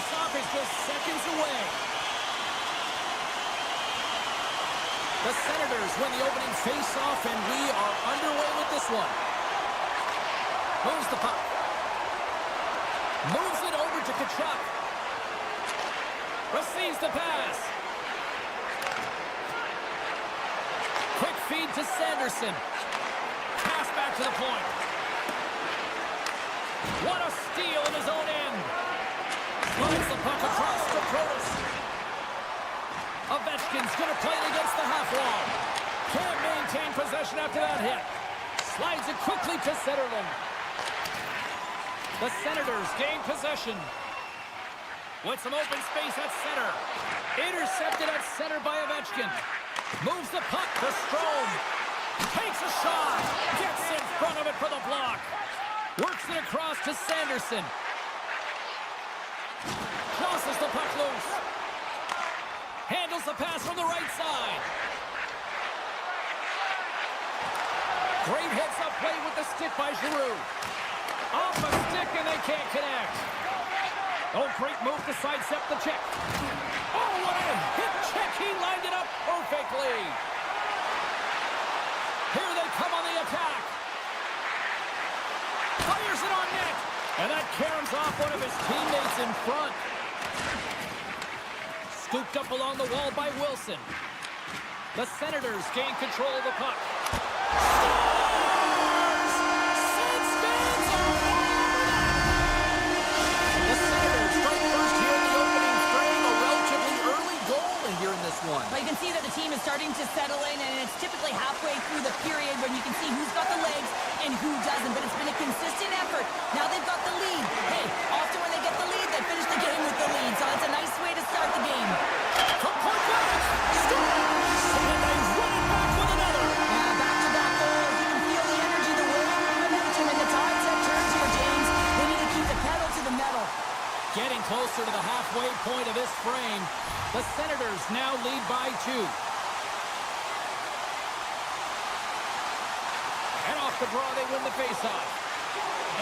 face-off is just seconds away. The Senators win the opening face-off, and we are underway with this one. Moves the puck. Moves it over to Tkachuk. Receives the pass. Quick feed to Sanderson. Pass back to the point. What a steal in his own end. Slides the puck across to Protas. Ovechkin's going to play it against the half wall. Can't maintain possession after that hit. Slides it quickly to Zetterlund. The Senators gain possession. With some open space at center. Intercepted at center by Ovechkin. Moves the puck to Strome. Takes a shot. Gets in front of it for the block. Works it across to Sanderson. Crosses the puck loose. Handles the pass from the right side. Great heads-up play with the stick by Giroux. Off a stick and they can't connect. Oh, great move to sidestep the check. Oh, what a hit check. He lined it up perfectly. Here they come on the attack. Fires it on net. And that caroms off one of his teammates in front. Scooped up along the wall by Wilson. The Senators gain control of the puck. Scores! Sens fans are all over that! The Senators strike first here in the opening frame. A relatively early goal here in this one. Well, you can see that the team is starting to settle in, and it's typically halfway through the period when you can see who's got the legs and who doesn't. But it's been a consistent effort. Now they've got the lead. Hey, often when they get the lead, they finish the game with the lead. So it's a nice way to start the game. From point blank, scores! And they run it back with another. Back-to-back goals. You can feel the energy, the rolling momentum, and the tide set turns here, James. They need to keep the pedal to the metal. Getting closer to the halfway point of this frame. The Senators now lead by 2. And off the draw, they win the faceoff.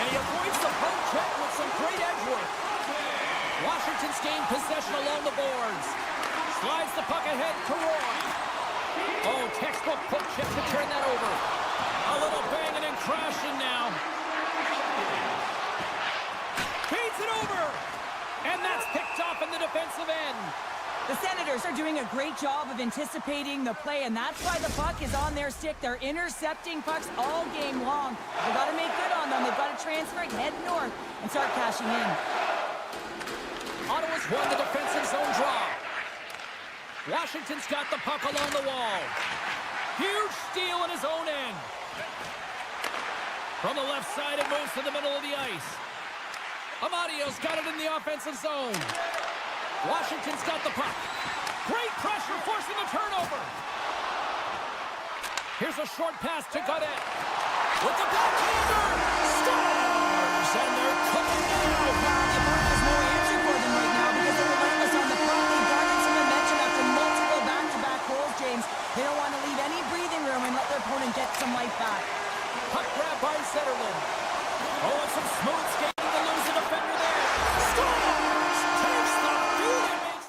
And he avoids the poke check with some great edge work. Washington's gained possession along the boards. Slides the puck ahead to Roy. Oh, textbook poke check to turn that over. A little banging and crashing now. Feeds it over. And that's picked off in the defensive end. The Senators are doing a great job of anticipating the play, and that's why the puck is on their stick. They're intercepting pucks all game long. They've got to make good on them. They've got to transfer it, head north, and start cashing in. Ottawa's won the defensive zone draw. Washington's got the puck along the wall. Huge steal in his own end. From the left side, it moves to the middle of the ice. Amadio's got it in the offensive zone. Washington's got the puck. Great pressure, forcing the turnover. Here's a short pass to Godet. With the backhander, scores! And they're cooking now. The puck has no answer for them right now because they're relentless on the puck. They've garnered some momentum after multiple back-to-back goals, James. They don't want to leave any breathing room and let their opponent get some life back. Puck grab by Zetterlund. Oh, and some smooth skating to lose a defender there. Scores! Takes the feed and makes...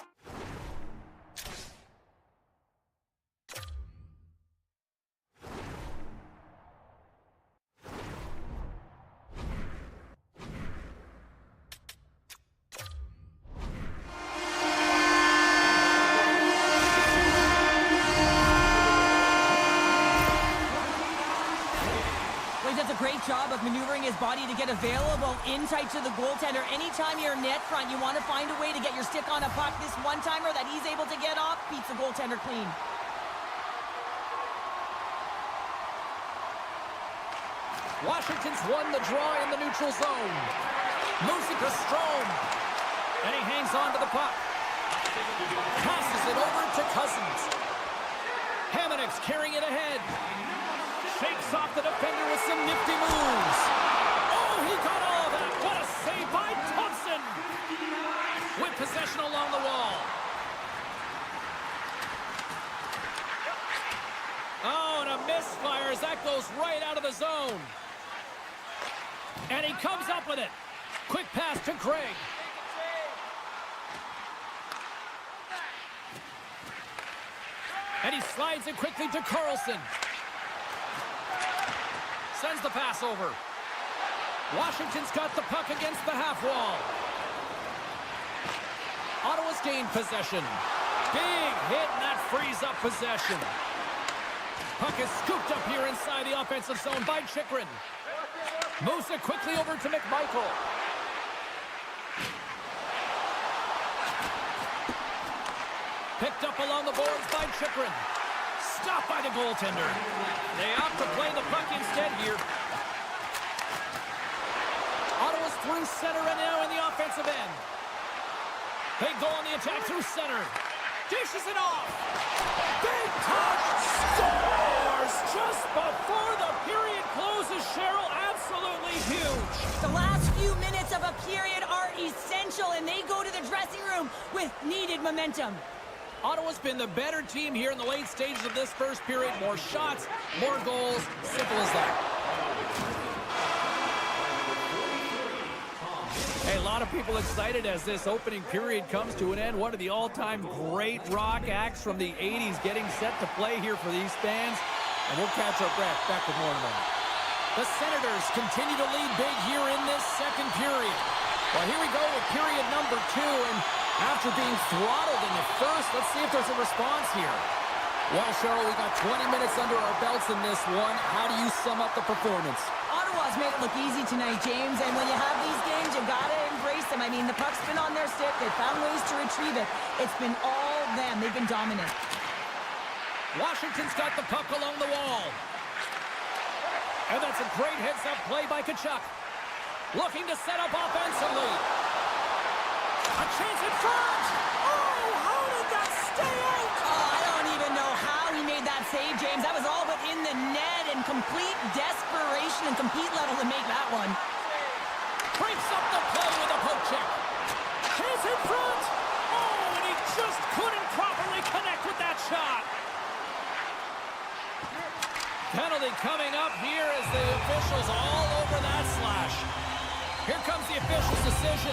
Great job of maneuvering his body to get available in tight to the goaltender. Anytime you're net front, you want to find a way to get your stick on a puck. This one-timer that he's able to get off beats the goaltender clean. Washington's won the draw in the neutral zone. Moves it to Strome. And he hangs on to the puck. Passes it over to Cousins. Hamonic's carrying it ahead. Shakes off the defender with some nifty moves. Oh, he got all of that. What a save by Thompson. With possession along the wall. Oh, and a misfire as that goes right out of the zone. And he comes up with it. Quick pass to Craig. And he slides it quickly to Carlson. Sends the pass over. Washington's got the puck against the half wall. Ottawa's gained possession. Big hit, and that frees up possession. Puck is scooped up here inside the offensive zone by Chychrun. Moves it quickly over to McMichael. Picked up along the boards by Chychrun. Stopped by the goaltender. They opt to play the puck instead here. Ottawa's through center and now in the offensive end. They go on the attack through center. Dishes it off. Big touch. Scores just before the period closes, Cheryl. Absolutely huge. The last few minutes of a period are essential, and they go to the dressing room with needed momentum. Ottawa's been the better team here in the late stages of this first period. More shots, more goals. Simple as that. Hey, a lot of people excited as this opening period comes to an end. One of the all-time great rock acts from the 80s getting set to play here for these fans. And we'll catch our breath. Back with more in a moment. The Senators continue to lead big here in this second period. Well, here we go with period number 2. And after being throttled in the first, let's see if there's a response here. Well, Cheryl, we got 20 minutes under our belts in this one. How do you sum up the performance? Ottawa's made it look easy tonight, James, and when you have these games, you gotta embrace them. I mean, the puck's been on their stick. They've found ways to retrieve it. It's been all them. They've been dominant. Washington's got the puck along the wall. And that's a great heads-up play by Tkachuk. Looking to set up offensively. A chance in front! Oh, how did that stay out? Oh, I don't even know how he made that save, James. That was all but in the net and complete desperation and compete level to make that one. Breaks up the play with a poke check. Chance in front! Oh, and he just couldn't properly connect with that shot. Penalty coming up here as the officials all over that slash. Here comes the official's decision.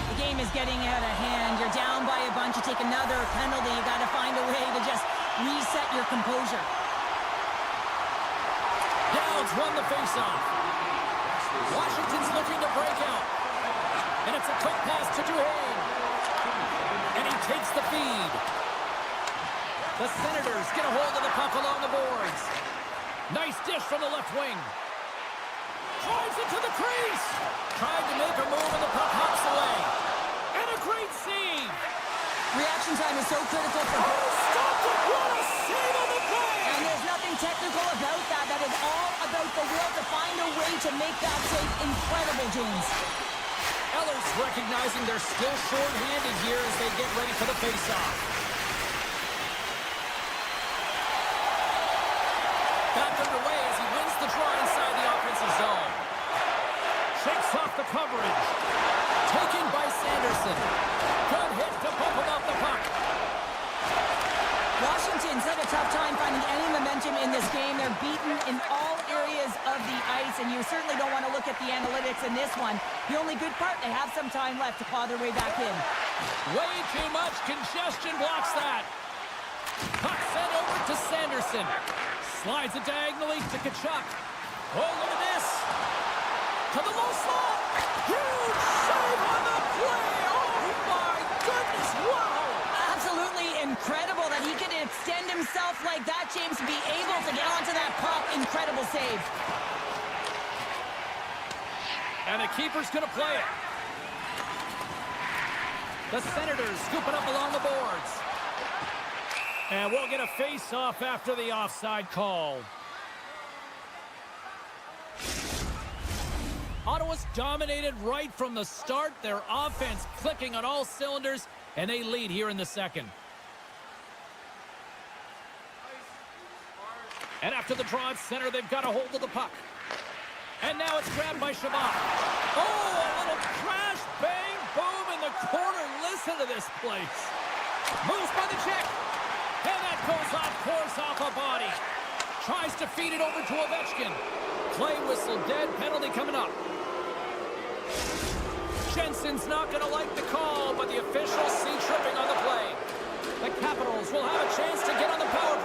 The game is getting out of hand. You're down by a bunch. You take another penalty. You got to find a way to just reset your composure. Downs won the faceoff. Washington's looking to break out. And it's a quick pass to Duhaime. And he takes the feed. The Senators get a hold of the puck along the boards. Nice dish from the left wing. Drives it to the crease. Tried to make a move and the puck hops away. And a great save. Reaction time is so critical for Oh, stopped it. What a save on the play. And there's nothing technical about that. That is all about the will to find a way to make that save incredible, James. Eller's recognizing they're still short-handed here as they get ready for the face-off. Back underway as he wins the draw inside the offensive zone. Shakes off the coverage. Taken by Sanderson. Good hit to bump him off the puck. Washington's had a tough time finding any momentum in this game. They're beaten in all areas of the ice, and you certainly don't want to look at the analytics in this one. The only good part, they have some time left to claw their way back in. Way too much congestion blocks that. Puck sent over to Sanderson. Slides it diagonally to Tkachuk. Oh, look at this. To the low slot. Huge save on the play. Oh, my goodness. Wow. Absolutely incredible that he could extend himself like that, James, to be able to get onto that puck. Incredible save. And the keeper's going to play it. The Senators scoop it up along the boards. And we'll get a face-off after the offside call. Ottawa's dominated right from the start. Their offense clicking on all cylinders, and they lead here in the second. And after the draw at center, they've got a hold of the puck. And now it's grabbed by Shabbat. Oh, a little crash, bang, boom in the corner. Listen to this place. Moves by the Czech. And that goes off course off a body. Tries to feed it over to Ovechkin. Play whistle dead. Penalty coming up. Jensen's not going to like the call, but the officials see tripping on the play. The Capitals will have a chance to get on the power play.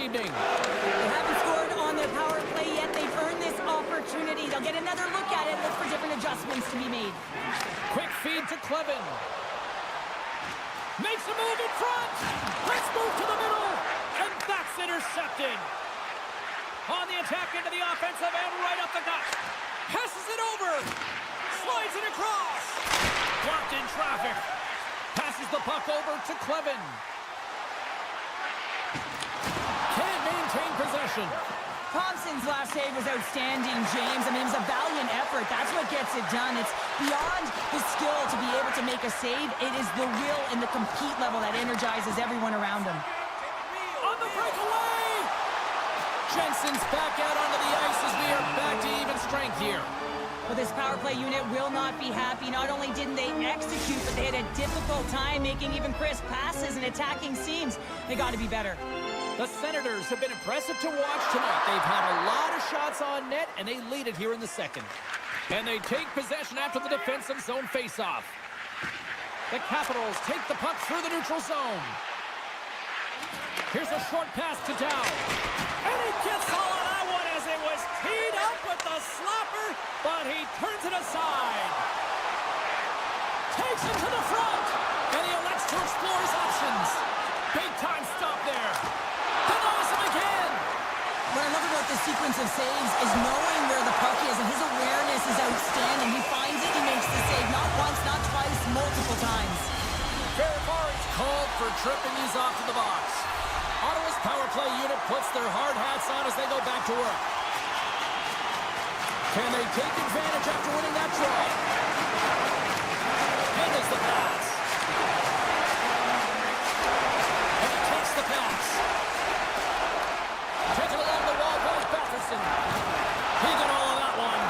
evening. They haven't scored on their power play yet. They've earned this opportunity. They'll get another look at it, look for different adjustments to be made. Quick feed to Clevin. Makes a move in front. Let's move to the middle. And that's intercepted. On the attack into the offensive end, right up the gut. Passes it over. Slides it across. Blocked in traffic. Passes the puck over to Clevin. Can't maintain possession. Thompson's last save was outstanding, James. I mean, it was a valiant effort. That's what gets it done. It's beyond the skill to be able to make a save. It is the will and the compete level that energizes everyone around him. On the breakaway! Jensen's back out onto the ice as we are back to even strength here. Well, this power play unit will not be happy. Not only didn't they execute, but they had a difficult time making even crisp passes and attacking seams. They got to be better. The Senators have been impressive to watch tonight. They've had a lot of shots on net, and they lead it here in the second. And they take possession after the defensive zone faceoff. The Capitals take the puck through the neutral zone. Here's a short pass to Dow. And he gets all of that one as it was teed up with the slapper, but he turns it aside. Takes it to the front, and he elects to explore his options. Big time stop there. Denies him again. What I love about this sequence of saves is knowing where the puck is, and his awareness is outstanding. He finds it, he makes the save. Not once, not twice, multiple times. Fair marks called for tripping these off to the box. Ottawa's power play unit puts their hard hats on as they go back to work. Can they take advantage after winning that draw? And there's the pass. And he takes the pass. Taken along the wall by Batherson. He did all of that one.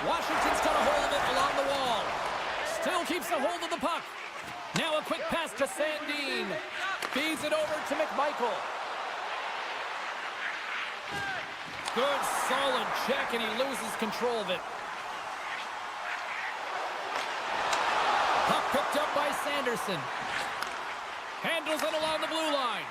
Washington's got a hold of it along the wall. Still keeps a hold of the puck. Now a quick pass to Sandin. Feeds it over to MaakY. Good, solid check, and he loses control of it. Puck picked up by Sanderson. Handles it along the blue line.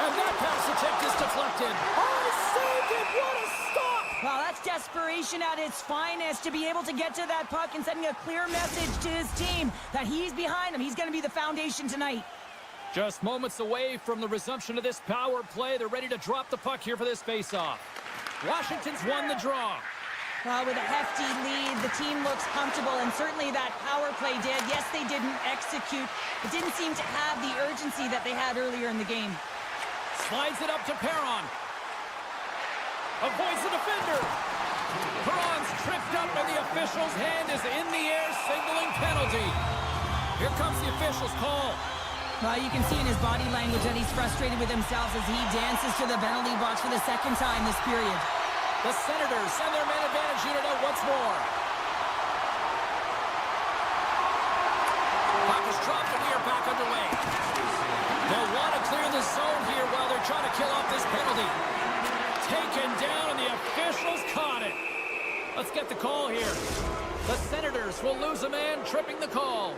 And that pass attempt is deflected. Oh, saved it! What a stop! Well, that's desperation at its finest to be able to get to that puck and sending a clear message to his team that he's behind him. He's going to be the foundation tonight. Just moments away from the resumption of this power play. They're ready to drop the puck here for this faceoff. Washington's won the draw. Well, with a hefty lead, the team looks comfortable, and certainly that power play did. Yes, they didn't execute. It didn't seem to have the urgency that they had earlier in the game. Slides it up to Perron. Avoids the defender. Perron's tripped up, and the official's hand is in the air, signaling penalty. Here comes the official's call. Well, you can see in his body language that he's frustrated with himself as he dances to the penalty box for the second time this period. The Senators send their man advantage unit out once more. Puck is dropped, and we are back underway. They'll want to clear the zone here while they're trying to kill off this penalty. Taken down, and the officials caught it. Let's get the call here. The Senators will lose a man, tripping the call.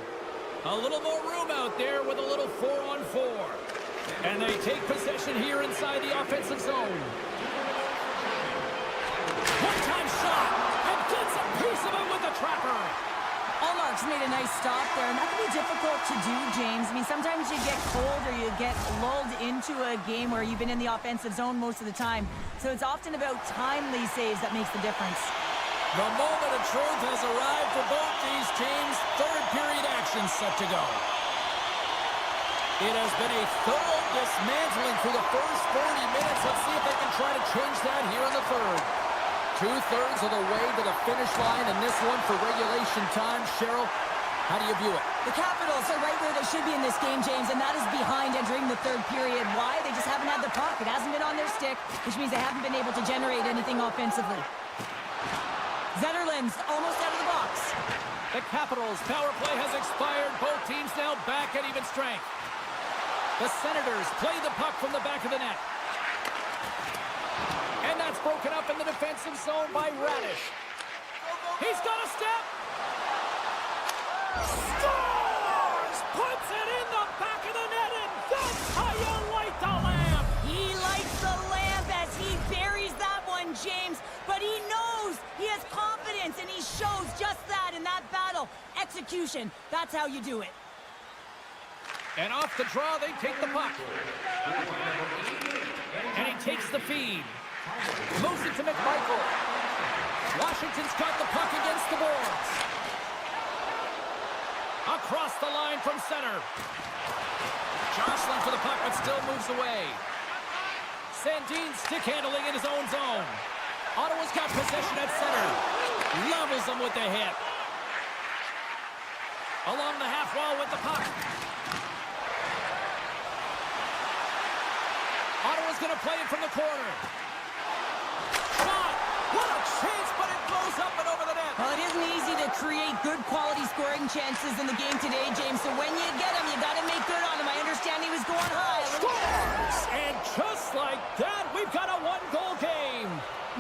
A little more room out there with a little 4-on-4. And they take possession here inside the offensive zone. One-time shot, and gets a piece of it with the trapper. Allmark's made a nice stop there, and that can be difficult to do, James. I mean, sometimes you get cold or you get lulled into a game where you've been in the offensive zone most of the time. So it's often about timely saves that makes the difference. The moment of truth has arrived for both these teams. Third period action set to go. It has been a thorough dismantling through the first 40 minutes. Let's see if they can try to change that here in the third. 2/3 of the way to the finish line, and this one for regulation time. Cheryl, how do you view it? The Capitals are right where they should be in this game, James, and that is behind entering the third period. Why? They just haven't had the puck. It hasn't been on their stick, which means they haven't been able to generate anything offensively. Zetterlund's almost out of the box. The Capitals' power play has expired. Both teams now back at even strength. The Senators play the puck from the back of the net. And that's broken up in the defensive zone by Radish. He's got a step. Scores! Puts it in the back of the net, and that's how you light the but he knows. He has confidence, and he shows just that in that battle. Execution, that's how you do it. And off the draw, they take the puck. And he takes the feed. Moves it to MaakY. Washington's got the puck against the boards. Across the line from center. Jostling for the puck, but still moves away. Sandin stick handling in his own zone. Ottawa's got possession at center. Levels them with the hit. Along the half wall with the puck. Ottawa's going to play it from the corner. Shot! What a chance, but it blows up and over the net. Well, it isn't easy to create good quality scoring chances in the game today, James. So when you get them, you got to make good on them. I understand he was going high. Scores! And just like that, we've got a one-goal game.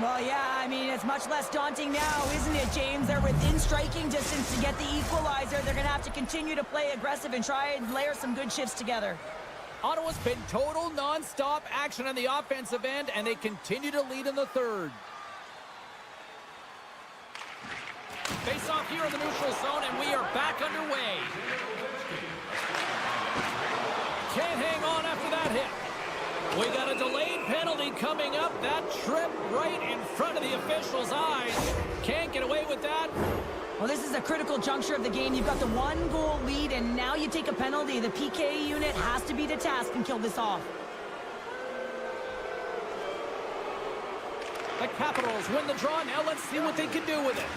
Well, yeah, I mean, it's much less daunting now, isn't it, James? They're within striking distance to get the equalizer. They're going to have to continue to play aggressive and try and layer some good shifts together. Ottawa's been total non-stop action on the offensive end, and they continue to lead in the third. Face off here in the neutral zone, and we are back underway. Can't hang on after that hit. We got a delayed penalty coming up. That trip right in front of the official's eyes. Can't get away with that. Well, this is a critical juncture of the game. You've got the one-goal lead, and now you take a penalty. The PK unit has to be to task and kill this off. The Capitals win the draw. Now let's see what they can do with it.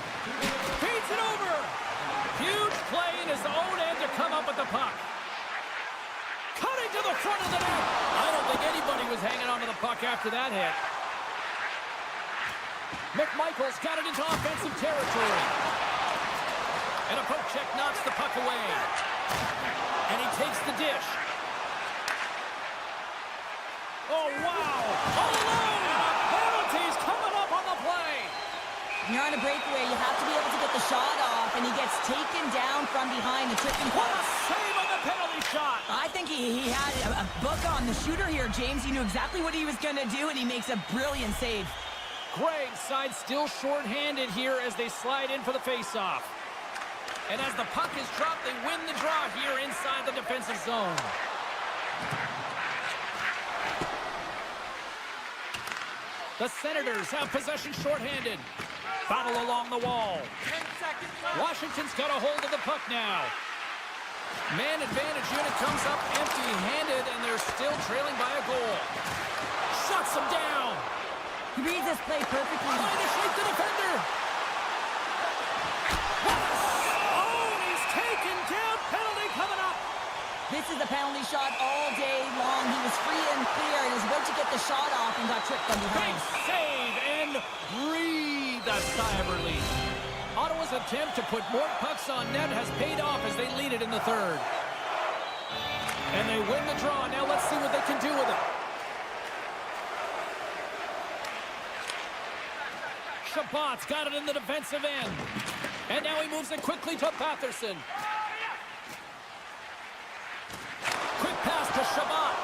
Feeds it over. Huge play in his own end to come up with the puck. Cutting to the front of the net. I don't think anybody was hanging on to the puck after that hit. McMichael's got it into offensive territory. And a poke check knocks the puck away. And he takes the dish. Oh, wow. All alone. Penalties coming up on the play. When you're on a breakaway, you have to be able to get the shot off, and he gets taken down from behind the tipping What point. a save on the penalty shot. I think he had a book on the shooter here, James. He knew exactly what he was going to do, and he makes a brilliant save. Greg's side still short-handed here as they slide in for the face-off. And as the puck is dropped, they win the draw here inside the defensive zone. The Senators have possession short-handed. Battle along the wall. 10 seconds left. Washington's got a hold of the puck now. Man advantage unit comes up empty-handed, and they're still trailing by a goal. Shuts them down. He reads this play perfectly. Trying to shake the defender. Oh, he's taken down. Penalty coming up. This is a penalty shot all day long. He was free and clear and was about to get the shot off and got tripped from Big behind. save and breathe a sigh of relief. Ottawa's attempt to put more pucks on net has paid off as they lead it in the third. And they win the draw. Now let's see what they can do with it. Chabot's got it in the defensive end. And now he moves it quickly to Patterson. Quick pass to Chabot.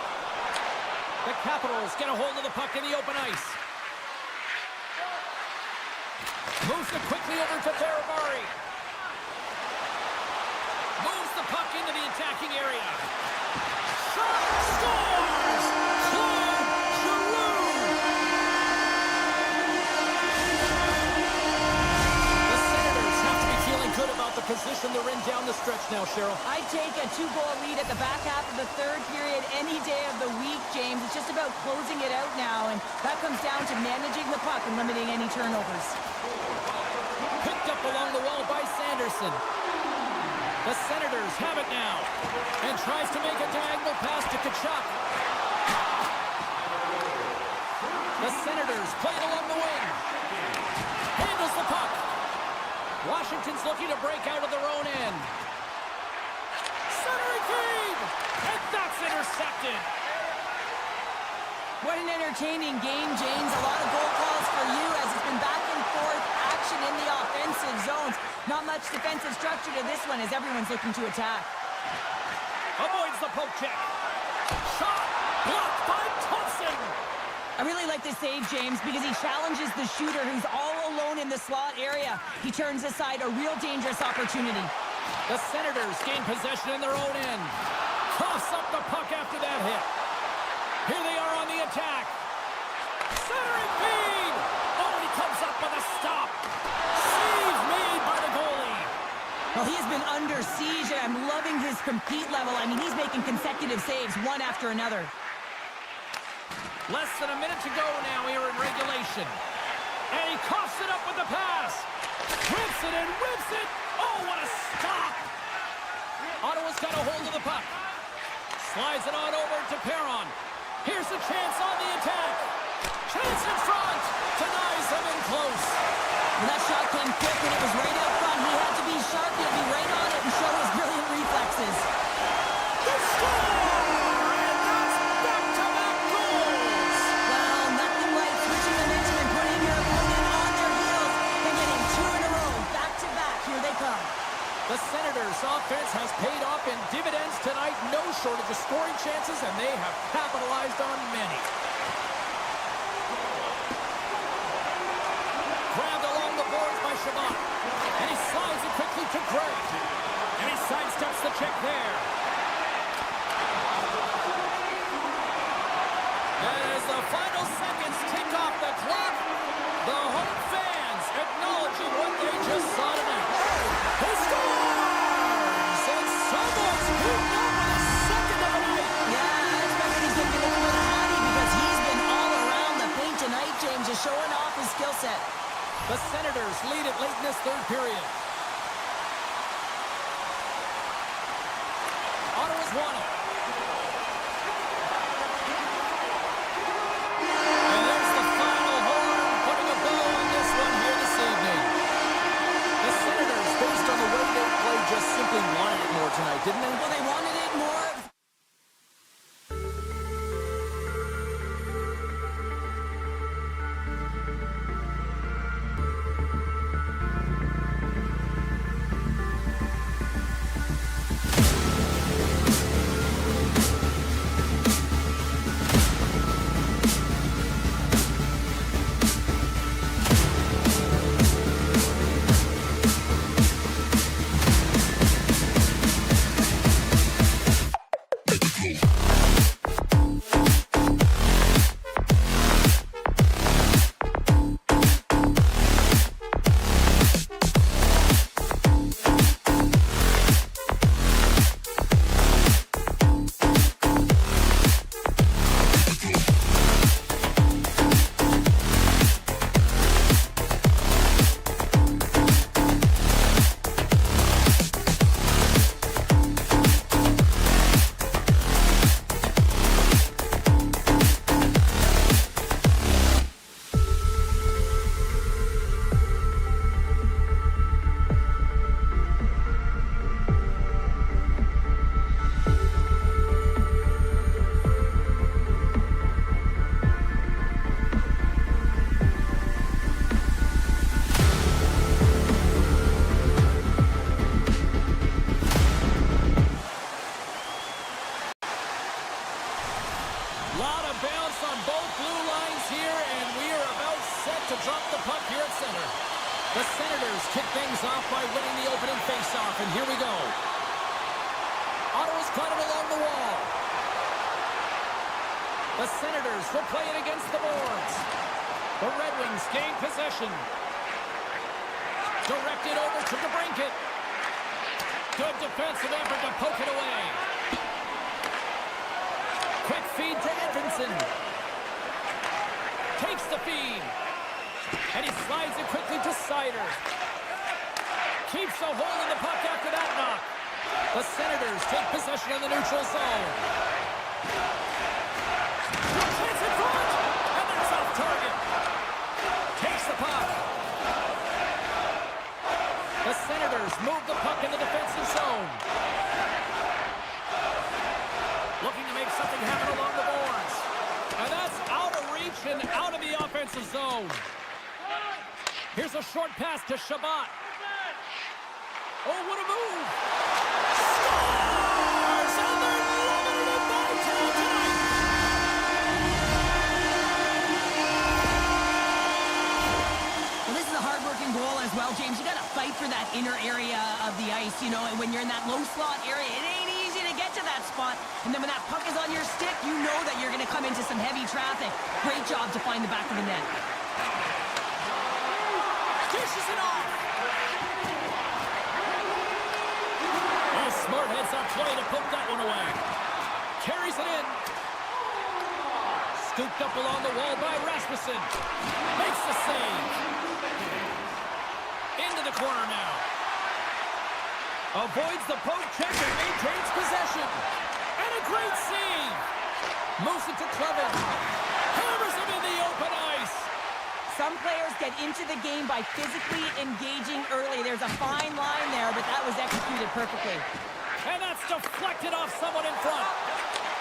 The Capitals get a hold of the puck in the open ice. Moves it quickly over to Terabari. Moves the puck into the attacking area. Shot! Scores! Claude Giroux! The Senators have to be feeling good about the position they're in down the stretch now, Cheryl. I take a two-goal lead at the back half of the third period any day of the week, James. It's just about closing it out now, and that comes down to managing the puck and limiting any turnovers. Picked up along the wall by Sanderson. The Senators have it now. And tries to make a diagonal pass to Tkachuk. The Senators play it along the wing. Handles the puck. Washington's looking to break out of their own end. Centering feed! And that's intercepted. What an entertaining game, James. A lot of goal calls for you as it's been back and forth action in the offensive zones. Not much defensive structure to this one as everyone's looking to attack. Avoids the poke check. Shot blocked by Thompson. I really like this save, James, because he challenges the shooter who's all alone in the slot area. He turns aside a real dangerous opportunity. The Senators gain possession in their own end. Toss up the puck after that hit. Here they are on the attack. Centering feed! Oh, and he comes up with a stop. Save made by the goalie. Well, he has been under siege, and I'm loving his compete level. I mean, he's making consecutive saves, one after another. Less than a minute to go now here in regulation. And he coughs it up with the pass. Rips it and rips it. Oh, what a stop. Ottawa's got a hold of the puck. Slides it on over to Perron. Here's a chance on the attack. Chance in front. Denies him in close. Well, that shot came quick and it was right out front. He had to be sharp. He had to be right on it and show his brilliant reflexes. The score! And that's back-to-back goals. Well, nothing like switching momentum and putting your opponent on their heels and getting two in a row. Back-to-back. Here they come. The Senators' offense has paid off in dividends tonight. No shortage of scoring chances, and they have capitalized on many. Grabbed along the boards by Shabbat. And he slides it quickly to Gray. And he sidesteps the check there. And as the final seconds tick off the clock, the home fans acknowledging what they just saw tonight. He scores! And someone's picked up with a second of the night. Yeah, I expected he's going to be looking a little hotty because he's been all around the paint tonight, James, just showing off his skill set. The Senators lead it late in this third period. Ottawa's won it. And there's the final horn, putting a bow on this one here this evening. The Senators, based on the way they played, just simply wanted it more tonight, didn't they? Well, they wanted it more. Lot of bounce on both blue lines here, and we are about set to drop the puck here at center. The Senators kick things off by winning the opening faceoff, and here we go. Ottawa's got it along the wall. The Senators will play it against the boards. The Red Wings gain possession. Directed over to the brinket. Good defensive effort to poke it away. Quick feed to Edvinson. Takes the feed. And he slides it quickly to Sider. Keeps a hold of the puck after that knock. The Senators take possession of the neutral zone. Chance in front. And that's off target. Takes the puck. The Senators move the puck in the defensive zone. Looking to make something happen along the boards. And that's out of reach and out of the offensive zone. Here's a short pass to Shabbat. Oh, what a move. Scores! And they're limited by two tonight. you're in that low slot area, it ain't easy to get to that spot. And then when that puck is on your stick, you know that you're going to come into some heavy traffic. Great job to find the back of the net. Dishes it off. A smart heads-up play to put that one away. Carries it in. Scooped up along the wall by Rasmussen. Makes the save. Into the corner now. Avoids the poke check and maintains possession. And a great save. Moves it to Clevin. Hammers him in the open ice. Some players get into the game by physically engaging early. There's a fine line there, but that was executed perfectly. And that's deflected off someone in front.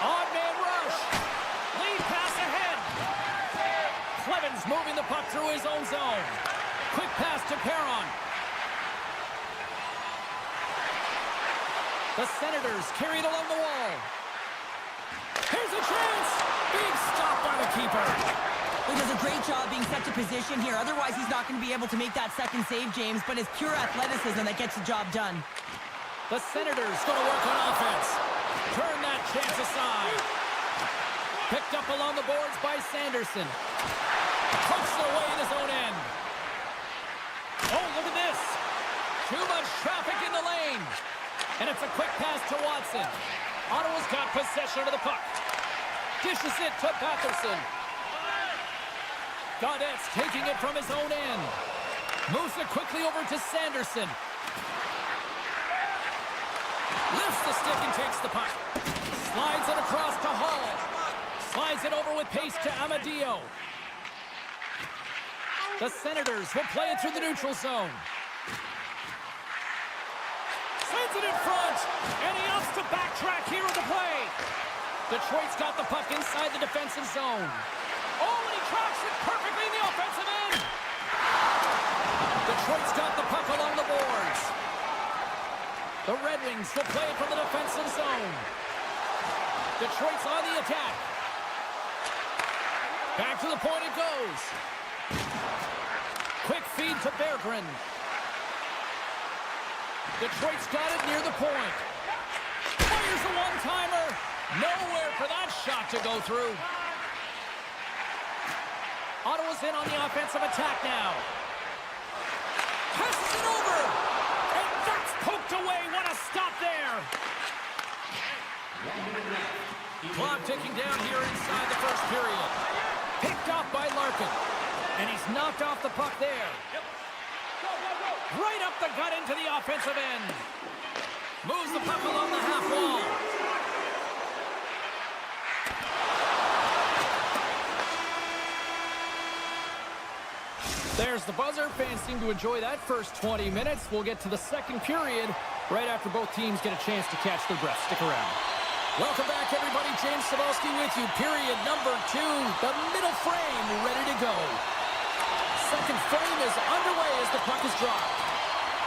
Odd man rush. Lead pass ahead. Clevin's moving the puck through his own zone. Quick pass to Perron. The Senators carry it along the wall. Here's a chance. Being stopped by the keeper. He does a great job being set to position here. Otherwise, he's not going to be able to make that second save, James. But it's pure athleticism that gets the job done. The Senators going to work on offense. Turn that chance aside. Picked up along the boards by Sanderson. Pokes it away in his own end. Oh, look at this. Too much traffic in the lane. And it's a quick pass to Watson. Ottawa's got possession of the puck. Dishes it to Patterson. Gaudette's taking it from his own end. Moves it quickly over to Sanderson. Lifts the stick and takes the puck. Slides it across to Hall. Slides it over with pace to Amadio. The Senators will play it through the neutral zone. Sends it in front. And he opts to backtrack here on the play. Detroit's got the puck inside the defensive zone. Oh, and he tracks it perfectly in the offensive end. Detroit's got the puck along the boards. The Red Wings will play it from the defensive zone. Detroit's on the attack. Back to the point it goes. Quick feed to Berggren. Detroit's got it near the point. Fires a one-timer. Nowhere for that shot to go through. Ottawa's in on the offensive attack now. Passes it over. And that's poked away. What a stop there. Clock ticking down here inside the first period. Picked off by Larkin. And he's knocked off the puck there. Right up the gut into the offensive end. Moves the puck along the half wall. There's the buzzer. Fans seem to enjoy that first 20 minutes. We'll get to the second period right after both teams get a chance to catch their breath. Stick around. Welcome back, everybody. James Cybulski with you. Period number 2. The middle frame ready to go. Second frame is underway as the puck is dropped.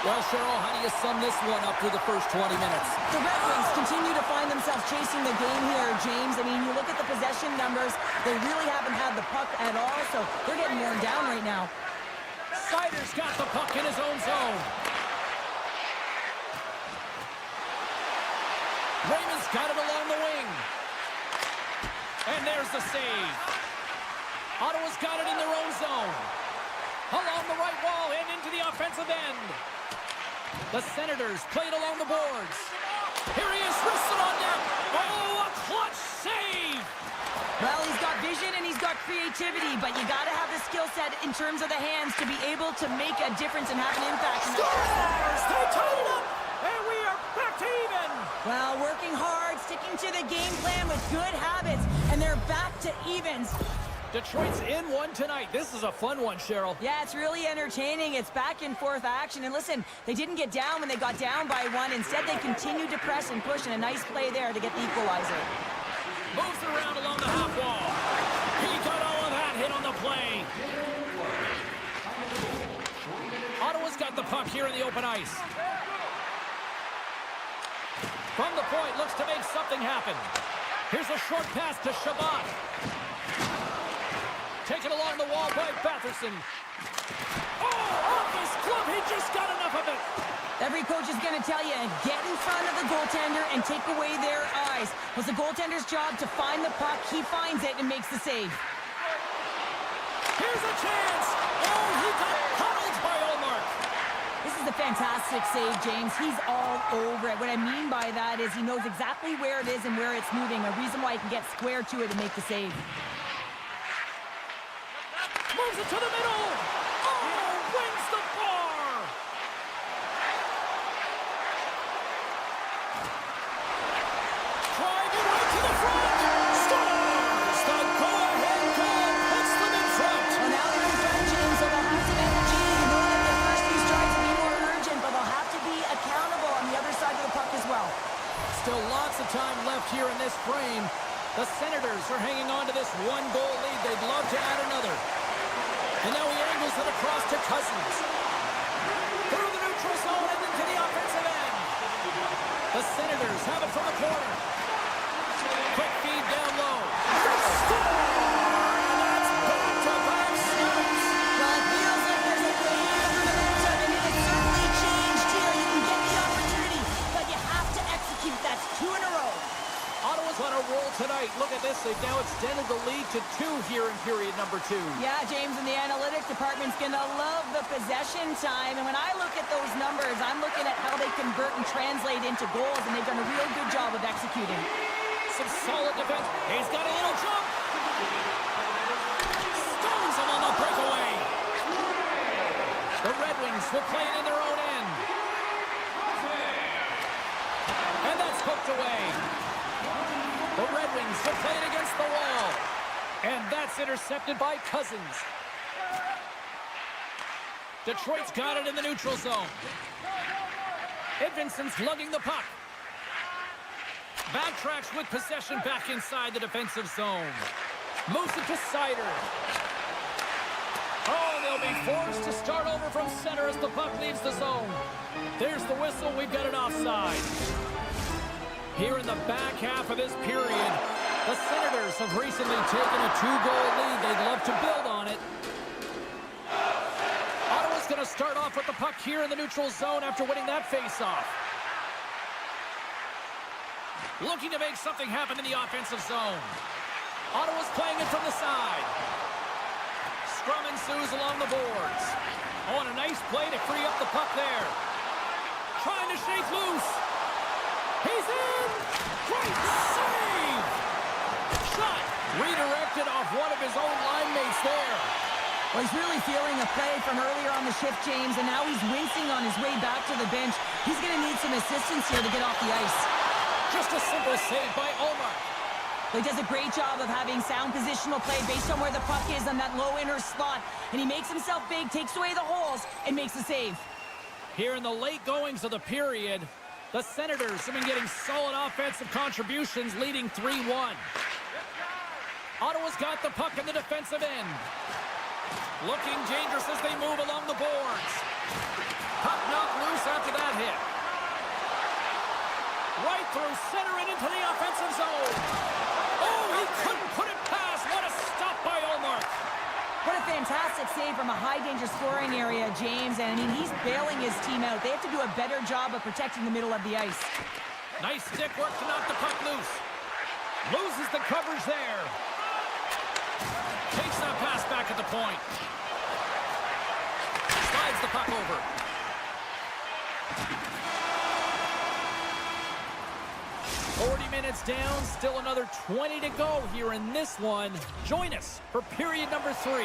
Well, Cheryl, how do you sum this one up through the first 20 minutes? The Red Wings continue to find themselves chasing the game here, James. I mean, you look at the possession numbers, they really haven't had the puck at all, so they're getting worn down right now. Seider's got the puck in his own zone. Raymond's got it along the wing. And there's the save. Ottawa's got it in their own zone. Along the right wall and into the offensive end. The Senators play it along the boards. Here he is, wristed on net. Oh, a clutch save! Well, he's got vision and he's got creativity, but you got to have the skill set in terms of the hands to be able to make a difference and have an impact. Scores! They tied it up, and we are back to even. Well, working hard, sticking to the game plan with good habits, and they're back to evens. Detroit's in one tonight. This is a fun one, Cheryl. Yeah, it's really entertaining. It's back and forth action. And listen, they didn't get down when they got down by one. Instead, they continued to press and push, and a nice play there to get the equalizer. Moves around along the half wall. He got all of that hit on the play. Ottawa's got the puck here in the open ice. From the point, looks to make something happen. Here's a short pass to Shabbat. Taken along the wall by Batherson. Oh, off his glove. He just got enough of it. Every coach is going to tell you, get in front of the goaltender and take away their eyes. It's the goaltender's job to find the puck. He finds it and makes the save. Here's a chance. Oh, he got pummeled by Ullmark. This is a fantastic save, James. He's all over it. What I mean by that is he knows exactly where it is and where it's moving. A reason why he can get square to it and make the save. Moves it to the middle. Oh, wins the bar. Driving right to the front. Scores. The go-ahead goal puts them in front. Well, now they're in front, James, so they'll have some energy. You know that their first few strikes will be more urgent, but they'll have to be accountable on the other side of the puck as well. Still lots of time left here in this frame. The Senators are hanging on to this one-goal lead. They'd love to add another. And now he angles it across to Cousins. Through the neutral zone and into the offensive end. The Senators have it from the corner. Quick feed down low. Score! And that's back-to-back snaps. Well, it feels like there's a wave of momentum, and it has certainly changed here. You can get the opportunity, but you have to execute. That's 2 in a row. Ottawa's on a roll tonight. Look at this. They've now extended the lead to 2 here in period number 2. Yeah, James, and the analytics department's going to love the possession time. And when I look at those numbers, I'm looking at how they convert and translate into goals, and they've done a real good job of executing. Some solid defense. He's got a little jump. Stones him on the breakaway. The Red Wings will play it in their own end. And that's hooked away. The Red Wings will play it against the wall. And that's intercepted by Cousins. Detroit's got it in the neutral zone. Edvinson's lugging the puck. Backtracks with possession back inside the defensive zone. Moves it to Sider. Oh, they'll be forced to start over from center as the puck leaves the zone. There's the whistle. We've got an offside. Here in the back half of this period, the Senators have recently taken a 2-goal lead. They'd love to build on it. Ottawa's going to start off with the puck here in the neutral zone after winning that faceoff. Looking to make something happen in the offensive zone. Ottawa's playing it from the side. Scrum ensues along the boards. Oh, and a nice play to free up the puck there. Trying to shake loose. He's in! Great save! Shot redirected off one of his own line mates there. Well, he's really feeling a play from earlier on the shift, James, and now he's wincing on his way back to the bench. He's going to need some assistance here to get off the ice. Just a simple save by Ullmark. Well, he does a great job of having sound positional play based on where the puck is on that low inner slot, and he makes himself big, takes away the holes, and makes the save. Here in the late goings of the period, the Senators have been getting solid offensive contributions, leading 3-1. Ottawa's got the puck in the defensive end. Looking dangerous as they move along the boards. Puck knocked loose after that hit. Right through center and into the offensive zone. Oh, he couldn't put it past. What a stop by Ullmark. What a fantastic save from a high-danger scoring area, James. And, I mean, he's bailing his team out. They have to do a better job of protecting the middle of the ice. Nice stick work to knock the puck loose. Loses the coverage there. Takes that pass back at the point. Slides the puck over. Minutes down, still another 20 to go here in this one. Join us for period number 3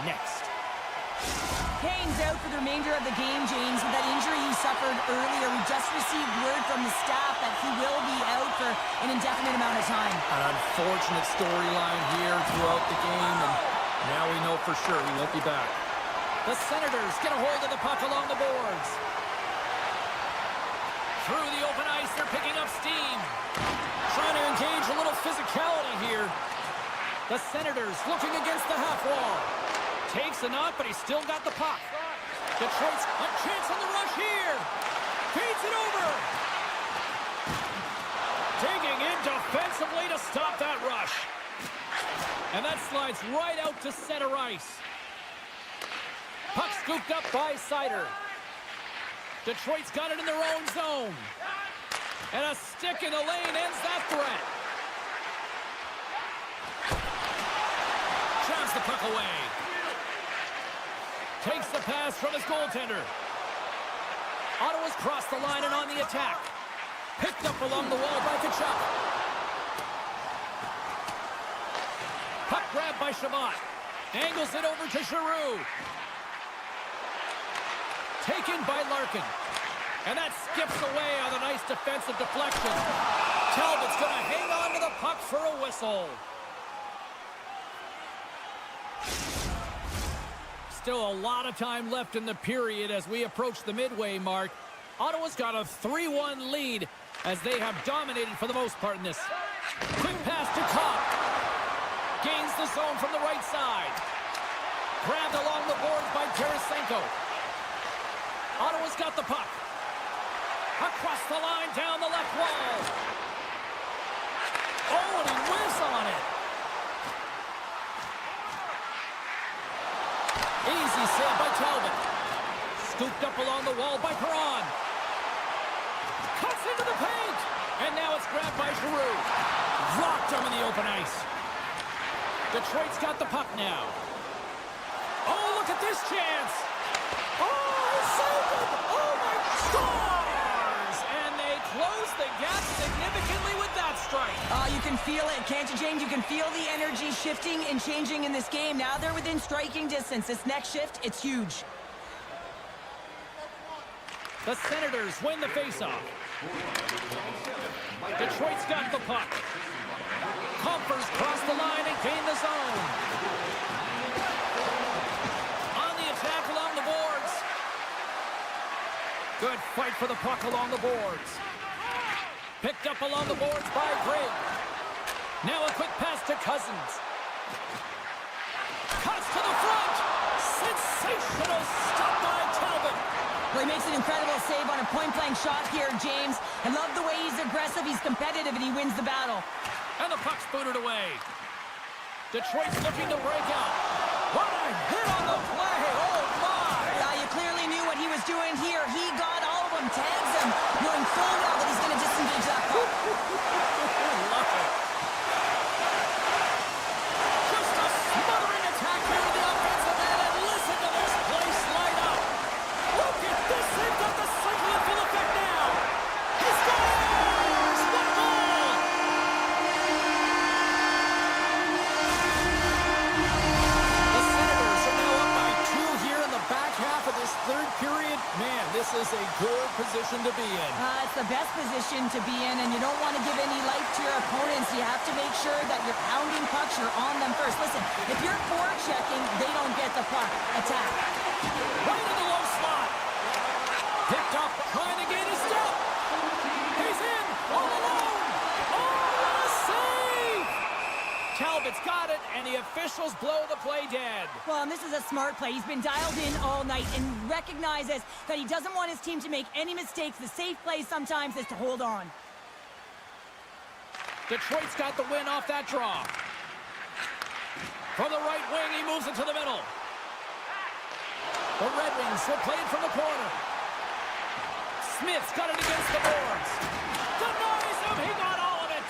next. Kane's out for the remainder of the game, James, with that injury he suffered earlier. We just received word from the staff that he will be out for an indefinite amount of time. An unfortunate storyline here throughout the game, and now we know for sure he won't be back. The Senators get a hold of the puck along the boards. Through the open ice, they're picking up steam. Trying to engage a little physicality here. The Senators looking against the half wall. Takes a knock, but he's still got the puck. Detroit's a chance on the rush here. Feeds it over. Digging in defensively to stop that rush. And that slides right out to center ice. Puck scooped up by Sider. Detroit's got it in their own zone. And a stick in the lane ends that threat. Jams the puck away. Takes the pass from his goaltender. Ottawa's crossed the line and on the attack. Picked up along the wall by Kachuk. Puck grabbed by Shabbat. Angles it over to Giroux. Taken by Larkin. And that skips away on a nice defensive deflection. Talbot's going to hang on to the puck for a whistle. Still a lot of time left in the period as we approach the midway mark. Ottawa's got a 3-1 lead as they have dominated for the most part in this. Quick pass to Cobb. Gains the zone from the right side. Grabbed along the boards by Tarasenko. Ottawa's got the puck. Across the line, down the left wall. Oh, and he whiffs on it. Easy save by Talbot. Scooped up along the wall by Perron. Cuts into the paint. And now it's grabbed by Giroux. Rocked him in the open ice. Detroit's got the puck now. Oh, look at this chance. Oh, he saved it. Oh, my stars. And they close the gap significantly with that strike. You can feel it, can't you, James? You can feel the energy shifting and changing in this game. Now they're within striking distance. This next shift, it's huge. The Senators win the faceoff. Detroit's got the puck. Compers cross the line and gain the zone. On the attack along the boards. Good fight for the puck along the boards. Picked up along the boards by Grigg. Now a quick pass to Cousins. Cuts to the front. Sensational stop by Talbot. Well, he makes an incredible save on a point-blank shot here, James. I love the way he's aggressive, he's competitive, and he wins the battle. And the puck's booted away. Detroit's looking to break out. What a hit on the play. Oh, my. You clearly knew what he was doing here. He got all of them, tags him, knowing full well that he's going to disengage that puck. Love it. Just a smothering attack here to the offensive end, and listen to this place light up. Look at this. They've got the cycle in full effect now. He scores! What a goal! The Senators are now up by 2 here in the back half of this third period. Man, this is a good position to be in. It's the best position to be in, and you don't want to give any life to your opponents. You have to make sure that you're pounding pucks, you're on them first. Listen, if you're forechecking, they don't get the puck. Attack. Right in the low slot. Picked up, trying to gain a step. He's in, all alone. Oh, what a save! Talbot's got it, and the officials blow the play dead. Well, and this is a smart play. He's been dialed in all night and recognizes that he doesn't want his team to make any mistakes. The safe play sometimes is to hold on. Detroit's got the win off that draw. From the right wing, he moves it to the middle. The Red Wings will play it from the corner. Smith's got it against the boards. Denies him. He got all of it.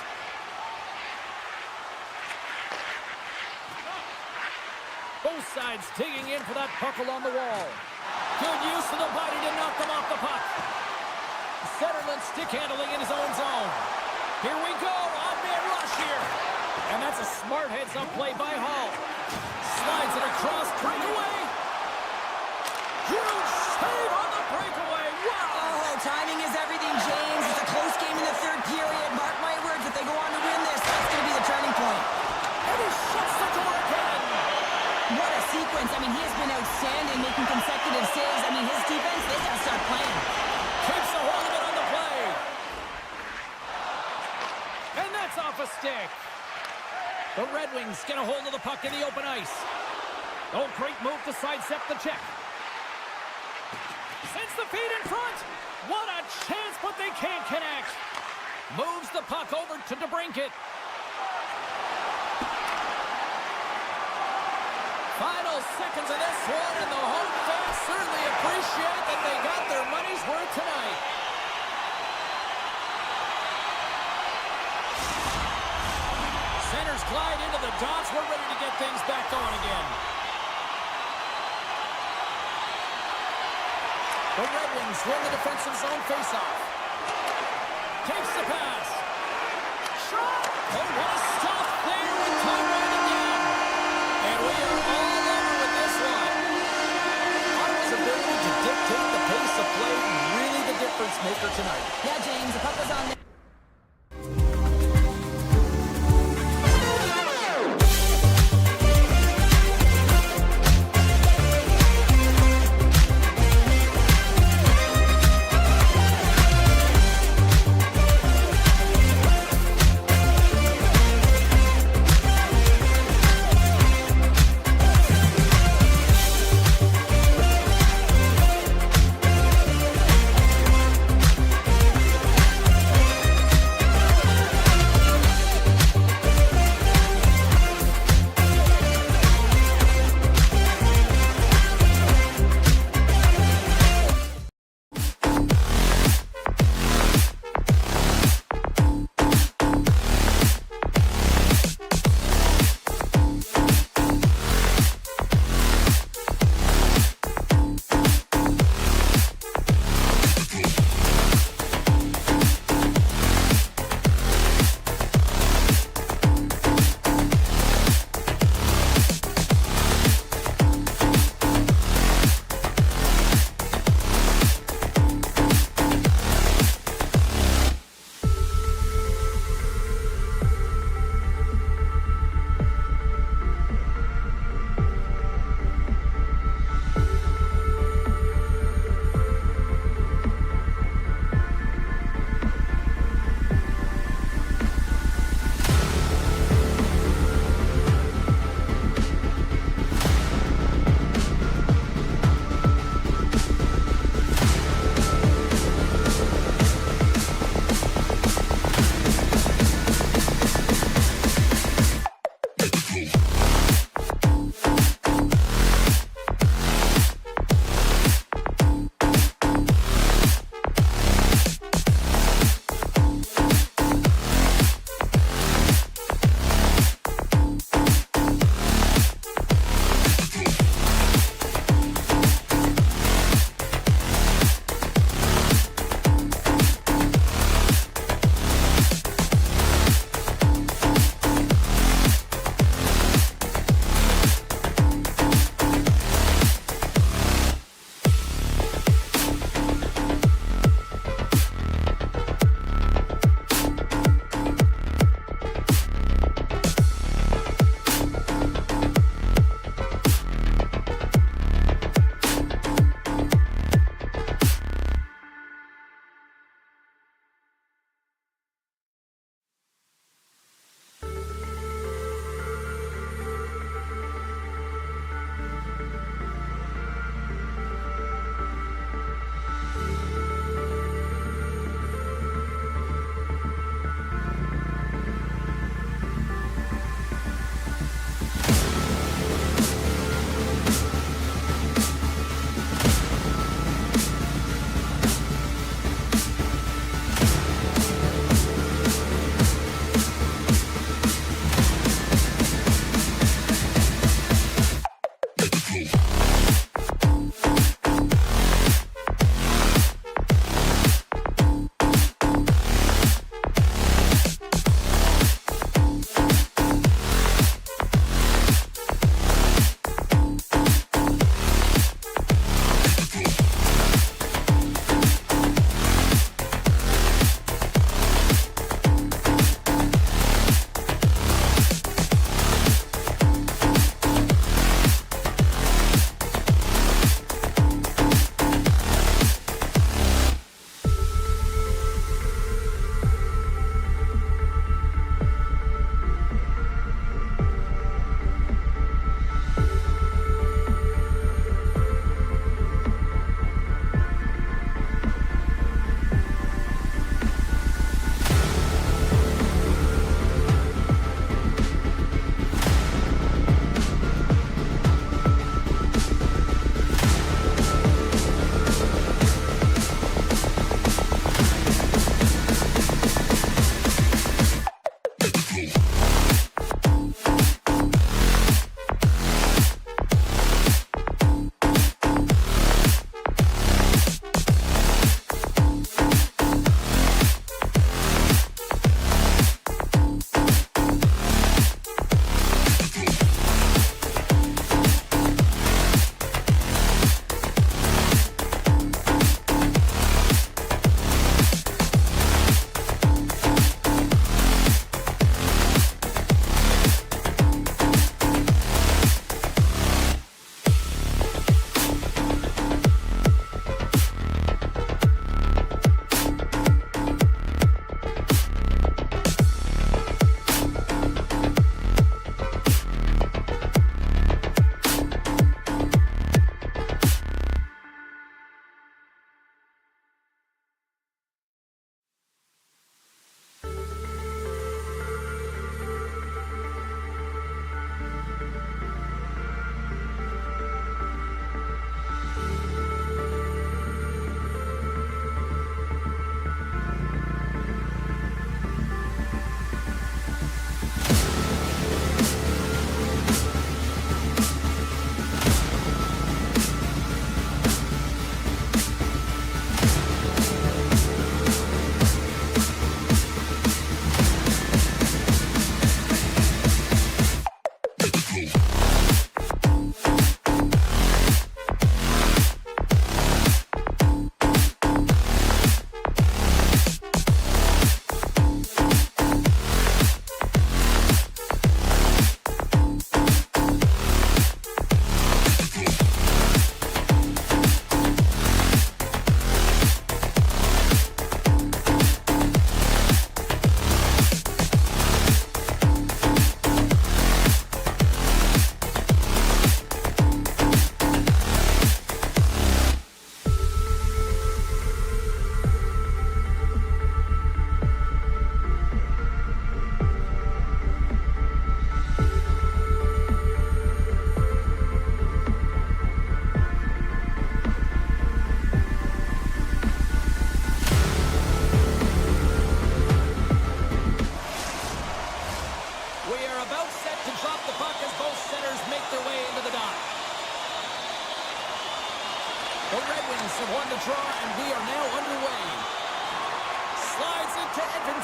Both sides digging in for that puck along the wall. Good use of the body to knock them off the puck. Sutherland stick handling in his own zone. Here we go. Odd-man rush here. And that's a smart heads-up play by Hall. Slides it across. Breakaway. Huge save on the breakaway. Wow. Oh, timing is everything, James. It's a close game in the third period. Mark my words, if they go on to win this, that's going to be the turning point. And he shuts the door again. What a sequence. I mean, he has been outstanding, making consecutive saves. I mean, his defense, they got to start playing. Keeps a hold of it on the play. And that's off a stick. The Red Wings get a hold of the puck in the open ice. Oh, great move to sidestep the check. Sends the feed in front. What a chance, but they can't connect. Moves the puck over to DeBrincat. Final final seconds of this one, and the home fans certainly appreciate that they got their money's worth tonight. Centers glide into the dots. We're ready to get things back going again. The Red Wings win the defensive zone faceoff. Takes the pass. Shot! Oh, what a stop there, and time right again. And we are all over with this one. Ottawa's ability to dictate the pace of play, really the difference maker tonight. Yeah, James, the puck was on there.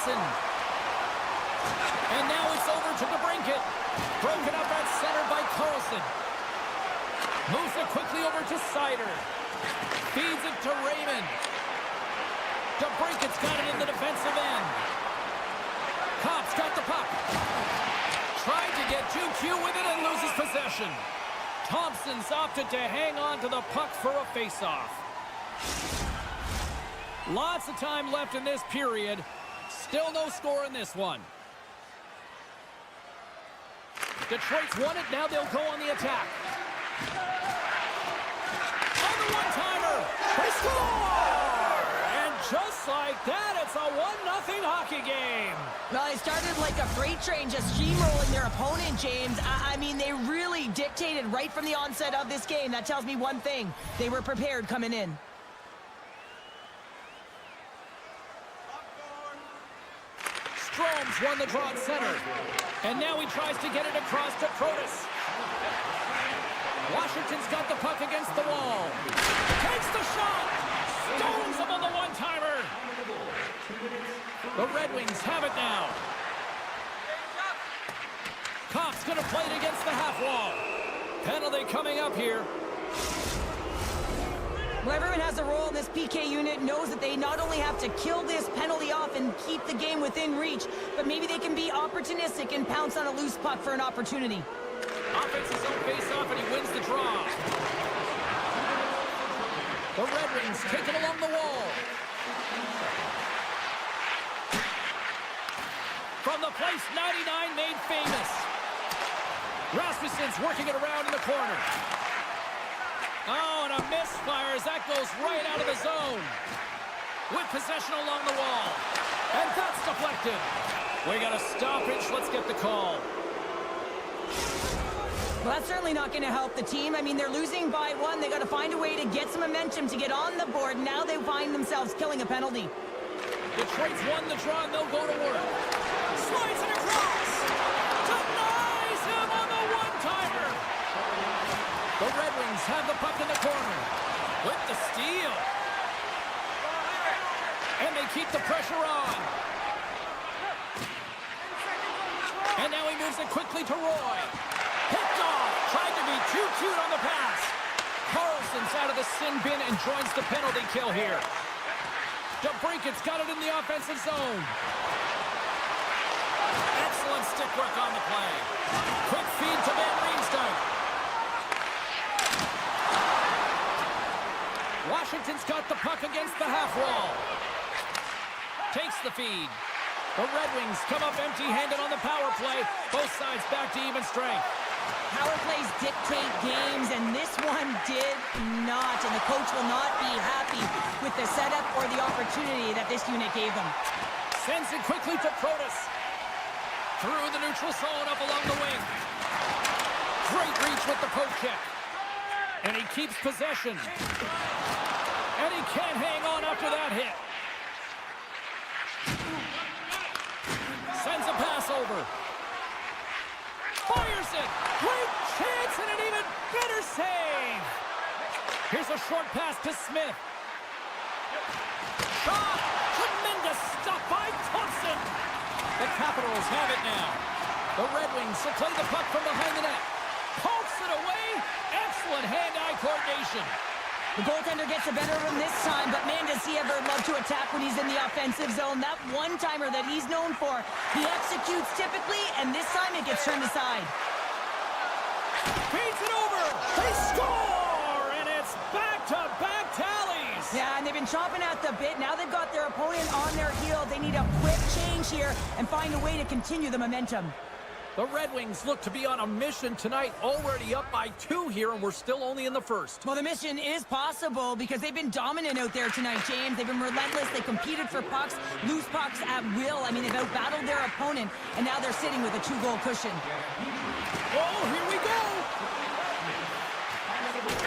Johansson. And now it's over to DeBrincat. Broken up at center by Carlson. Moves it quickly over to Sider. Feeds it to Raymond. DeBrincat's got it in the defensive end. Cobb's got the puck. Tried to get too cute with it and loses possession. Thompson's opted to hang on to the puck for a face-off. Lots of time left in this period. Still no score in this one. Detroit's won it. Now they'll go on the attack. On the one-timer. They score! And just like that, it's a 1-0 hockey game. Well, they started like a freight train just steamrolling their opponent, James. I mean, they really dictated right from the onset of this game. That tells me one thing. They were prepared coming in. Strome's won the draw at center. And now he tries to get it across to Protas. Washington's got the puck against the wall. Takes the shot. Stones him on the one-timer. The Red Wings have it now. Kopp's going to play it against the half wall. Penalty coming up here. Well, everyone has a role in this PK unit, knows that they not only have to kill this penalty off and keep the game within reach, but maybe they can be opportunistic and pounce on a loose puck for an opportunity. Offenses don't face off and he wins the draw. The Red Wings take it along the wall. From the place 99 made famous. Rasmussen's working it around in the corner. Oh, and a misfire as that goes right out of the zone. With possession along the wall. And that's deflected. We got a stoppage. Let's get the call. Well, that's certainly not going to help the team. I mean, they're losing by 1. They got to find a way to get some momentum to get on the board. Now they find themselves killing a penalty. Detroit's won the draw and they'll go to work. Slides it across. Denies him on the one-timer. The Red Wings have the puck in the corner. With the steal. And they keep the pressure on. And now he moves it quickly to Roy. Picked off. Tried to be too cute on the pass. Carlson's out of the sin bin and joins the penalty kill here. DeBrincat's got it in the offensive zone. Excellent stick work on the play. Quick feed to Van Riemsdyk. Washington's got the puck against the half wall. Takes the feed. The Red Wings come up empty-handed on the power play. Both sides back to even strength. Power plays dictate games, and this one did not. And the coach will not be happy with the setup or the opportunity that this unit gave them. Sends it quickly to Protas. Through the neutral zone up along the wing. Great reach with the poke check. And he keeps possession. And he can't hang on after that hit. Sends a pass over. Fires it. Great chance and an even better save. Here's a short pass to Smith. Shot. Tremendous stuff by Thompson. The Capitals have it now. The Red Wings will play the puck from behind the net. Pokes it away. Excellent hand-eye coordination. The goaltender gets the better of him this time, but man, does he ever love to attack when he's in the offensive zone. That one-timer that he's known for, he executes typically, and this time it gets turned aside. Feeds it over. They score, and it's back-to-back tallies. Yeah, and they've been chomping at the bit. Now they've got their opponent on their heel. They need a quick change here and find a way to continue the momentum. The Red Wings look to be on a mission tonight, already up by 2 here, and we're still only in the first. Well, the mission is possible because they've been dominant out there tonight, James. They've been relentless. They competed for pucks, loose pucks at will. I mean, they've outbattled their opponent, and now they're sitting with a 2-goal cushion. Oh, here we go.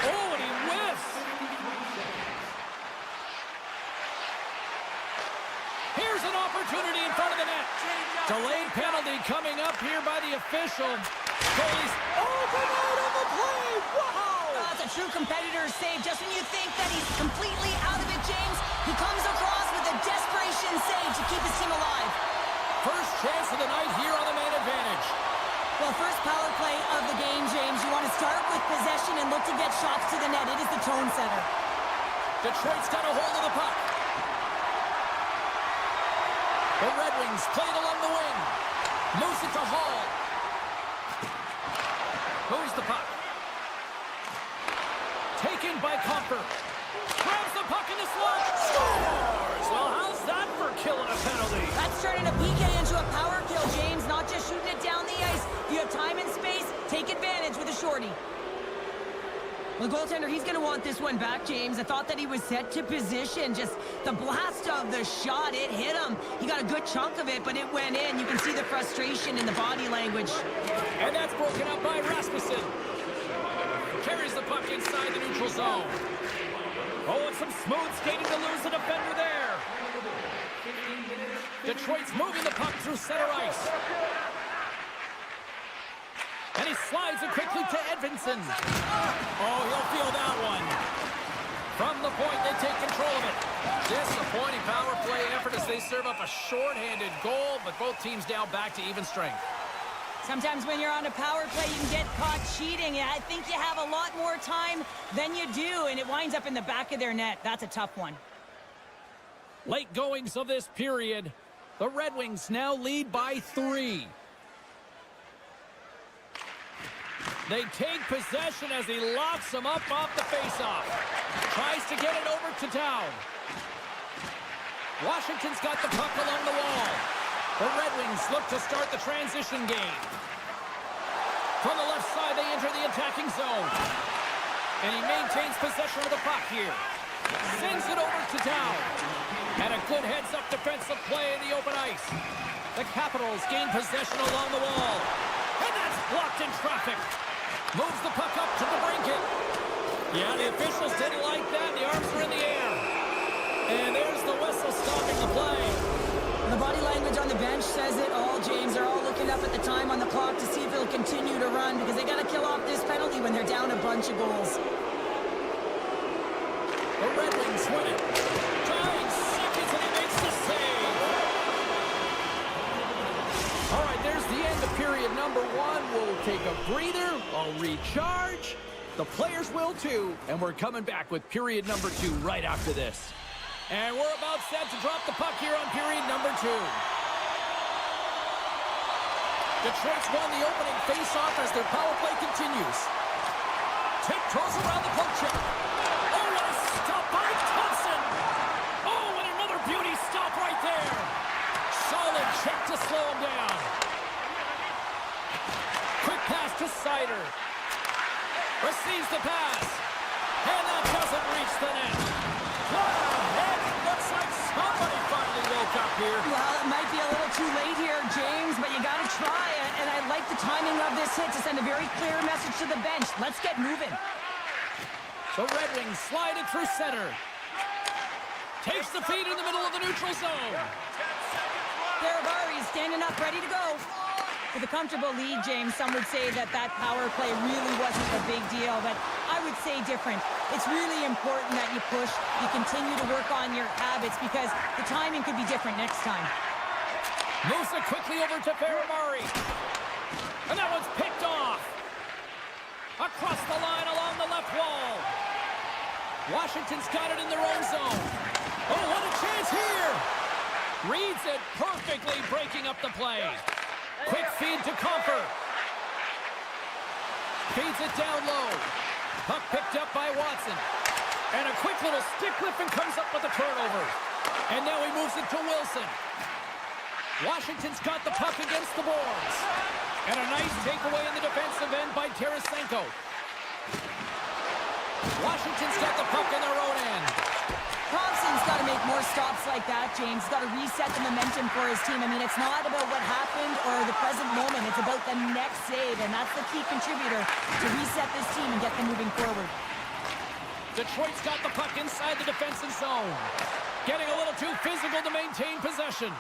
Oh, and he whiffs. Here's an opportunity in front of the net. Delayed penalty coming up here by the official. Goalie's open out on the play. Wow! That's a true competitor's save. Just when you think that he's completely out of it, James, he comes across with a desperation save to keep his team alive. First chance of the night here on the man advantage. Well, first power play of the game, James. You want to start with possession and look to get shots to the net. It is the tone setter. Detroit's got a hold of the puck. The Red Wings play it along the wing. Moves it to Hall. Moves the puck. Taken by Comfer. Grabs the puck in the slot. Scores! Well, how's that for killing a penalty? That's turning a PK into a power kill, James. Not just shooting it down the ice. If you have time and space, take advantage with a shorty. Well, the goaltender, he's going to want this one back, James. I thought that he was set to position. Just the blast of the shot, it hit him. He got a good chunk of it, but it went in. You can see the frustration in the body language. And that's broken up by Rasmussen. Carries the puck inside the neutral zone. Oh, and some smooth skating to lose the defender there. Detroit's moving the puck through center ice. And he slides it quickly to Edvinsson. Oh, he'll feel that one. From the point, they take control of it. Disappointing power play effort as they serve up a shorthanded goal, but both teams now back to even strength. Sometimes when you're on a power play, you can get caught cheating. I think you have a lot more time than you do, and it winds up in the back of their net. That's a tough one. Late goings of this period. The Red Wings now lead by 3. They take possession as he locks them up off the faceoff. Tries to get it over to Town. Washington's got the puck along the wall. The Red Wings look to start the transition game. From the left side, they enter the attacking zone. And he maintains possession of the puck here. Sends it over to Town. And a good heads-up defensive play in the open ice. The Capitals gain possession along the wall. And that's blocked in traffic. Moves the puck up to the brinket. Yeah, the officials didn't like that. The arms were in the air. And there's the whistle stopping the play. The body language on the bench says it all, James. They're all looking up at the time on the clock to see if it'll continue to run because they got to kill off this penalty when they're down a bunch of goals. The Red Wings win it. 9 seconds and he makes the save. All right, there's the end of period number 1. We'll take a breather. I'll recharge. The players will too. And we're coming back with period number 2 right after this. And we're about set to drop the puck here on period number 2. Detroit's won the opening face-off as their power play continues. Tiptoes around the poke check. Oh, what a stop by Thompson! Oh, and another beauty stop right there. Solid check to slow him down. Quick pass to Sider. Receives the pass. And that doesn't reach the net. Wow! Looks like somebody finally woke up here. Well, it might be a little too late here, James, but you got to try it. And I like the timing of this hit to send a very clear message to the bench. Let's get moving. The Red Wings slide it through center. Takes the feed in the middle of the neutral zone. There, Barry's standing up, ready to go. With a comfortable lead, James, some would say that power play really wasn't a big deal, but I would say different. It's really important that you push, you continue to work on your habits because the timing could be different next time. Moves it quickly over to Faramari. And that one's picked off. Across the line along the left wall. Washington's got it in their own zone. Oh, what a chance here. Reads it perfectly, breaking up the play. Quick feed to Comfer. Feeds it down low. Puck picked up by Watson. And a quick little stick lift and comes up with a turnover. And now he moves it to Wilson. Washington's got the puck against the boards. And a nice takeaway in the defensive end by Tarasenko. Washington's got the puck in their own end. Thompson's got to make more stops like that, James. Got to reset the momentum for his team. I mean, it's not about what happened or the present moment. It's about the next save, and that's the key contributor to reset this team and get them moving forward. Detroit's got the puck inside the defensive zone. Getting a little too physical to maintain possession.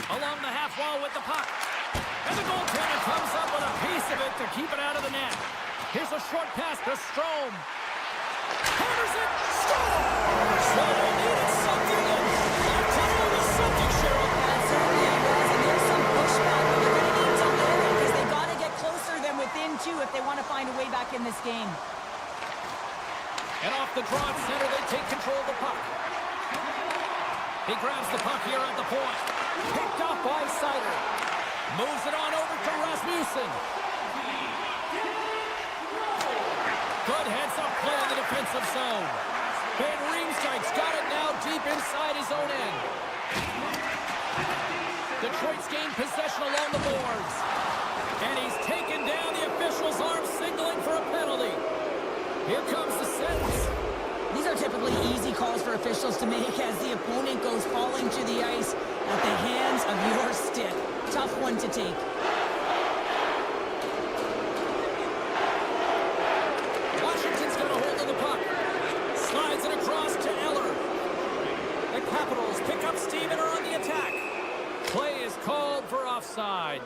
Along the half wall with the puck. And the goaltender comes up with a piece of it to keep it out of the net. Here's a short pass to Strome. Hammers it. Scores! So they needed something, and I'm telling you, it was something, Cheryl. That certainly was, and there's some pushback, but they're going to need to learn because they've got to get closer than within two if they want to find a way back in this game. And off the draw at center, they take control of the puck. He grabs the puck here at the point. Picked off by Sider. Moves it on over to Rasmussen. Good heads-up play in the defensive zone. Ben Riemsdyk's got it now deep inside his own end. Detroit's gained possession along the boards. And he's taken down the official's arm, signaling for a penalty. Here comes the sentence. These are typically easy calls for officials to make as the opponent goes falling to the ice at the hands of your stick. Tough one to take. Washington's got a hold of the puck. Slides it across to Eller. The Capitals pick up steam and are on the attack. Play is called for offside.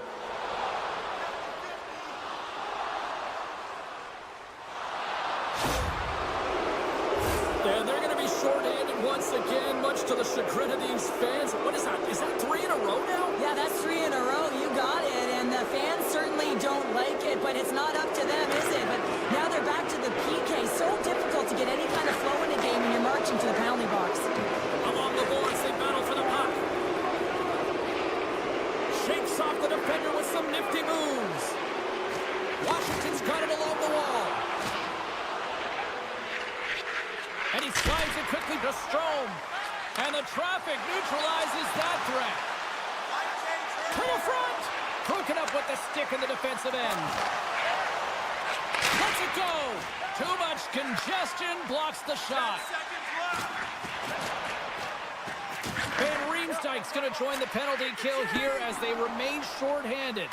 And they're going to be shorthanded once again, much to the chagrin of these fans. What is that? Is that 3 in a row now? Yeah, that's 3 in a row. You got it. And the fans certainly don't like it, but it's not up to them, is it? But now they're back to the PK. So difficult to get any kind of flow in a game when you're marching to the penalty box. Along the boards, they battle for the puck. Shakes off the defender with some nifty moves. Washington's got it along the wall. And he slides it quickly to Strome. And the traffic neutralizes that threat. To the front. Broken up with the stick in the defensive end. Lets it go. Too much congestion blocks the shot. Ben Riemsdyk's going to join the penalty kill here as they remain shorthanded.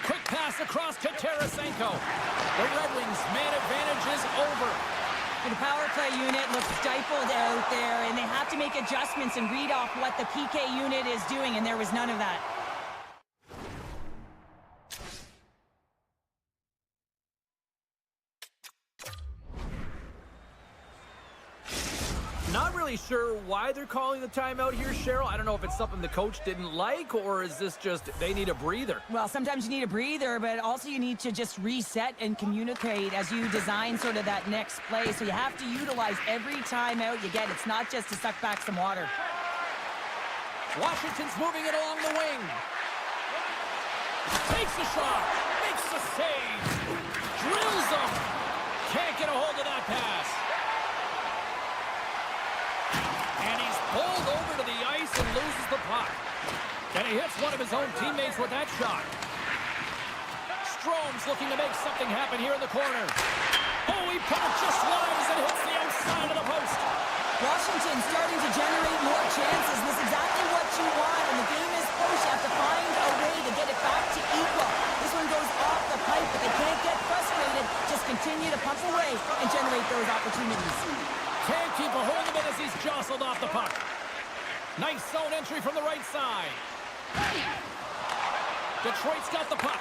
Quick pass across to Tarasenko. The Red Wings' man advantage is over. The power play unit looks stifled out there, and they have to make adjustments and read off what the PK unit is doing, and there was none of that. Not really sure why they're calling the timeout here, Cheryl. I don't know if it's something the coach didn't like, or is this just they need a breather? Well, sometimes you need a breather, but also you need to just reset and communicate as you design sort of that next play. So you have to utilize every timeout you get. It's not just to suck back some water. Washington's moving it along the wing. Takes the shot. Makes the save. Drills him. Can't get a hold of that pass. And he's pulled over to the ice and loses the puck. And he hits one of his own teammates with that shot. Strome's looking to make something happen here in the corner. Oh, he put it just wide as it hits the outside of the post. Washington starting to generate more chances. This is exactly what you want. When the game is close, you have to find a way to get it back to equal. This one goes off the pipe, but they can't get frustrated. Just continue to pump away and generate those opportunities. Can't keep a hold of it as he's jostled off the puck. Nice zone entry from the right side. Detroit's got the puck.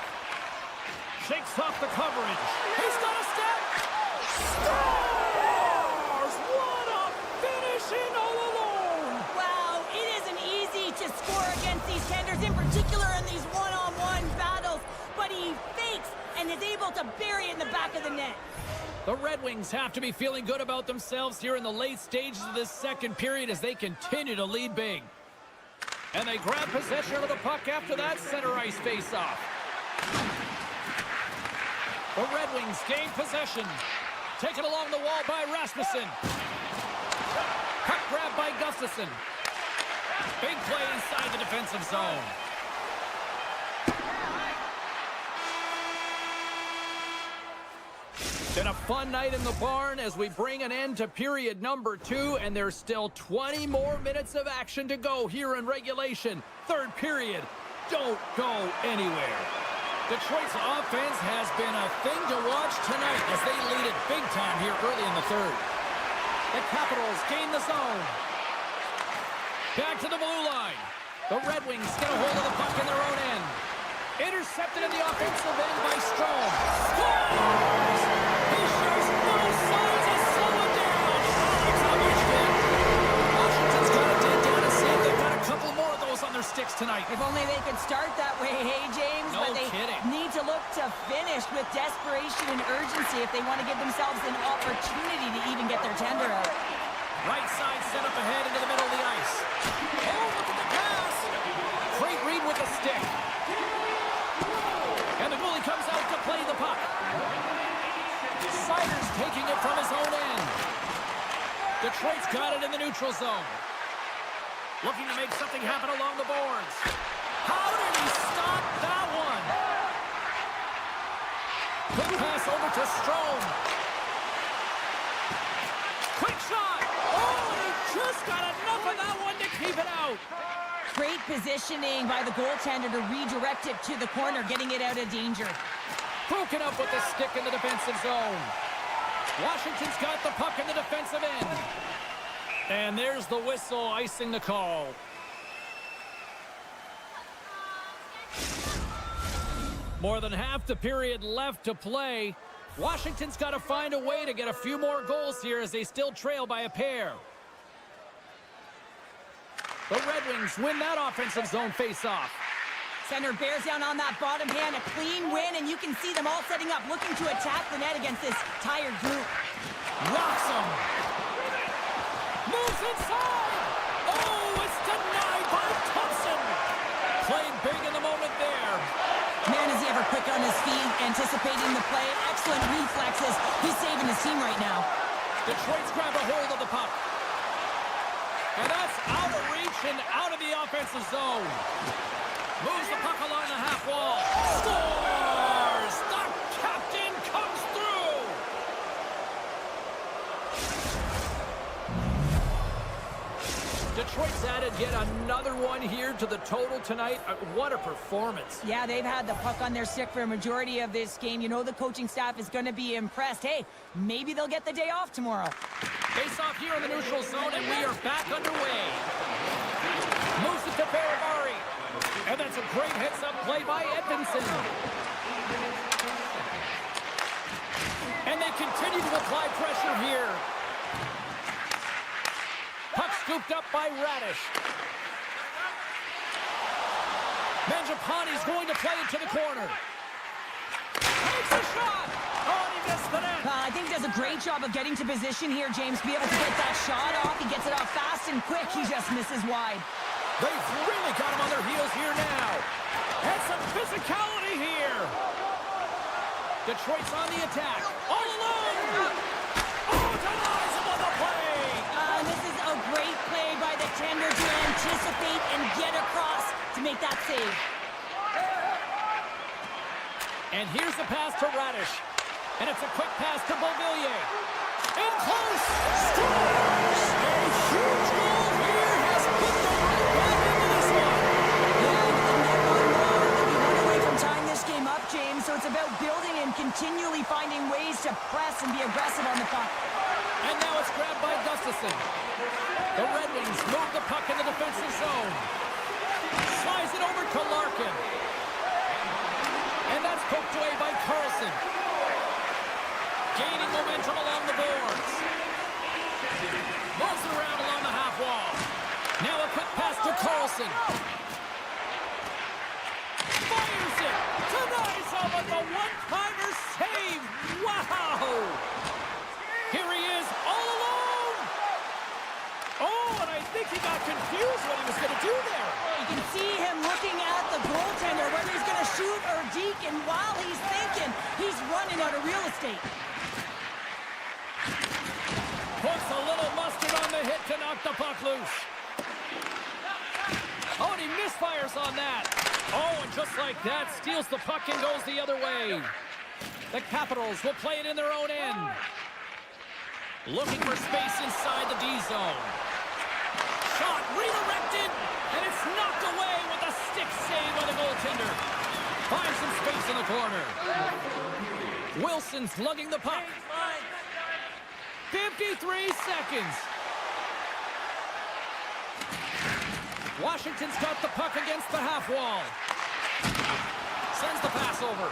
Shakes off the coverage. He's got a step. Scores! What a finish in all alone! Wow, it isn't easy to score against these tenders, in particular in these one-on-one battles, but he fakes and is able to bury it in the back of the net. The Red Wings have to be feeling good about themselves here in the late stages of this second period as they continue to lead big. And they grab possession of the puck after that center ice face-off. The Red Wings gain possession. Taken along the wall by Rasmussen. Puck grab by Gustafsson. Big play inside the defensive zone. Been a fun night in the barn as we bring an end to period number 2, and there's still 20 more minutes of action to go here in regulation. Third period. Don't go anywhere. Detroit's offense has been a thing to watch tonight as they lead it big time here early in the third. The Capitals gain the zone. Back to the blue line. The Red Wings get a hold of the puck in their own end. Intercepted in the offensive end by Strome. Scores! He shows no signs of slowing down. It's a much hit. Washington's got to dig down and see if they've got a couple more of those on their sticks tonight. If only they could start that way, hey, James. No but they kidding. need to look to finish with desperation and urgency if they want to give themselves an opportunity to even get their tender out. Right side set up ahead into the middle of the ice. Oh, look at the pass. Great read with the stick. And the goalie comes out to play the puck. Siders taking it from his own end. Detroit's got it in the neutral zone. Looking to make something happen along the boards. How did he stop that one? Quick pass over to Strome. Quick shot. Oh, and he just got enough of that one to keep it out. Great positioning by the goaltender to redirect it to the corner, getting it out of danger. Broken up with the stick in the defensive zone. Washington's got the puck in the defensive end. And there's the whistle icing the call. More than half the period left to play. Washington's got to find a way to get a few more goals here as they still trail by a pair. The Red Wings win that offensive zone face-off. Center bears down on that bottom hand, a clean win, and you can see them all setting up, looking to attack the net against this tired group. Rocks him. Moves inside. Oh, it's denied by Thompson. Playing big in the moment there. Man, is he ever quick on his feet, anticipating the play. Excellent reflexes. He's saving his team right now. Detroit's grabbed a hold of the puck. And that's out of reach and out of the offensive zone. Moves the puck along the half wall. Scores! The captain comes through! Detroit's added yet another one here to the total tonight. What a performance. Yeah, they've had the puck on their stick for a majority of this game. You know the coaching staff is going to be impressed. Hey, maybe they'll get the day off tomorrow. Face off here in the neutral zone, and we are back underway. Moves it to Barabari. And that's a great heads-up play by Edmondson. And they continue to apply pressure here. Puck scooped up by Radish. Mangiapane's going to play it to the corner. Takes a shot. Oh, he missed the net. I think he does a great job of getting to position here, James. Be able to get that shot off. He gets it off fast and quick. He just misses wide. They've really got him on their heels here now. And some physicality here. Detroit's on the attack. All alone. Oh, denies him on the play. This is a great play by the tender to anticipate and get across to make that save. And here's the pass to Radish. And it's a quick pass to Beauvillier. In close. Scores! A huge goal here has put them right back into this one. Yeah, we can get one more. They'll be one away from tying this game up, James. So it's about building and continually finding ways to press and be aggressive on the puck. And now it's grabbed by Gustafson. The Red Wings move the puck in the defensive zone. Slides it over to Larkin. And that's poked away by Carlson. Gaining momentum along the boards. Moves it around along the half wall. Now a quick pass to Carlson. Fires it. Denies him with the one-timer save. Wow! Here he is, all alone. Oh, and I think he got confused what he was going to do there. You can see him looking at the goaltender, whether he's going to shoot or deke, and while he's thinking, he's running out of real estate. Puts a little mustard on the hit to knock the puck loose. Oh, and he misfires on that. Oh, and just like that, steals the puck and goes the other way. The Capitals will play it in their own end. Looking for space inside the D zone. Shot redirected, and it's knocked away with a stick save by the goaltender. Finds some space in the corner. Wilson's lugging the puck. 53 seconds. Washington's got the puck against the half wall. Sends the pass over.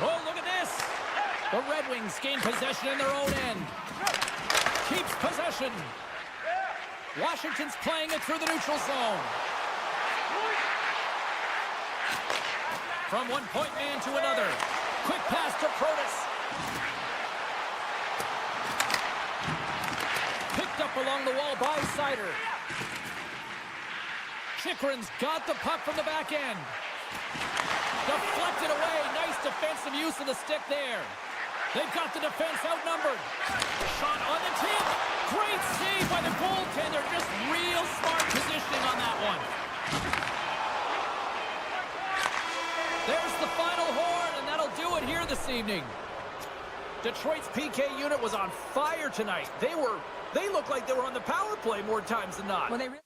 Oh, look at this. The Red Wings gain possession in their own end. Keeps possession. Washington's playing it through the neutral zone. From one point man to another. Quick pass to Protas. Picked up along the wall by Sider. Chikrin's got the puck from the back end. Deflected away. Nice defensive use of the stick there. They've got the defense outnumbered. Shot on the tip. Great save by the goaltender. Just real smart positioning on that one. There's the final horn, and that'll do it here this evening. Detroit's PK unit was on fire tonight. They looked like they were on the power play more times than not. Well, they really...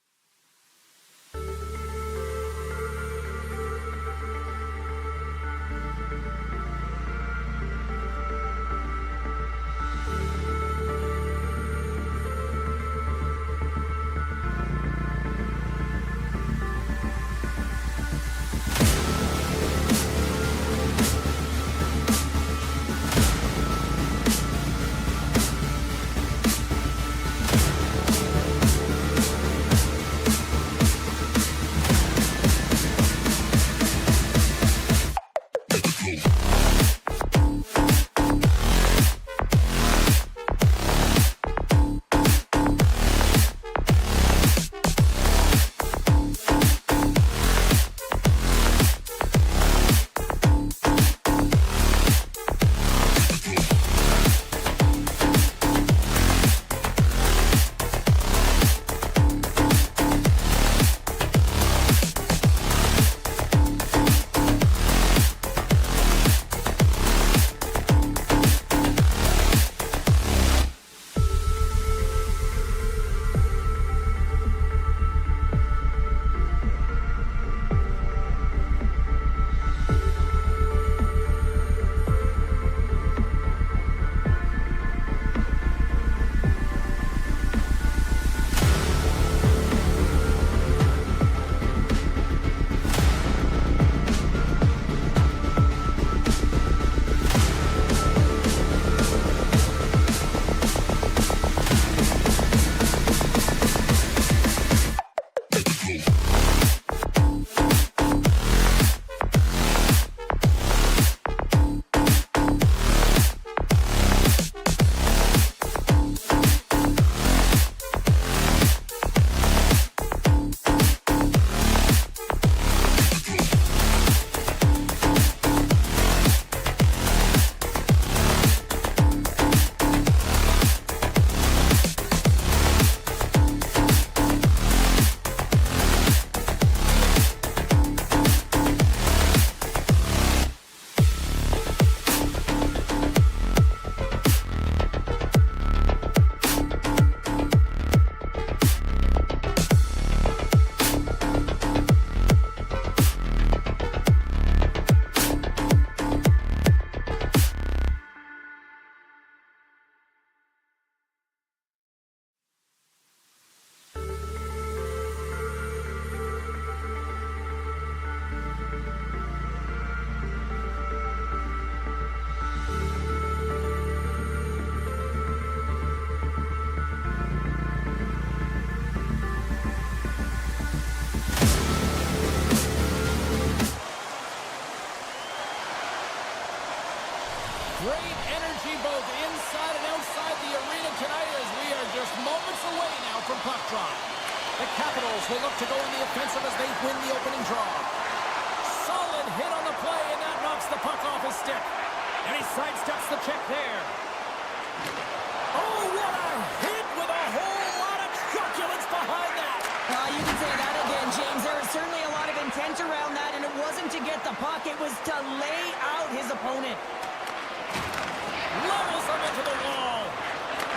Great energy both inside and outside the arena tonight as we are just moments away now from puck drop. The Capitals will look to go in the offensive as they win the opening draw. Solid hit on the play, and that knocks the puck off his stick. And he sidesteps the check there. Oh, what a hit with a whole lot of truculence behind that. You can say that again, James. There is certainly a lot of intent around that, and it wasn't to get the puck. It was to lay out his opponent. Levels him into the wall.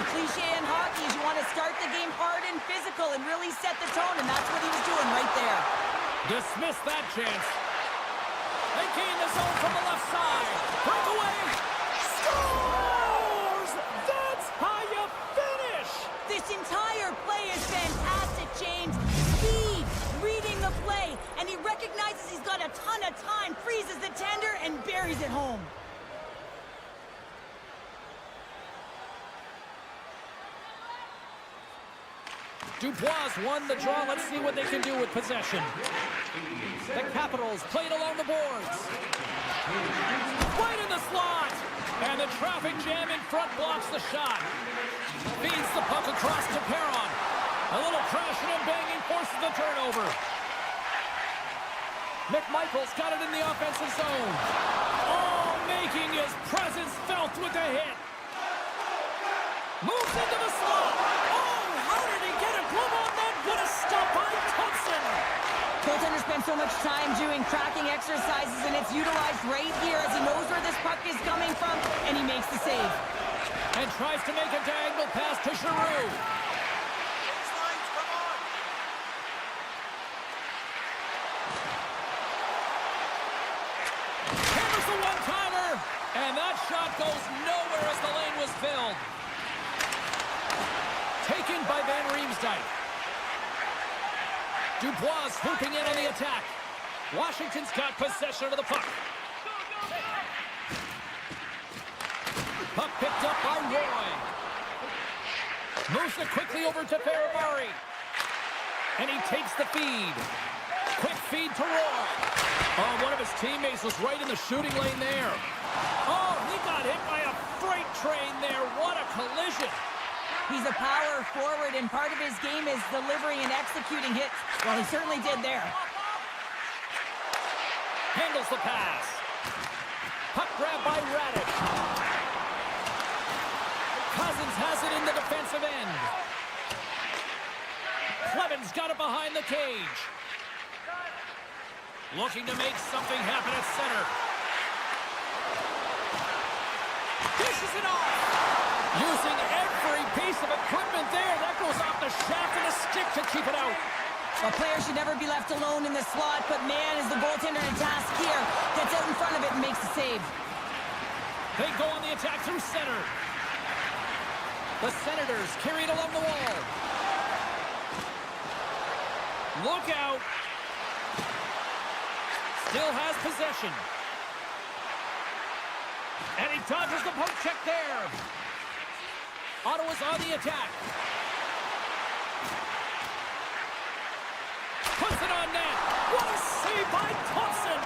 The cliche in hockey is you want to start the game hard and physical and really set the tone, and that's what he was doing right there. Dismiss that chance. They gain the zone from the left side. Breakaway. Scores! That's how you finish! This entire play is fantastic, James. Speed, reading the play, and he recognizes he's got a a ton of time, freezes the tender, and buries it home. Dubois won the draw. Let's see what they can do with possession. The Capitals played along the boards. Right in the slot. And the traffic jam in front blocks the shot. Feeds the puck across to Perron. A little crashing and banging forces the turnover. McMichael's got it in the offensive zone. Oh, making his presence felt with the hit. Moves into the slot. Oh, how did he get a glove on that? What a stop by Thompson. Goaltender spent so much time doing cracking exercises, and it's utilized right here as he knows where this puck is coming from, and he makes the save. And tries to make a diagonal pass to Giroux. Hammers the one-timer, and that shot goes nowhere as the lane was filled. Taken by Van Riemsdyk. Dubois swooping in on the attack. Washington's got possession of the puck. Puck picked up by Roy. Moves it quickly over to Ferrari. And he takes the feed. Quick feed to Roy. Oh, one of his teammates was right in the shooting lane there. Oh, he got hit by a freight train there. What a collision. He's a power forward, and part of his game is delivering and executing hits. Well, he certainly did there. Handles the pass. Puck grab by Radich. Cousins has it in the defensive end. Cleven's got it behind the cage. Looking to make something happen at center. Dishes it off. Using every piece of equipment there. That goes off the shaft and a stick to keep it out. A player should never be left alone in the slot, but man, is the goaltender to task here. Gets out in front of it and makes the save. They go on the attack through center. The Senators carry it along the wall. Look out. Still has possession. And he dodges the poke check there. Ottawa's on the attack. Puts it on net. What a save by Thompson.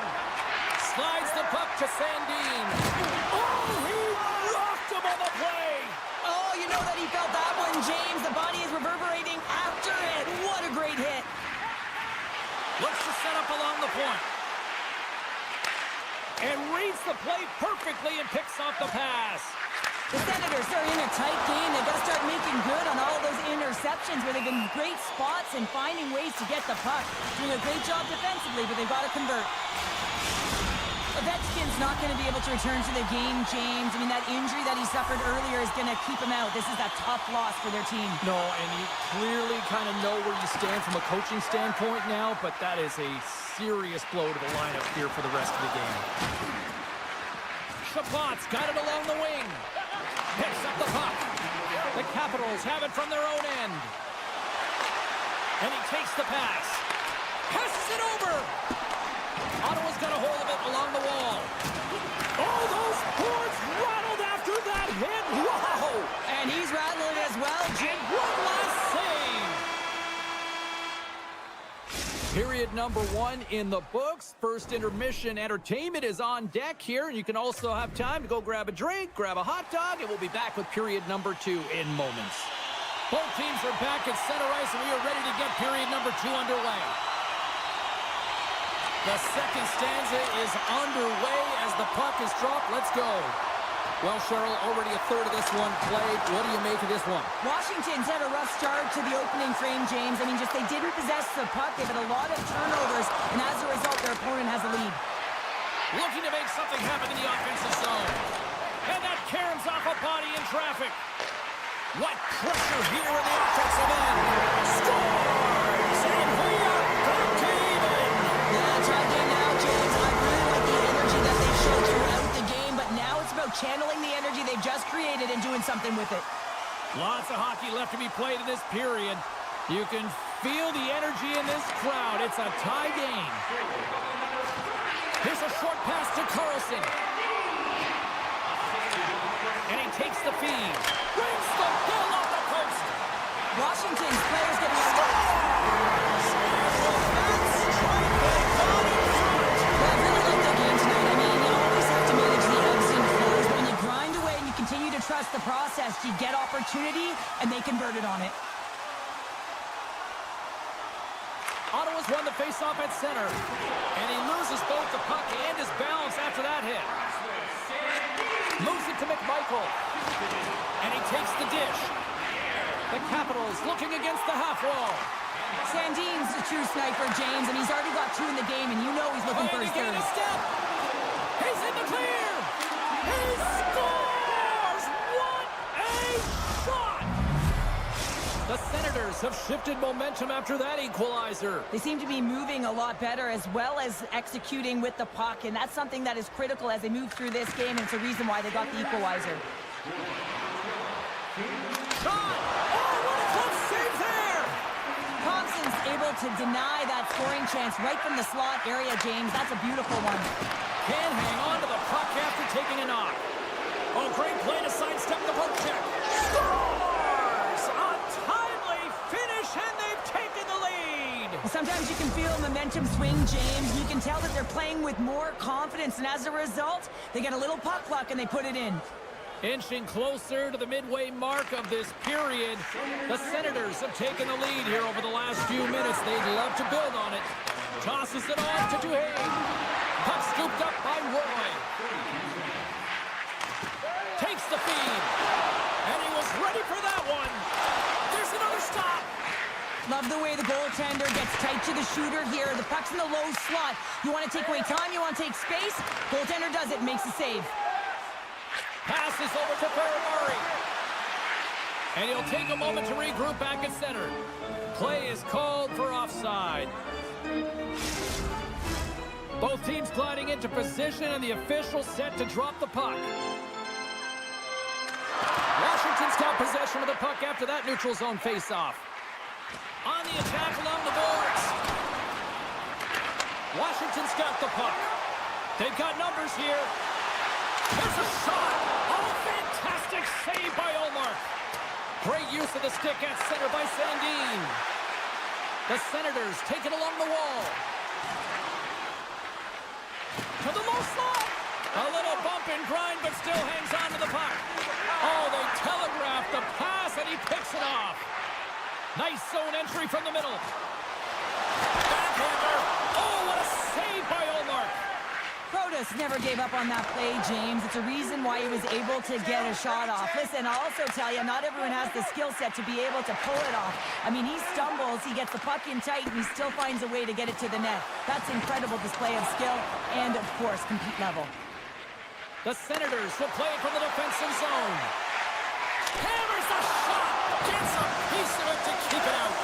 Slides the puck to Sandin. Oh, he rocked him on the play. Oh, you know that he felt that one, James. The body is reverberating after it. What a great hit. Looks to set up along the point. And reads the play perfectly and picks off the pass. The Senators are in a tight game. They've got to start making good on all of those interceptions where they've been in great spots and finding ways to get the puck. Doing a great job defensively, but they've got to convert. Ovechkin's not going to be able to return to the game, James. I mean, that injury that he suffered earlier is going to keep him out. This is a tough loss for their team. No, and you clearly kind of know where you stand from a coaching standpoint now, but that is a serious blow to the lineup here for the rest of the game. Chabot's got it along the wing. Picks up the puck. The Capitals have it from their own end. And he takes the pass. Passes it over. Ottawa's got a hold of it along the wall. Oh, those boards rattled after that hit. Wow! And he's rattling as well, Jim. One last save. Period number 1 in the books. First intermission entertainment is on deck here. And you can also have time to go grab a drink, grab a hot dog, and we'll be back with period number 2 in moments. Both teams are back at center ice, and we are ready to get period number 2 underway. The second stanza is underway as the puck is dropped. Let's go. Well, Cheryl, already a third of this one played. What do you make of this one? Washington's had a rough start to the opening frame, James. I mean, just they didn't possess the puck. They've had a lot of turnovers, and as a result, their opponent has a lead. Looking to make something happen in the offensive zone. And that caroms off a body in traffic. What pressure here in the offensive end. Scores! And we are back even. Yeah, try again now, James. I really like the energy that they showed throughout the game, but now it's about channeling the energy they've just created and doing something with it. Lots of hockey left to be played in this period. You can feel the energy in this crowd. It's a tie game. the feed. Brings the ball off the post. Washington's players getting a Scores! Well, I really like their game tonight. I mean, you always have to manage the ebbs and flows, but when you grind away and you continue to trust the process, you get opportunity, and they converted on it. Ottawa's won the faceoff at center, and he loses both the puck and his balance after that hit. Moves it to MaakY, and he takes the dish. The Capitals looking against the half wall. Sandin's a true sniper, James, and he's already got 2 in the game, and you know he's looking for his Playing to gain third. a step. He's in the clear. He scores! What a shot! The Senators have shifted momentum after that equalizer. They seem to be moving a lot better as well as executing with the puck, and that's something that is critical as they move through this game, and it's a reason why they got the equalizer. Shot! Oh, what a close save there! Thompson's able to deny that scoring chance right from the slot area, James. That's a beautiful one. Can hang on to the puck after taking a knock. Oh, great play to sidestep the poke check. Scores! A timely finish, and they've taken the lead. Sometimes you can feel momentum swing, James. You can tell that they're playing with more confidence, and as a result, they get a little puck luck and they put it in. Inching closer to the midway mark of this period, the Senators have taken the lead here over the last few minutes. They'd love to build on it. Tosses it on to Duhane. Puck scooped up by Roy. Takes the feed. And he was ready for that one. There's another stop. Love the way the goaltender gets tight to the shooter here. The puck's in the low slot. You want to take away time, you want to take space. Goaltender does it, makes a save. Passes over to Ferrari. And he'll take a moment to regroup back at center. Play is called for offside. Both teams gliding into position, and the official set to drop the puck. Washington's got possession of the puck after that neutral zone faceoff. On the attack along the boards. Washington's got the puck. They've got numbers here. There's a shot. Oh, fantastic save by Ullmark. Great use of the stick at center by Sandin. The Senators take it along the wall. To the low slot. A little bump and grind, but still hangs on to the puck. Oh, they telegraph the pass, and he picks it off. Nice zone entry from the middle. Backhander. Oh, what a save by Ullmark. Protas never gave up on that play, James. It's a reason why he was able to get a shot off. Listen, I'll also tell you, not everyone has the skill set to be able to pull it off. I mean, he stumbles, he gets the puck in tight, and he still finds a way to get it to the net. That's incredible display of skill and, of course, compete level. The Senators will play it from the defensive zone. Hammers the shot. Gets a piece of it to keep it out.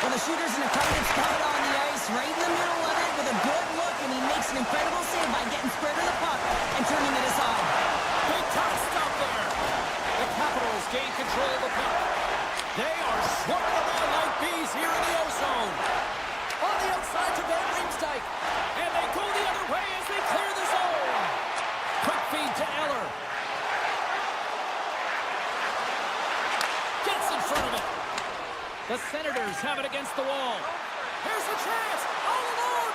Well, the shooter's in a coveted spot on the ice, right in the middle of it with a good look, and he makes an incredible save by getting square to the puck and turning it aside. Big time stop there. The Capitals gain control of the puck. They are swarming around like bees here in the O-zone. On the outside to Van Riemsdyk. And they go the other way as they clear the zone. Quick feed to Eller. Gets in front of it. The Senators have it against the wall. Here's a chance. All alone.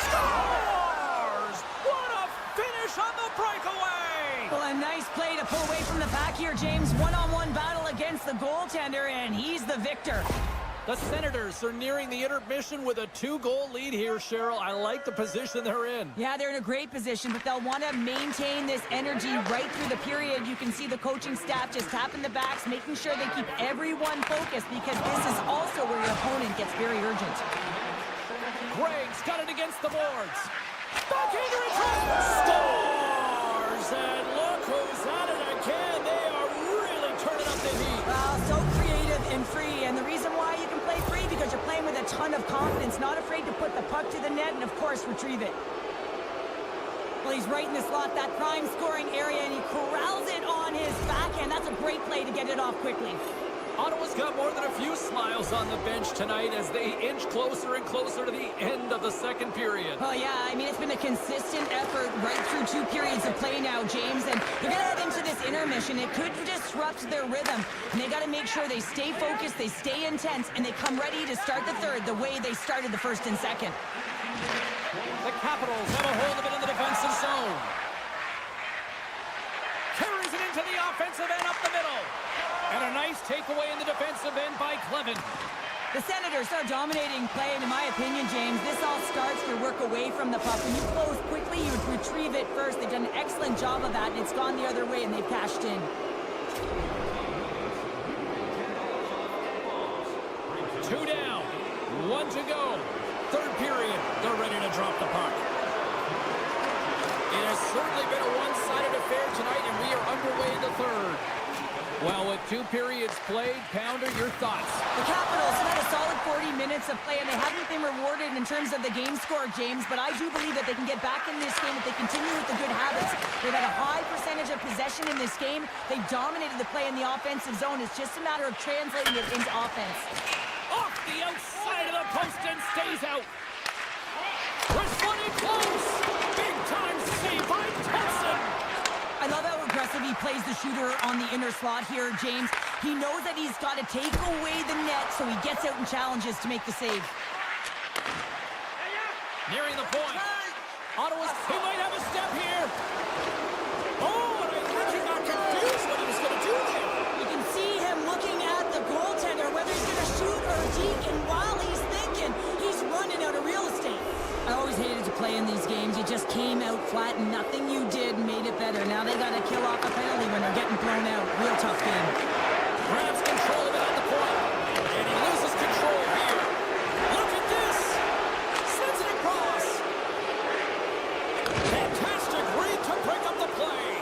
Scores! What a finish on the breakaway! Well, a nice play to pull away from the pack here, James. One-on-one battle against the goaltender, and he's the victor. The Senators are nearing the intermission with a 2-goal lead here, Cheryl. I like the position they're in. Yeah, they're in a great position, but they'll want to maintain this energy right through the period. You can see the coaching staff just tapping the backs, making sure they keep everyone focused, because this is also where your opponent gets very urgent. Gregg's got it against the boards. Backhander in front. Stars! And look who's at it again. They are really turning up the heat. Well, so creative and free, and the reason why you can play free because you're playing with a ton of confidence, not afraid to put the puck to the net and, of course, retrieve it. Well, he's right in the slot, that prime scoring area, and he corrals it on his backhand. That's a great play to get it off quickly. Ottawa's got more than a few smiles on the bench tonight as they inch closer and closer to the end of the second period. Oh, yeah, I mean, it's been a consistent effort right through 2 periods of play now, James, and they're going to head into this intermission. It could disrupt their rhythm, and they got to make sure they stay focused, they stay intense, and they come ready to start the third the way they started the first and second. The Capitals have a hold of it in the defensive zone. Carries it into the offensive end up the middle. And a nice takeaway in the defensive end by Clevin. The Senators are dominating play, and in my opinion, James, this all starts your work away from the puck. When you close quickly, you retrieve it first. They've done an excellent job of that, and it's gone the other way, and they've cashed in. 2 down, 1 to go. Third period, they're ready to drop the puck. It has certainly been a one-sided affair tonight, and we are underway in the third. Well, with 2 periods played, Pounder, your thoughts? The Capitals have had a solid 40 minutes of play, and they haven't been rewarded in terms of the game score, James, but I do believe that they can get back in this game if they continue with the good habits. They've had a high percentage of possession in this game. They've dominated the play in the offensive zone. It's just a matter of translating it into offense. Off the outside of the post and stays out. Wrestling close. Big time save by Thompson. I love how aggressive he plays the shooter on the inner slot here, James. He knows that he's got to take away the net, so he gets out and challenges to make the save. Nearing the point. Ottawa's, he might have a step here. Oh, and I think he got confused what he was going to do there. You can see him looking at the goaltender, whether he's going to shoot or deke, and while he's thinking, he's running out of real estate. I always hated to play in these games. You just came out flat, and nothing you did made it better. Now they got to kill off a penalty when they're getting thrown out. Real tough game. Grabs control of it at the point, and he loses control here. Look at this. Sends it across. Fantastic read to break up the play.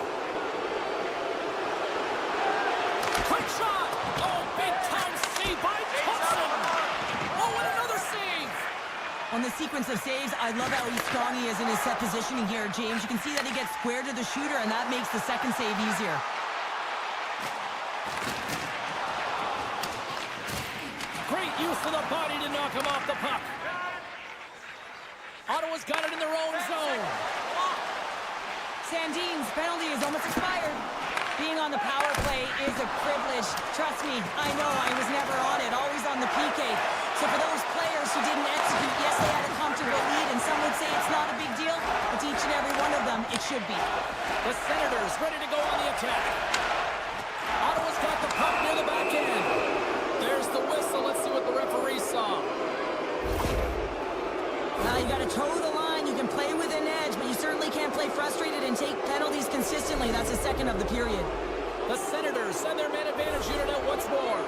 Quick shot. Oh, big time save by Thompson. Oh, and another save. On the sequence of saves, I love how strong he is in his set positioning here, James. You can see that he gets square to the shooter, and that makes the second save easier. Great use of the body to knock him off the puck. Ottawa's got it in their own zone. Sandin's penalty is almost expired. Being on the power play is a privilege. Trust me, I know I was never on it, always on the PK. So for those players who didn't execute, yes, they had a comfortable lead, and some would say it's not a big deal, but to each and every one of them, it should be. The Senators ready to go on the attack. Ottawa's got the puck near the back end. There's the whistle. Let's see what the referee saw. Now you got to toe the line. You can play with an edge, but you certainly can't play frustrated and take penalties consistently. That's the second of the period. The Senators send their man advantage unit out once more.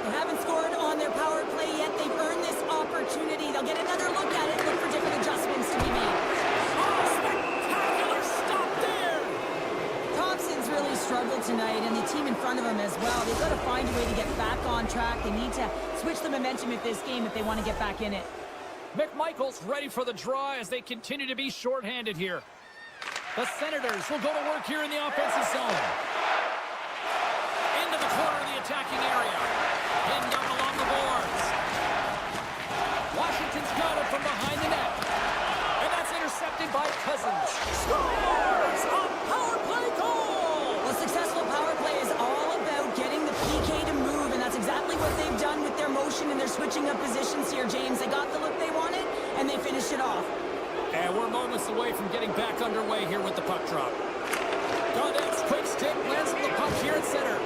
They haven't scored on their power play yet. They've earned this opportunity. They'll get another look at it, look for different adjustments to be made. Oh, spectacular stop there! Thompson's really struggled tonight, and the team in front of him as well. They've got to find a way to get back on track. They need to switch the momentum of this game if they want to get back in it. McMichael's ready for the draw as they continue to be shorthanded here. The Senators will go to work here in the offensive zone. Into the corner of the attacking area. Pinned down along the boards. Washington's got it from behind the net. And that's intercepted by Cousins. Scores! A power play goal! Well, successful power play is all about getting the PK to move, and that's exactly what they've done with their motion and their switching of positions here, James. They got the look they wanted, and they finished it off. And we're moments away from getting back underway here with the puck drop. Gaudet's quick stick lands on the puck here at center.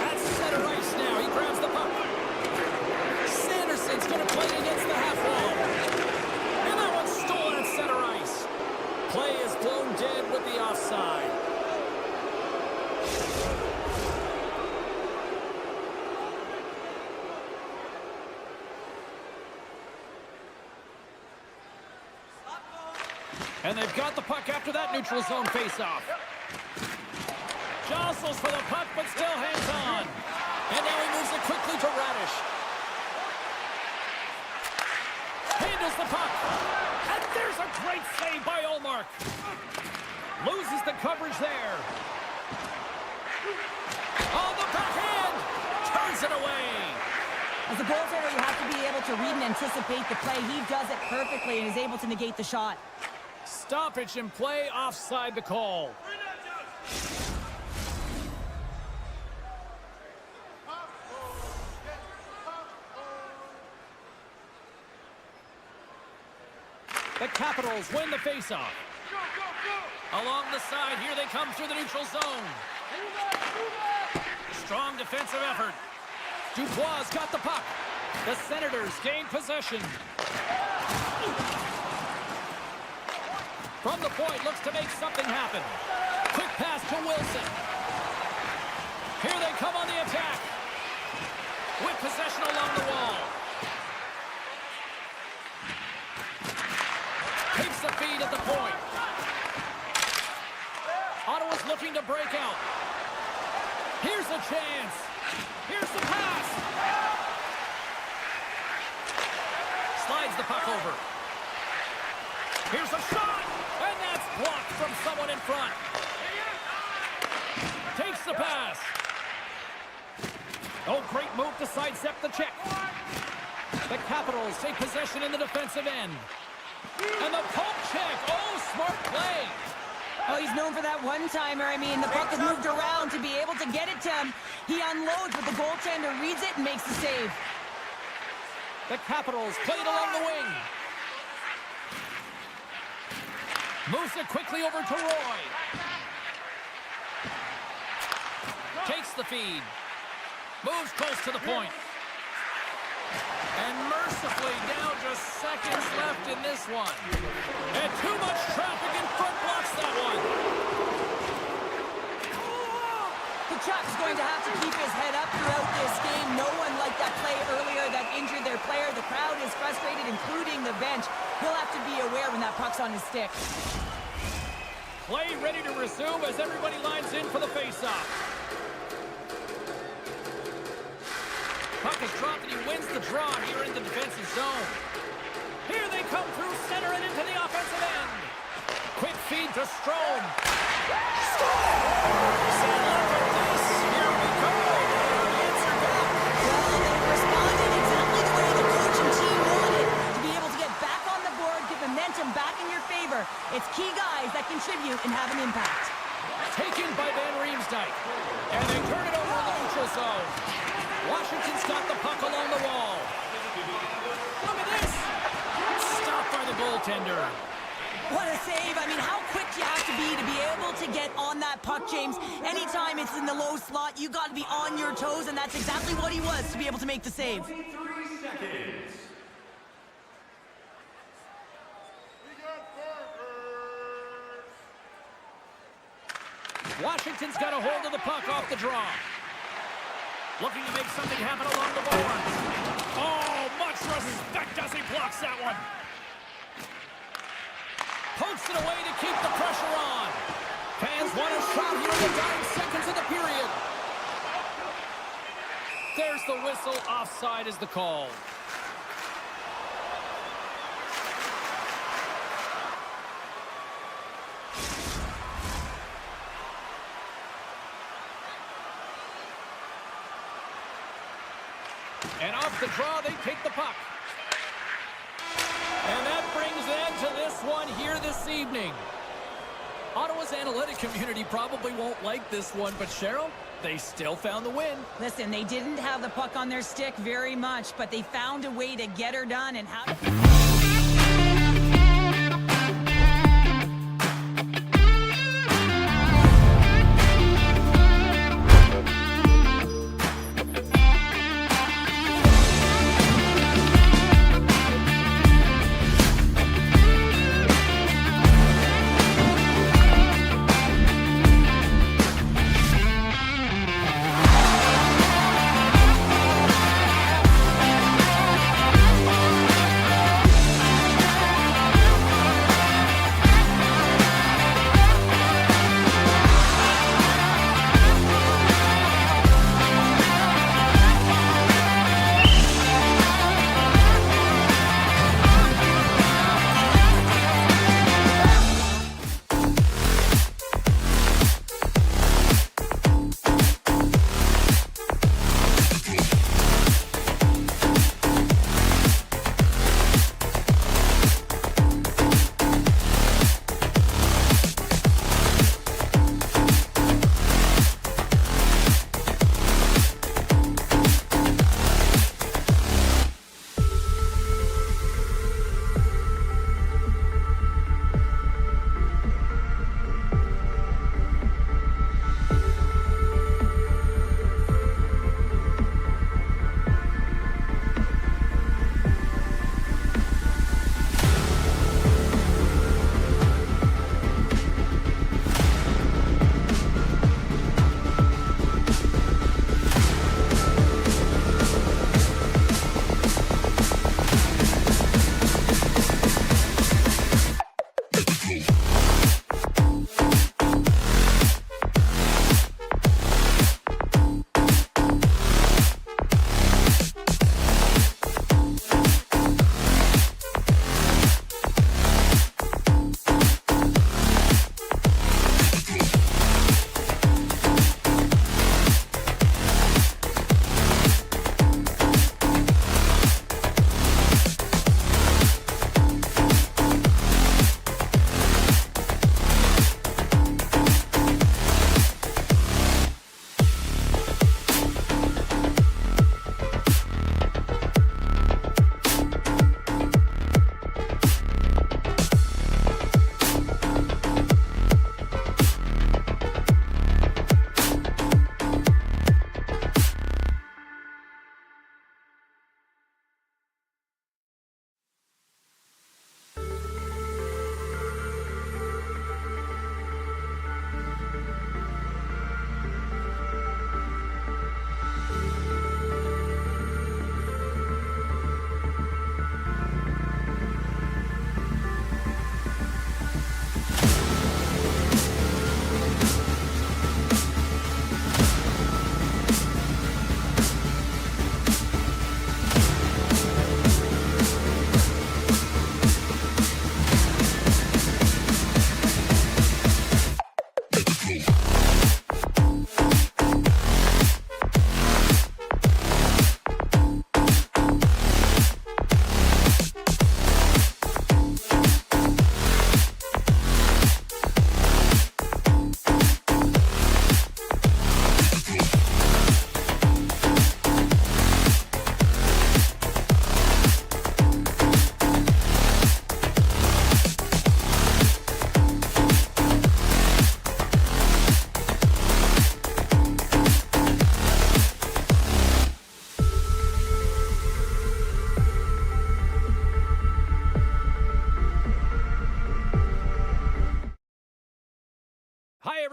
At center ice now. He grabs the puck. Sanderson's going to play against the half wall. And that one's stolen at center ice. Play is blown dead with the offside. And they've got the puck after that neutral zone faceoff. Jostles for the puck, but still hangs on. And now he moves it quickly to Radish. Handles the puck. And there's a great save by Ullmark. Loses the coverage there. On the backhand. Turns it away. As a goaltender, you have to be able to read and anticipate the play. He does it perfectly and is able to negate the shot. Stoppage in play, offside the call. The Capitals win the faceoff. Along the side, here they come through the neutral zone. Strong defensive effort. Dubois got the puck. The Senators gain possession. From the point, looks to make something happen. Quick pass to Wilson. Here they come on the attack. With possession along the wall. Takes the feed at the point. Ottawa's looking to break out. Here's a chance. Here's the pass. Slides the puck over. Here's a shot. And that's blocked from someone in front. Takes the pass. Oh, great move to sidestep the check. The Capitals take possession in the defensive end. And the pump check. Oh, smart play. Oh, he's known for that one-timer. I mean, the puck is moved around to be able to get it to him. He unloads, but the goaltender reads it and makes the save. The Capitals play it along the wing. Moves it quickly over to Roy. Takes the feed. Moves close to the point. And mercifully, now just seconds left in this one. And too much traffic in front blocks that one. The Chuck's going to have to keep his head up throughout this game. No one liked that play earlier that injured their player. The crowd is frustrated, including the bench. He'll have to be aware when that puck's on his stick. Play ready to resume as everybody lines in for the faceoff. Puck is dropped and he wins the draw here in the defensive zone. Here they come through center and into the offensive end. Quick feed to Strome. So look at this. Here we go. Answer back. Well, they responded exactly the way the coach and team wanted. To be able to get back on the board, get momentum back in your favor. It's key guys that contribute and have an impact. Taken by Van Riemsdyk. And they turn it over in the neutral zone. Washington's got the puck along the wall. Look at this. Stopped by the goaltender. What a save. I mean, how quick do you have to be able to get on that puck, James? Anytime it's in the low slot, you got to be on your toes, and that's exactly what he was to be able to make the save. 23 seconds. Washington's got a hold of the puck off the draw. Looking to make something happen along the boards. Oh, much respect as he blocks that one. Pokes it away to keep the pressure on. Fans want a shot here in the dying seconds of the period. There's the whistle. Offside is the call. And off the draw, they take the puck. And that brings an end to this one here this evening. Ottawa's analytic community probably won't like this one, but Cheryl, they still found the win. Listen, they didn't have the puck on their stick very much, but they found a way to get her done and how...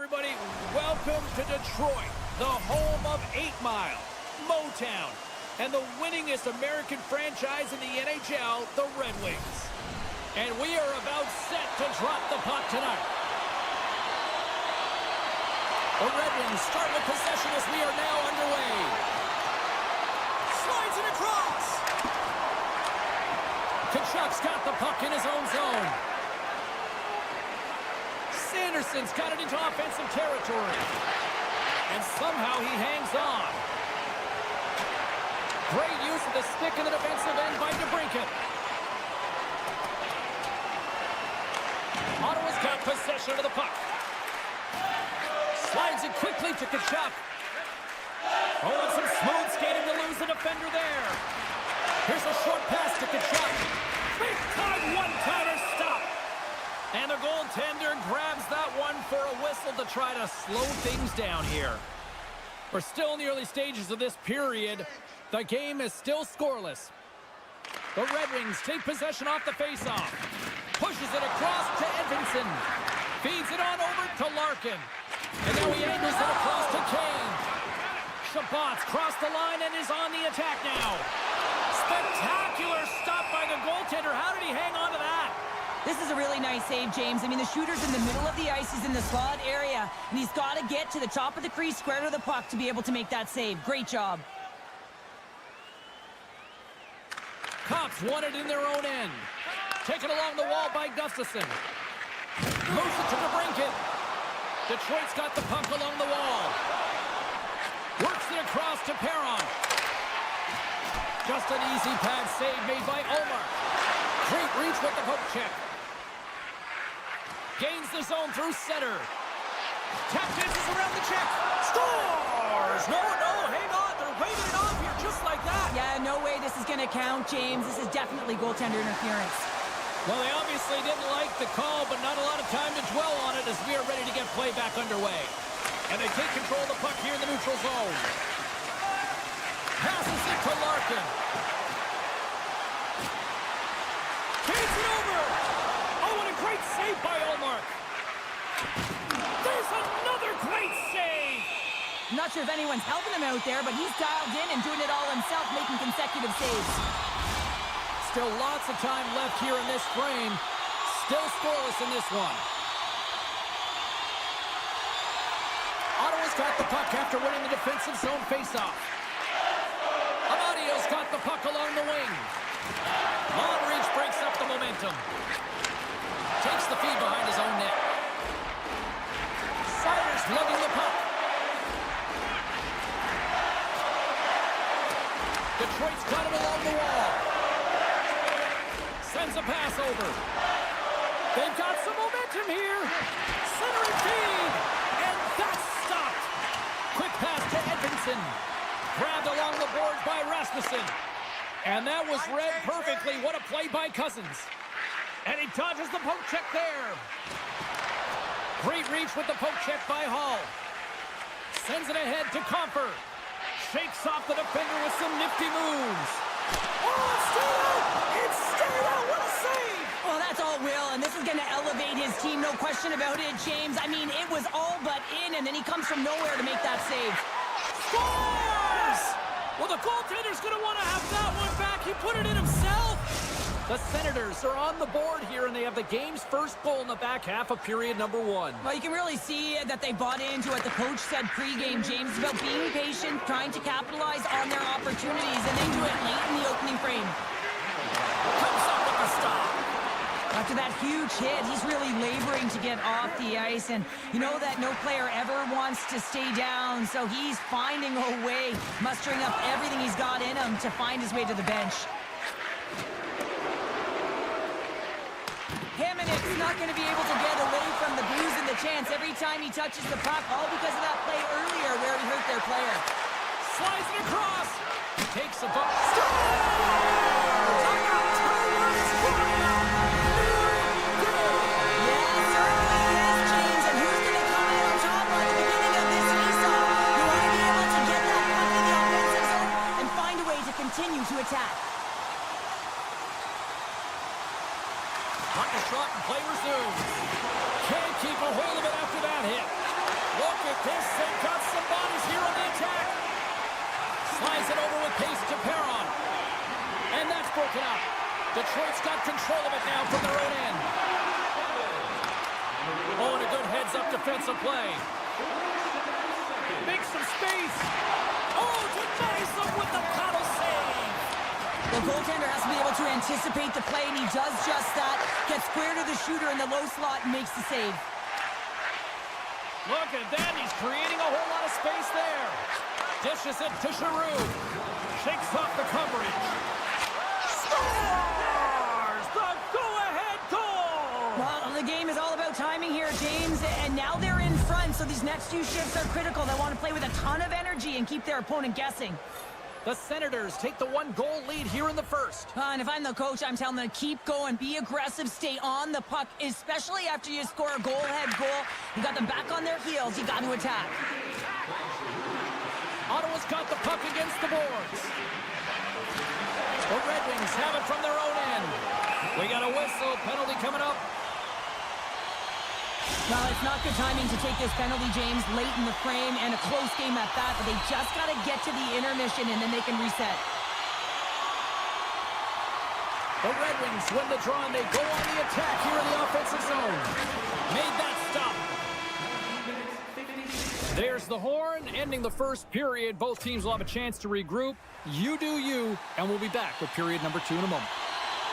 everybody. Welcome to Detroit, the home of 8 Mile, Motown, and the winningest American franchise in the NHL, the Red Wings. And we are about set to drop the puck tonight. The Red Wings start with possession as we are now underway. Slides it across. Kachuk's got the puck in his own zone. Sanderson's got it into offensive territory. And somehow he hangs on. Great use of the stick in the defensive end by DeBrincat. Ottawa's got possession of the puck. Slides it quickly to Kachuk. Oh, and some smooth skating to lose the defender there. Here's a short pass to Kachuk. Big time one-timer stop. And the goaltender grabs that one for a whistle to try to slow things down here. We're still in the early stages of this period. The game is still scoreless. The Red Wings take possession off the faceoff. Pushes it across to Edvinsson. Feeds it on over to Larkin. And now he angles it across to Kane. Shabbat's crossed the line and is on the attack now. Spectacular stop by the goaltender. How did he hang on to that? This is a really nice save, James. I mean, the shooter's in the middle of the ice. He's in the slot area, and he's got to get to the top of the crease, square to the puck, to be able to make that save. Great job. Cops won it in their own end. Taken along the wall by Gustafsson. Moves it to DeBrincat. Detroit's got the puck along the wall. Works it across to Perron. Just an easy pad save made by Omar. Great reach with the poke check. Gains the zone through center. Tap dances around the check. Scores! No, hang on. They're waving it off here just like that. Yeah, no way this is going to count, James. This is definitely goaltender interference. Well, they obviously didn't like the call, but not a lot of time to dwell on it as we are ready to get play back underway. And they take control of the puck here in the neutral zone. Passes it to Larkin. Takes it over. Oh, what a great save by Olmark. There's another great save. I'm not sure if anyone's helping him out there, but he's dialed in and doing it all himself, making consecutive saves. Still lots of time left here in this frame. Still scoreless in this one. Ottawa's got the puck after winning the defensive zone faceoff. Amadio's got the puck along the wing. Long reach breaks up the momentum. Takes the feed behind his own net. Siders lugging the puck. Detroit's got it along the wall. Sends a pass over. They've got some momentum here. Centering feed. And that's stopped. Quick pass to Edvinsson. Grabbed along the boards by Rasmussen. And that was read perfectly. What a play by Cousins. And he dodges the poke check there. Great reach with the poke check by Hall. Sends it ahead to Comfer. Shakes off the defender with some nifty moves. Oh, it's stayed out! It's stayed out! What a save! Well, that's all Will, and this is going to elevate his team, no question about it, James. I mean, it was all but in, and then he comes from nowhere to make that save. Scores! Well, the goaltender's going to want to have that one back. He put it in himself. The Senators are on the board here, and they have the game's first goal in the back half of period number 1. Well, you can really see that they bought into what the coach said pregame, James, about being patient, trying to capitalize on their opportunities, and they do it late in the opening frame. Comes up with the stop. After that huge hit, he's really laboring to get off the ice, and you know that no player ever wants to stay down, so he's finding a way, mustering up everything he's got in him to find his way to the bench. Hamannik's not going to be able to get away from the booze and the chance every time he touches the puck, all because of that play earlier where he hurt their player. Slides it across. Takes a bump. Continue to attack. Puck is shot and play resumes. Can't keep a hold of it after that hit. at this. They've got some bodies here on the attack. Slides it over with pace to Perron. And that's broken up. Detroit's got control of it now from their own end. Oh, and a good heads-up defensive play. Makes some space. Oh, denies them with the paddle save. The goaltender has to be able to anticipate the play, and he does just that. Gets square to the shooter in the low slot and makes the save. Look at that. He's creating a whole lot of space there. Dishes it to Giroux. Shakes off the coverage. Scores the go-ahead goal! Well, the game is all about timing here, James, and now they're in front, so these next few shifts are critical. They want to play with a ton of energy and keep their opponent guessing. The Senators take the one-goal lead here in the first. And if I'm the coach, I'm telling them to keep going, be aggressive, stay on the puck, especially after you score a goal-ahead goal. You got them back on their heels. You got to attack. Ottawa's got the puck against the boards. The Red Wings have it from their own end. We got a whistle. Penalty coming up. Well, it's not good timing to take this penalty, James, late in the frame, and a close game at that, but they just got to get to the intermission, and then they can reset. The Red Wings win the draw, and they go on the attack here in the offensive zone. Made that stop. There's the horn, ending the first period. Both teams will have a chance to regroup. You do you, and we'll be back with period number 2 in a moment.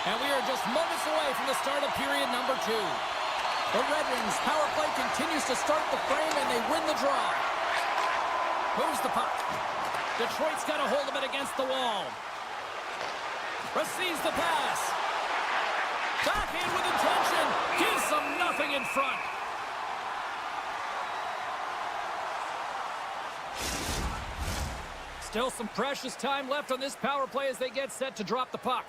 And we are just moments away from the start of period number 2. The Red Wings power play continues to start the frame, and they win the draw. Moves the puck. Detroit's got a hold of it against the wall. Receives the pass. Backhand with intention. Gives them nothing in front. Still some precious time left on this power play as they get set to drop the puck.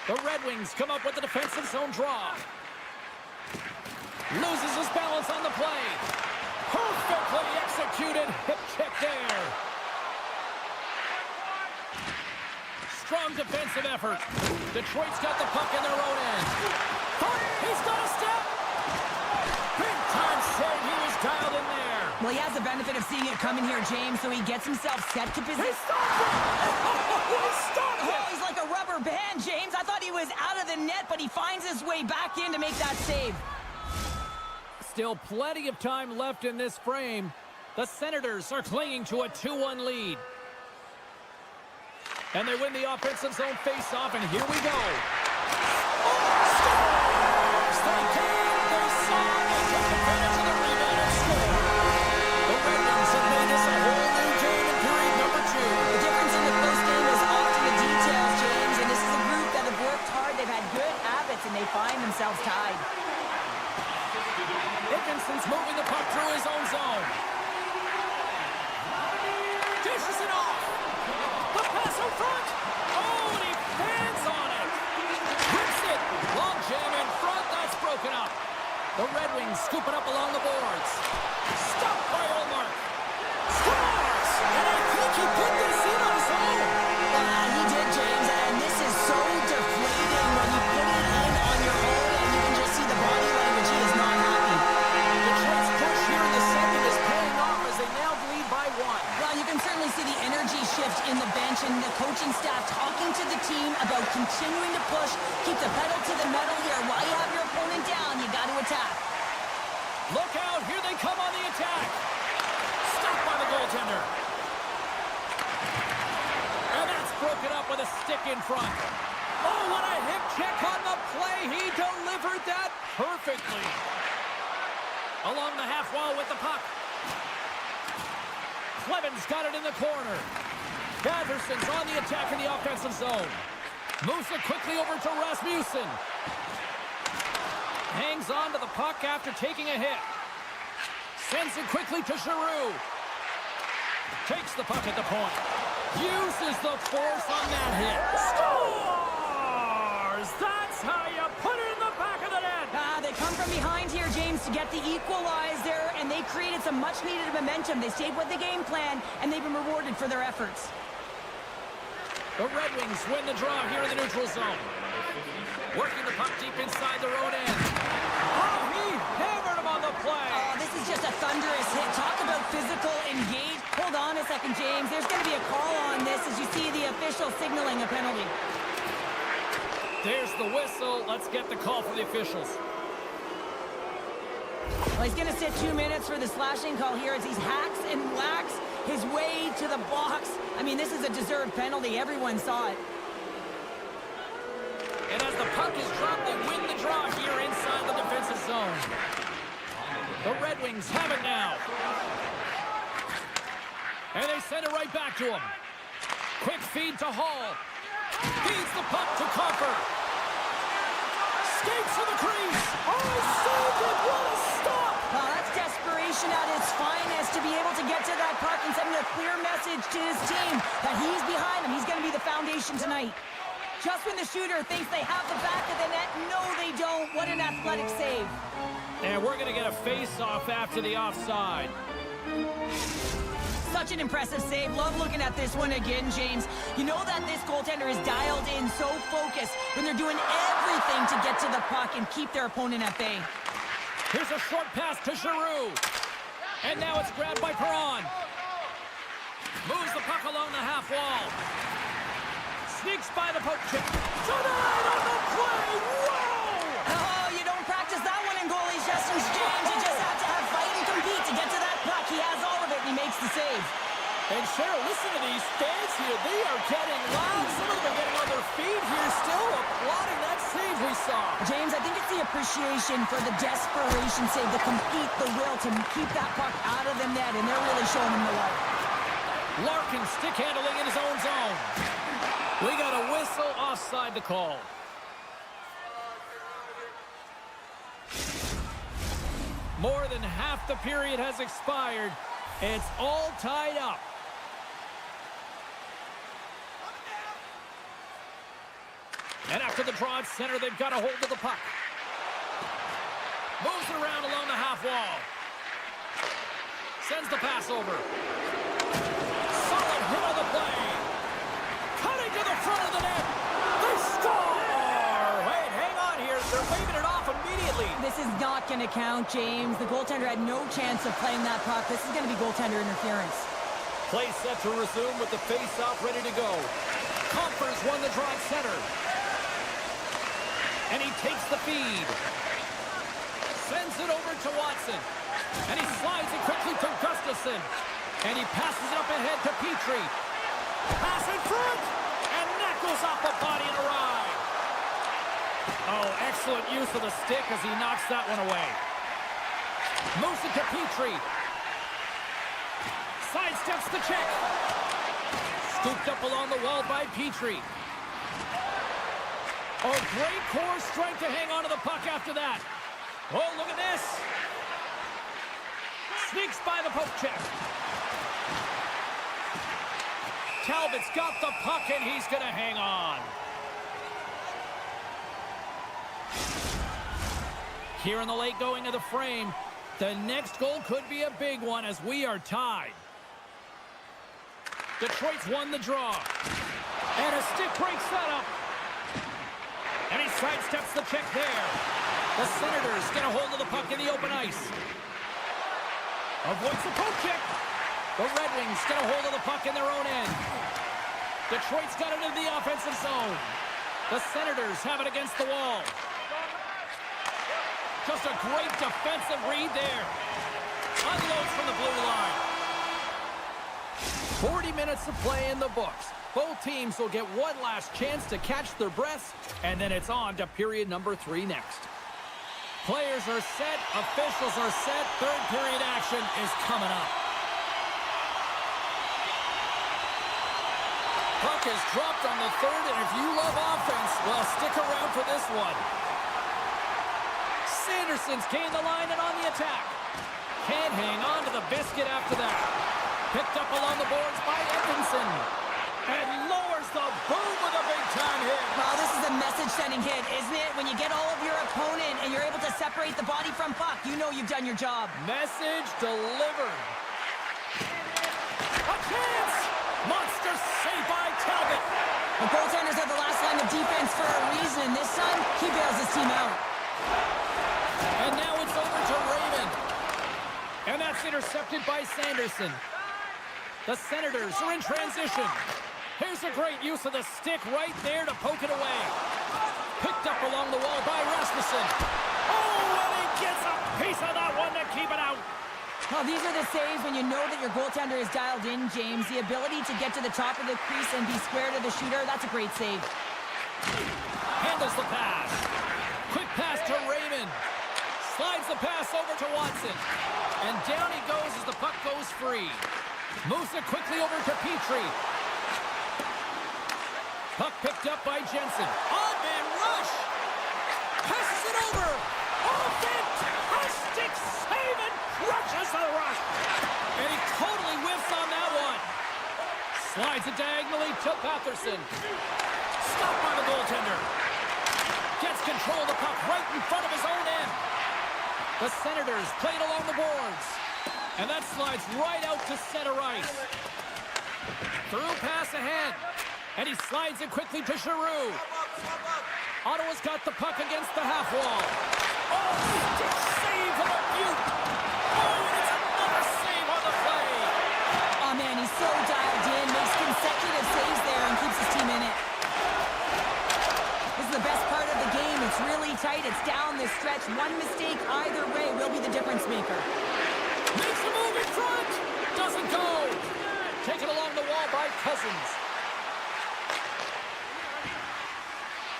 The Red Wings come up with the defensive zone draw. Loses his balance on the play. Perfectly executed. Hip check there. Strong defensive effort. Detroit's got the puck in their own end. He's got a step. Big time save. He was dialed in there. Well, he has the benefit of seeing it coming here, James, so he gets himself set to position. He stopped it! He stopped it! Oh, he's like a rubber band, James. I thought he was out of the net, but he finds his way back in to make that save. Still plenty of time left in this frame. The Senators are clinging to a 2-1 lead. And they win the offensive zone face-off, and here we go. Scores! They came, they saw, they took advantage of the rebound and scored. The Red Wings have made this a whole new game in period number 2. The difference in the close game is often the details, James, and this is a group that have worked hard. They've had good habits, and they find themselves tied. Dickinson's moving the puck through his own zone. Dishes it off. The pass in front. Oh, and he fans on it. Rips it. Long jam in front. That's broken up. The Red Wings scoop it up along the boards. Stopped by Olmark. Scores! And I think he put this in on his own. He did, James, and this is so deflating when you put it in on your own, and you can just see the body language. He is not happy. Detroit's push here in the second is paying off as they now lead by 1. Well, you can certainly see the energy shift in the bench and the coaching staff talking to the team about continuing to push, keep the pedal to the metal here. While you have your opponent down, you got to attack. Look out, here they come on the attack. Stopped by the goaltender. And that's broken up with a stick in front. Oh, what a hip check on the play. He delivered that perfectly. Along the half wall with the puck. Cleven's got it in the corner. Batterson's on the attack in the offensive zone. Moves it quickly over to Rasmussen. Hangs on to the puck after taking a hit. Sends it quickly to Giroux. Takes the puck at the point. Uses the force on that hit. Scores! That's how you put it in the back of the net. They come from behind here, James, to get the equalizer, and they created some much-needed momentum. They stayed with the game plan, and they've been rewarded for their efforts. The Red Wings win the draw here in the neutral zone. Working the puck deep inside their own end. Oh, he hammered him on the play. second, James. There's going to be a call on this as you see the official signaling a penalty. There's the whistle. Let's get the call for the officials. Well, he's going to sit 2 minutes for the slashing call here as he hacks and whacks his way to the box. I mean, this is a deserved penalty. Everyone saw it. And as the puck is dropped, they win the draw here inside the defensive zone. The Red Wings have it now. And they send it right back to him. Quick feed to Hall. Feeds the puck to Comfort. Skates to the crease. Oh, saved it. What a stop. Well, that's desperation at its finest to be able to get to that puck and send a clear message to his team that he's behind him. He's going to be the foundation tonight. Just when the shooter thinks they have the back of the net, no, they don't. What an athletic save. And we're going to get a face-off after the offside. Such an impressive save. Love looking at this one again, James. You know that this goaltender is dialed in, so focused when they're doing everything to get to the puck and keep their opponent at bay. Here's a short pass to Giroux. And now it's grabbed by Perron. Moves the puck along the half wall. Sneaks by the poke check. Denied on the play. Whoa! Oh, you don't practice that one in goalie sessions, James. You just have to have fight and compete to get to that puck. He has all of it, and he makes the save. And Cheryl, listen to these fans here. They are getting loud. Some of them are getting on their feet here, still applauding that save we saw. James, I think it's the appreciation for the desperation save, the compete, the will to keep that puck out of the net, and they're really showing him the love. Larkin stick handling in his own zone. We got a whistle offside the call. More than half the period has expired. It's all tied up. And after the draw at center, they've got a hold of the puck. Moves it around along the half wall. Sends the pass over. Solid hit on the play. Cutting to the front of the net. They score! Wait, hang on here. They're waving it off immediately. This is not going to count, James. The goaltender had no chance of playing that puck. This is going to be goaltender interference. Play set to resume with the face-off ready to go. Comfers won the draw at center. And he takes the feed. Sends it over to Watson. And he slides it quickly to Gustafsson. And he passes it up ahead to Petrie. Pass in front. And that goes off the body and a ride. Oh, excellent use of the stick as he knocks that one away. Moves it to Petrie. Sidesteps the check. Scooped up along the wall by Petrie. Oh, great core strength to hang on to the puck after that. Oh, look at this. Sneaks by the poke check. Talbot's got the puck, and he's going to hang on. Here in the late going of the frame, the next goal could be a big one as we are tied. Detroit's won the draw. And a stick breaks that up. And he sidesteps the check there. The Senators get a hold of the puck in the open ice. Avoids the poke check. The Red Wings get a hold of the puck in their own end. Detroit's got it into the offensive zone. The Senators have it against the wall. Just a great defensive read there. Unloads from the blue line. 40 minutes of play in the books. Both teams will get one last chance to catch their breaths, and then it's on to period number 3 next. Players are set, officials are set, third period action is coming up. Puck is dropped on the third, and if you love offense, well, stick around for this one. Sanderson's gained the line and on the attack. Can't hang on to the biscuit after that. Picked up along the boards by Edmondson. And lowers the boom with a big-time hit. Well, this is a message-sending hit, isn't it? When you get all of your opponent and you're able to separate the body from puck, you know you've done your job. Message delivered. A chance! Monster save by Talbot. The goaltenders are the last line of defense for a reason. This time, he bails his team out. And now it's over to Raymond. And that's intercepted by Sanderson. The Senators are in transition. Here's a great use of the stick right there to poke it away. Picked up along the wall by Rasmussen. Oh, and he gets a piece of that one to keep it out. Well, these are the saves when you know that your goaltender is dialed in, James. The ability to get to the top of the crease and be square to the shooter, that's a great save. Handles the pass. Quick pass to Raymond. Slides the pass over to Watson. And down he goes as the puck goes free. Moves it quickly over to Petrie. Puck picked up by Jensen. On-man rush. Passes it over. Oh, fantastic save and crushes the rush. And he totally whiffs on that one. Slides it diagonally to Patterson. Stopped by the goaltender. Gets control of the puck right in front of his own end. The Senators played along the boards. And that slides right out to center ice. Through pass ahead. And he slides it quickly to Giroux. Ottawa's got the puck against the half wall. Oh, stick save of a beaut. Oh, and it's another save on the play. Oh, man, he's so dialed in. Makes consecutive saves there and keeps his team in it. This is the best part of the game. It's really tight. It's down the stretch. One mistake either way will be the difference maker. Makes the move in front. Doesn't go. Taken along the wall by Cousins.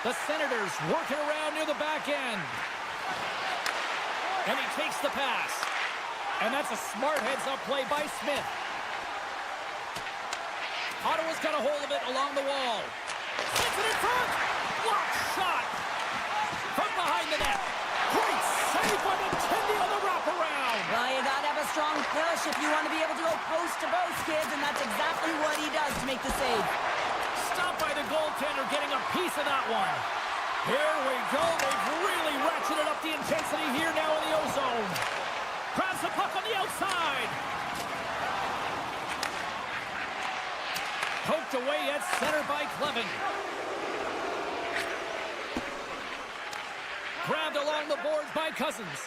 The Senators working around near the back end. And he takes the pass. And that's a smart heads-up play by Smith. Ottawa's got a hold of it along the wall. Sends it in front. Block shot. From behind the net. Great save by the Tindy on the wraparound. Well, you got to have a strong push if you want to be able to go post to post, kids, and that's exactly what he does to make the save. Stopped by the goaltender, getting a piece of that one. Here we go. They've really ratcheted up the intensity here now in the O-zone. Grabs the puck on the outside. Poked away at center by Clevin. Grabbed along the boards by Cousins.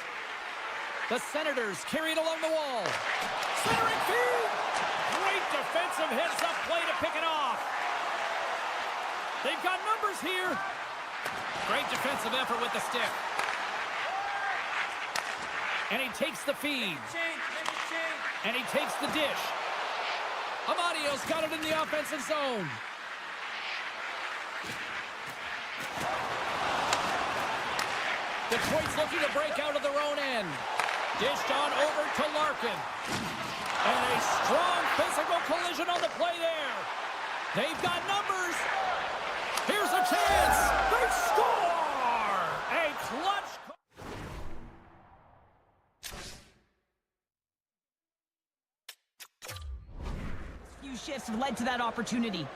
The Senators carry it along the wall. Centering feed. Great defensive heads-up play to pick it off. They've got numbers here. Great defensive effort with the stick. And he takes the feed. And he takes the dish. Amadio's got it in the offensive zone. Detroit's looking to break out of their own end. Dished on over to Larkin. And a strong physical collision on the play there. They've got numbers. Here's a chance. They score! A clutch. Few shifts have led to that opportunity.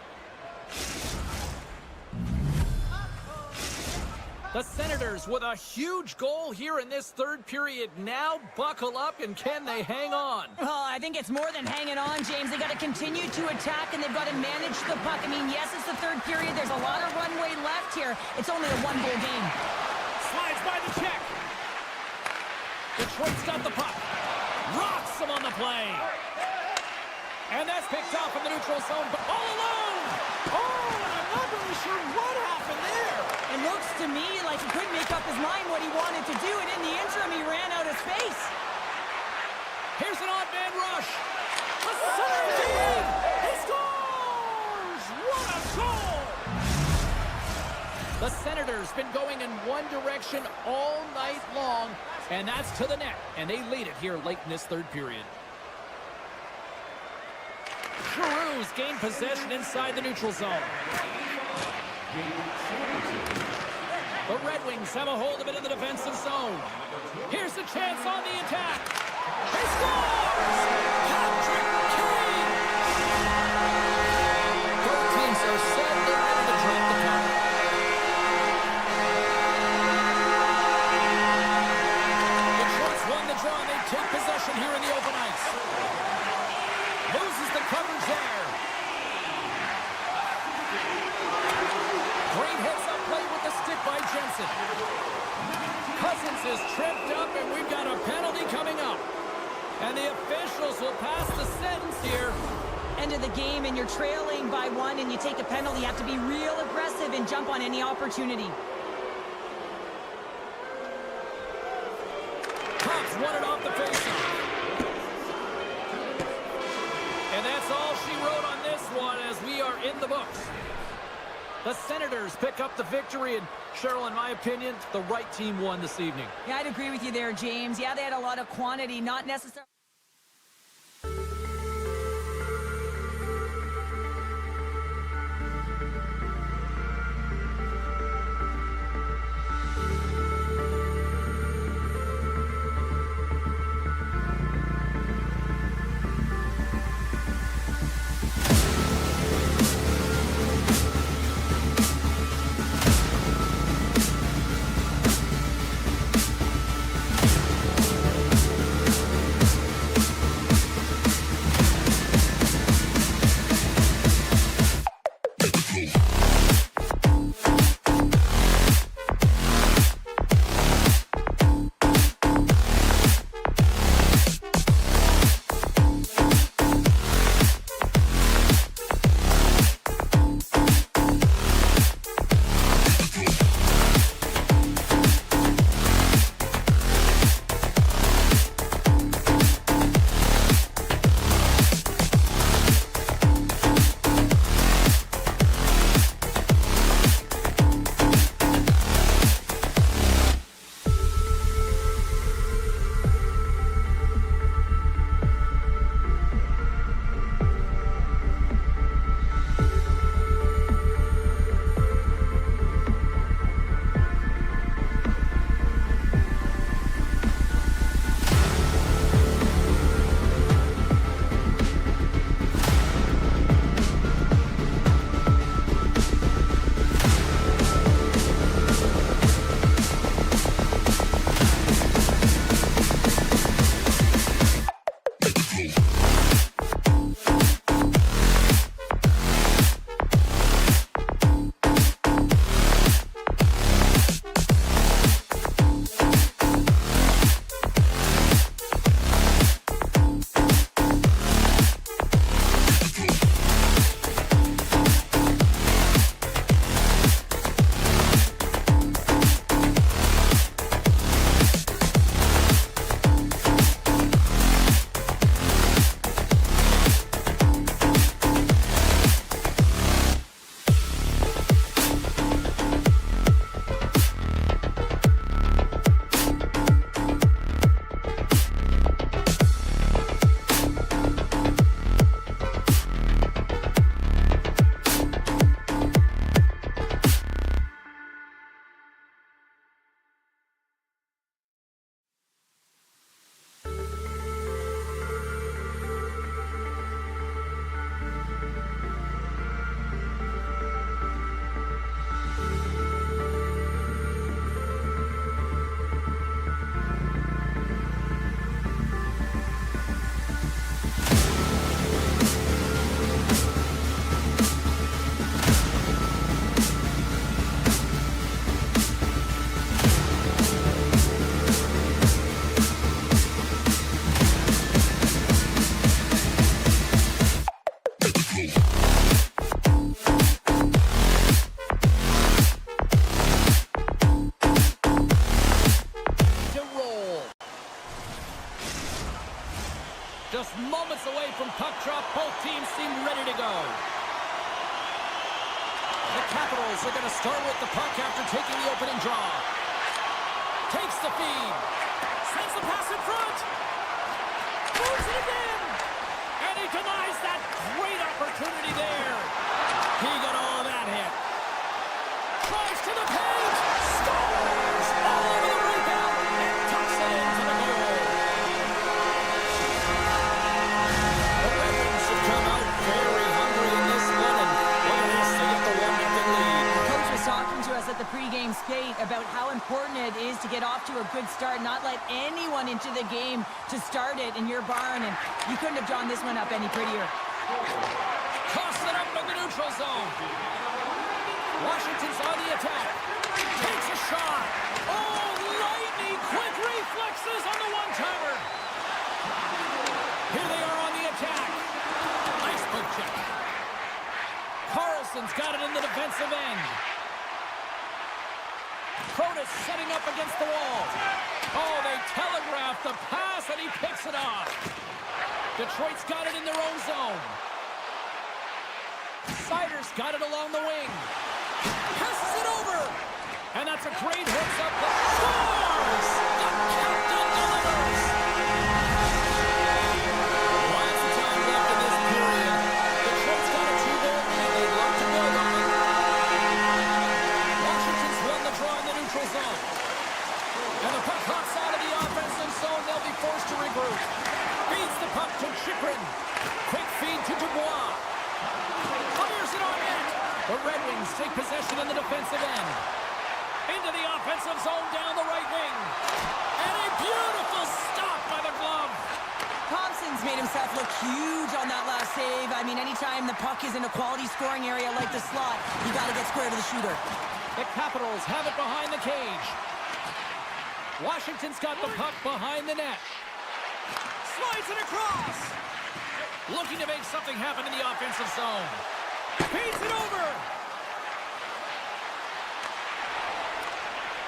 The Senators with a huge goal here in this third period. Now buckle up, and can they hang on? Well, I think it's more than hanging on, James. They got to continue to attack, and they've got to manage the puck. I mean, yes, it's the third period. There's a lot of runway left here. It's only a one-goal game. Slides by the check. Detroit's got the puck. Rocks him on the play. And that's picked off in the neutral zone, but all alone. Oh, and I'm not really sure what happened there. It looks to me like he couldn't make up his mind what he wanted to do, and in the interim, he ran out of space. Here's an odd man rush. The center feed. He scores! What a goal! The Senators been going in one direction all night long, and that's to the net, and they lead it here late in this third period. Giroux's gained possession inside the neutral zone. The Red Wings have a hold of it in the defensive zone. Here's the chance on the attack. He scores! Patrick Kane! Both teams are set and ready to drop the puck. Detroit's won the draw. They take possession here in the open ice. Loses the coverage there. Great heads-up play with the stick by Jensen. Cousins is tripped up, and we've got a penalty coming up. And the officials will pass the sentence here. end of the game and you're trailing by 1 and you take a penalty, you have to be real aggressive and jump on any opportunity. Cops won it off the faceoff. And that's all she wrote on this one as we are in the books. The Senators pick up the victory, and Cheryl, in my opinion, the right team won this evening. Yeah, I'd agree with you there, James. Yeah, they had a lot of quantity, not necessarily. Just moments away from puck drop, both teams seem ready to go. The Capitals are going to start with the puck after taking the opening draw. Takes the feed. Sends the pass in front. Moves it again. And he denies that great opportunity there. He got all of that hit. Drives to the page. Scores all over the rebound and tucks it into the goal. The Ravens have come out very hungry in this one, and look at this, they get the 1-0 lead. Coach was talking to us at the pregame skate about how important it is to get off to a good start, not let anyone into the game to start it in your barn, and you couldn't have drawn this one up any prettier. Toss it up in the neutral zone. Washington's on the attack. Takes a shot. Oh, lightning quick reflexes on the one-timer. Here they are on the attack. Nice poke defensive end. Protas setting up against the wall. Oh, they telegraphed the pass, and he picks it off. Detroit's got it in their own zone. Sider's got it along the wing. Passes it over. And that's a great hits-up. Scores! The captain delivers! Lots of time left in this period. Detroit's got a 2-goal lead. They'd love to build on it. Washington's won the draw in the neutral zone. And the puck hops out of the offensive zone. They'll be forced to regroup. Feeds the puck to Chychrun. Quick feed to Dubois. Fires it on net. The Red Wings take possession in the defensive end. Into the offensive zone down the right wing. And a beautiful stop by the glove. Thompson's made himself look huge on that last save. I mean, anytime the puck is in a quality scoring area like the slot, you got to get square to the shooter. The Capitals have it behind the cage. Washington's got the puck behind the net. Slides it across. Looking to make something happen in the offensive zone. Feeds it over.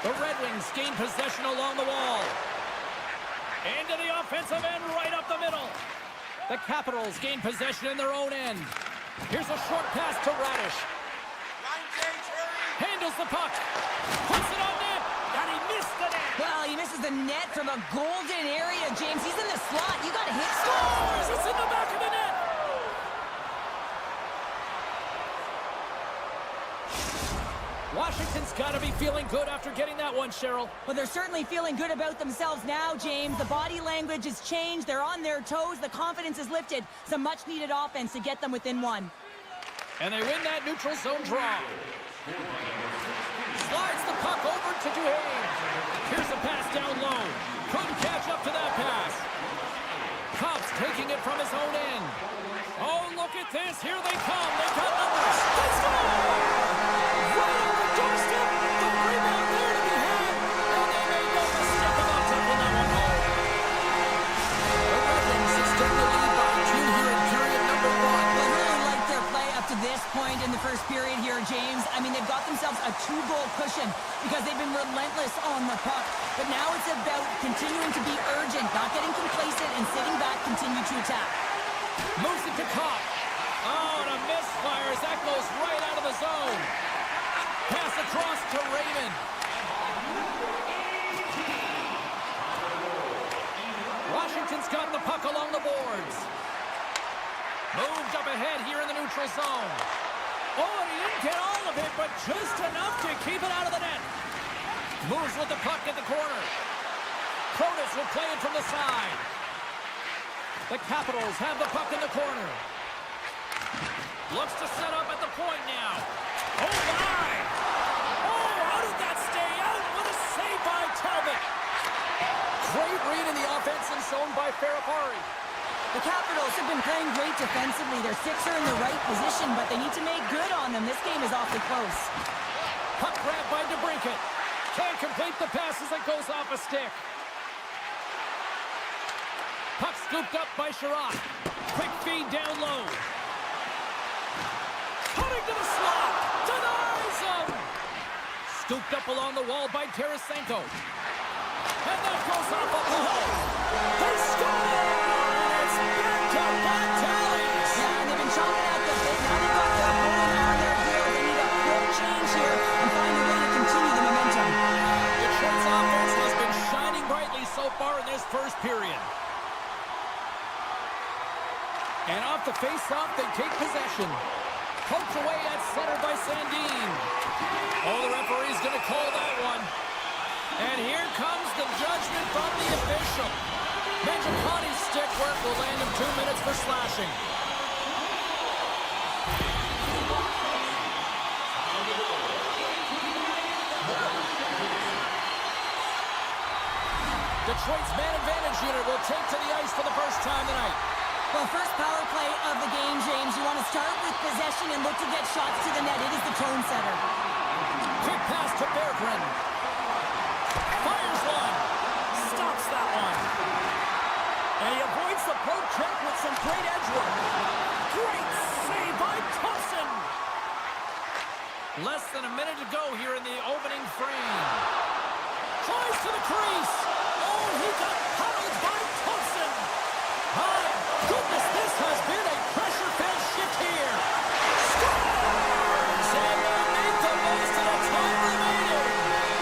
The Red Wings gain possession along the wall. Into the offensive end, right up the middle. The Capitals gain possession in their own end. Here's a short pass to Radish. Handles the puck. Puts it on net. And he missed the net. Well, he misses the net from a golden area, James. He's in the slot. You got to hit Scores! It's in the back of the net. Washington's got to be feeling good after getting that one, Cheryl. Well, they're certainly feeling good about themselves now, James. The body language has changed. They're on their toes. The confidence is lifted. Some much-needed offense to get them within one. And they win that neutral zone draw. Slides the puck over to Duhaime. Here's a pass down low. Couldn't catch up to that pass. Cobb's taking it from his own end. Oh, look at this. Here they come. They got numbers. Let's go! Right on the doorstep. The rebound there to be had. And they made no mistake about taking that one home. The Red Wings extend the lead by 2 here in period number 1. I really like their play up to this point in the first period here, James. I mean, they've got themselves a 2-goal cushion because they've been relentless on the puck. But now it's about continuing to be urgent, not getting complacent, and sitting back, continue to attack. Moves it to Cobb. Oh, and a misfire as that goes right out of the zone. Pass across to Raymond. Washington's got the puck along the boards. Moved up ahead here in the neutral zone. Oh, and he didn't get all of it, but just enough to keep it out of the net. Moves with the puck at the corner. Protas will play it from the side. The Capitals have the puck in the corner. Looks to set up at the point now. Oh, my! Oh, how did that stay out? What a save by Talbot. Great read in the offensive zone by Ferrapari. The Capitals have been playing great defensively. Their sticks are in the right position, but they need to make good on them. This game is awfully close. Puck grab by DeBrincat. Can't complete the pass as it goes off a stick. Puck scooped up by Sherratt. Quick feed down low. Cutting to the slot. Denies him. Scooped up along the wall by Tarasenko. And that goes off a goal. They score! It's back to back tallies. Yeah, and they've been chopping at the bit. Now they've got their opponent on their heels. They need a quick change here and find a way to continue the momentum. Detroit's offense has been shining brightly so far in this first period. And off the face-off, they take possession. Poked away at center by Sandin. Oh, the referee's going to call that one. And here comes the judgment from the official. Mangiacone's stick work will land him 2 minutes for slashing. Detroit's man advantage unit will take to the ice for the first time tonight. Well, first power play of the game, James. You want to start with possession and look to get shots to the net. It is the tone setter. Quick pass to Berggren. Fires one. Stops that one. And he avoids the poke check with some great edge work. Great save by Thompson. Less than a minute to go here in the opening frame. Tries to the crease. Oh, he got huddled by Thompson. My goodness, this has been a pressure-filled shift here. Scores! And they make the most of the time remaining.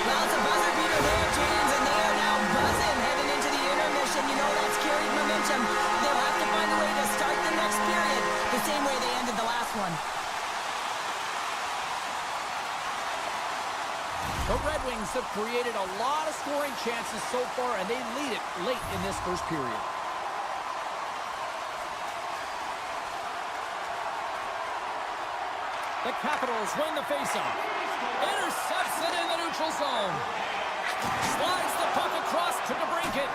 Well, it's a buzzer beater there, James, and they are now buzzing heading into the intermission. You know that's carried momentum. They'll have to find a way to start the next period the same way they ended the last one. The Red Wings have created a lot of scoring chances so far, and they lead it late in this first period. The Capitals win the faceoff. Intercepts it in the neutral zone. Slides the puck across to DeBrincat.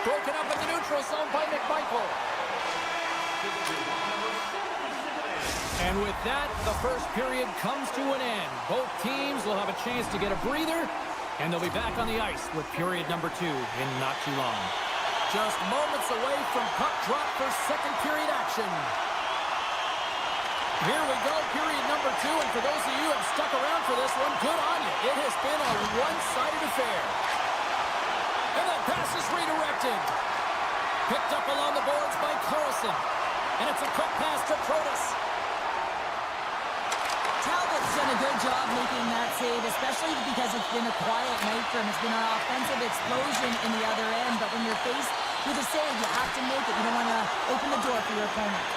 Broken up in the neutral zone by MaakY. And with that, the first period comes to an end. Both teams will have a chance to get a breather, and they'll be back on the ice with period number 2 in not too long. Just moments away from puck drop for second period action. Here we go, period number 2, and for those of you who have stuck around for this one, good on you. It has been a one-sided affair. And that pass is redirected. Picked up along the boards by Carlson. And it's a quick pass to Protas. Talbot's done a good job making that save, especially because it's been a quiet night for him. It's been an offensive explosion in the other end, but when you're faced with a save, you have to make it. You don't want to open the door for your opponent.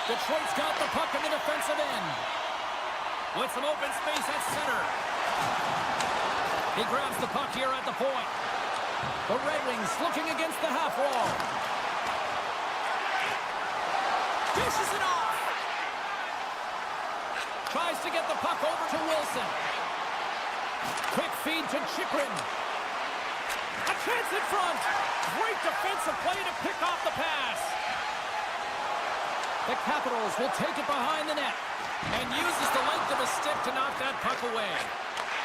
Detroit's got the puck in the defensive end. With some open space at center. He grabs the puck here at the point. The Red Wings looking against the half wall. Dishes it off. Tries to get the puck over to Wilson. Quick feed to Chychrun. A chance in front. Great defensive play to pick off the pass. The Capitals will take it behind the net and uses the length of his stick to knock that puck away.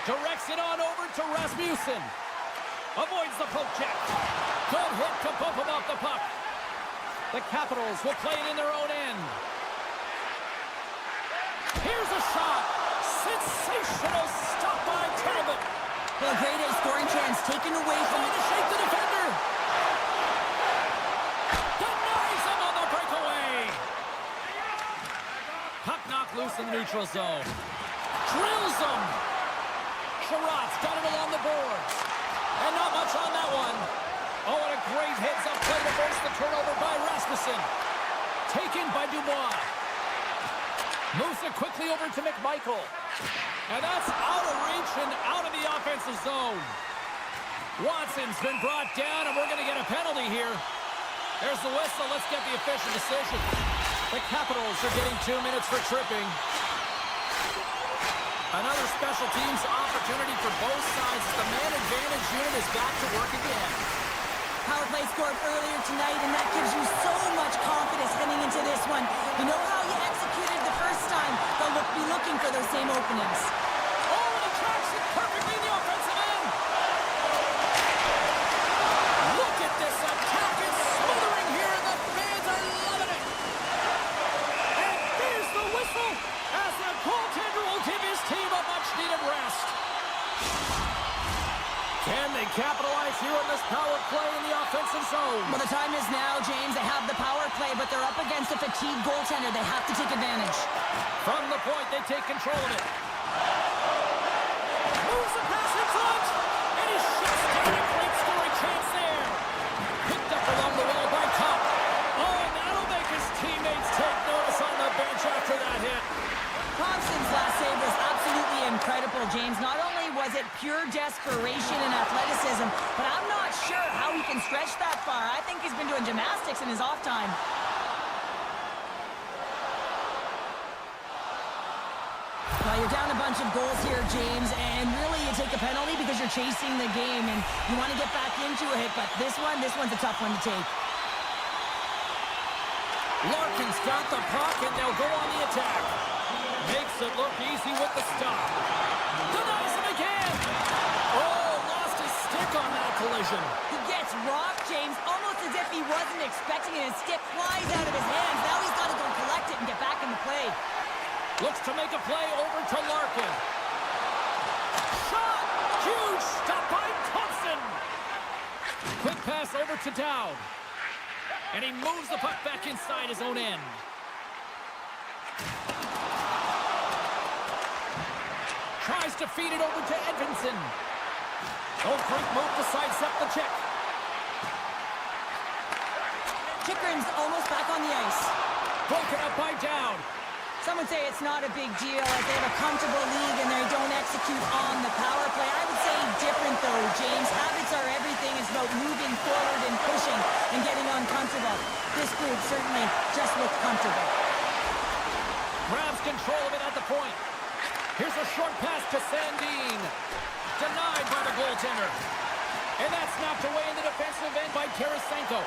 Directs it on over to Rasmussen. Avoids the poke check. Good hit to bump him off the puck. The Capitals will play it in their own end. Here's a shot. Sensational stop by Talbot. Well, a grade A scoring chance taken away from Trying to shake the defender. Denies him on the breakaway. Puck knocked loose in the neutral zone. Drills him. Sherratt's got it along the boards. And not much on that one. Oh, and a great heads-up play to force the turnover by Rasmussen. Taken by Dubois. Moves it quickly over to MaakY. And that's out of reach and out of the offensive zone. Watson's been brought down, and we're going to get a penalty here. There's the whistle. Let's get the official decision. The Capitals are getting 2 minutes for tripping. Another special teams opportunity for both sides as the man advantage unit is back to work again. power play scored earlier tonight, and that gives you so much confidence heading into this one. You know how you executed the first time. They'll be looking for those same openings. Oh, and he tracks it perfectly in the offensive end. Look at this attack. It's smothering here, and the fans are loving it. And there's the whistle as the goaltender will give his team a much-needed rest. Can they capitalize here on this power play in the offensive zone? Well, the time is now, James. They have the power play, but they're up against a fatigued goaltender. They have to take advantage. From the point, they take control of it. Moves the pass in front, and he shuts down a great scoring chance there. Picked up along the wall by Cup. Oh, and that'll make his teammates take notice on the bench after that hit. Thompson's last save was absolutely incredible, James. Not only was it pure desperation and athleticism, but I'm not sure how he can stretch that far. I think he's been doing gymnastics in his off time. Well, you're down a bunch of goals here, James, and really you take a penalty because you're chasing the game and you want to get back into a hit, but this one's a tough one to take. Larkin's got the puck, and they'll go on the attack. Makes it look easy with the stop. Denies him again. Oh, lost his stick on that collision. He gets rocked, James, almost as if he wasn't expecting it. His stick flies out of his hands. Now he's got to go collect it and get back in the play. Looks to make a play over to Larkin. Shot! Huge stop by Thompson. Quick pass over to Dowd. And he moves the puck back inside his own end. Tries to feed it over to Edvinsson. Oh, great move to sidestep the check. Chikrin's almost back on the ice. Broken up by Dowd. Some would say it's not a big deal as they have a comfortable league and they don't execute on the power play. I would say different though, James. Habits are everything. It's about moving forward and pushing and getting uncomfortable. This group certainly just looked comfortable. Grabs control of it at the point. Here's a short pass to Sandin. Denied by the goaltender. And that's knocked away in the defensive end by Tarasenko.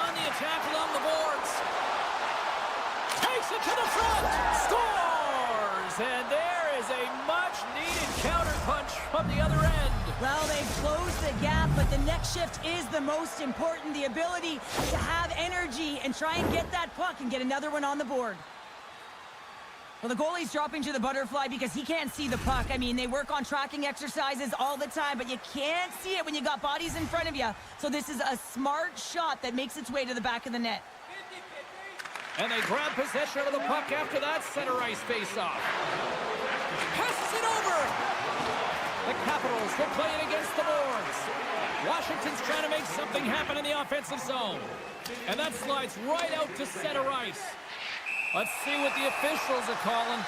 On the attack along the boards. Takes it to the front. Scores! And there is a much-needed counterpunch from the other end. Well, they've closed the gap, but the next shift is the most important. The ability to have energy and try and get that puck and get another one on the board. Well, the goalie's dropping to the butterfly because he can't see the puck. I mean, they work on tracking exercises all the time, but you can't see it when you got bodies in front of you. So this is a smart shot that makes its way to the back of the net. And they grab possession of the puck after that center ice face-off. Passes it over! The Capitals will play it against the boards. Washington's trying to make something happen in the offensive zone. And that slides right out to center ice. Let's see what the officials are calling.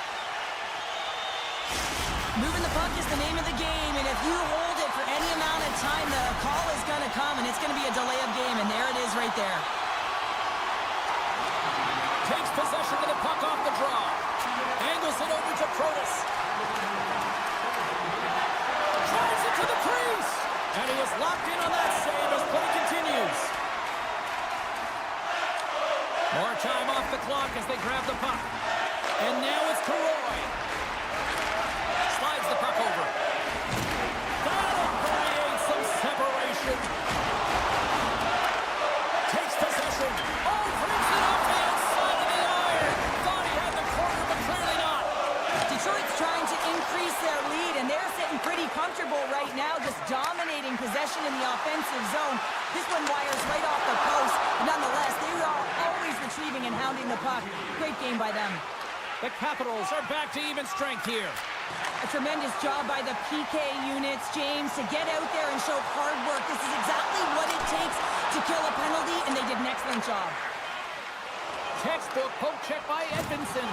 Moving the puck is the name of the game, and if you hold it for any amount of time, the call is going to come, and it's going to be a delay of game, and there it is right there. Takes possession of the puck off the draw. Angles it over to Protas. Drives it to the crease. And he was locked in on that save as play continues. More time off the clock as they grab the puck. And now it's to Roy. Slides the puck over. That'll create some separation. Takes possession. Oh, brings it off the outside of the iron. Thought he had the corner, but clearly not. Detroit's trying to increase their lead, and they're sitting pretty comfortable right now, just dominating possession in the offensive zone. This one wires right off the post. Nonetheless, they are always retrieving and hounding the puck. Great game by them. The Capitals are back to even strength here. A tremendous job by the PK units, James, to get out there and show hard work. This is exactly what it takes to kill a penalty, and they did an excellent job. Textbook poke check by Edvinsson.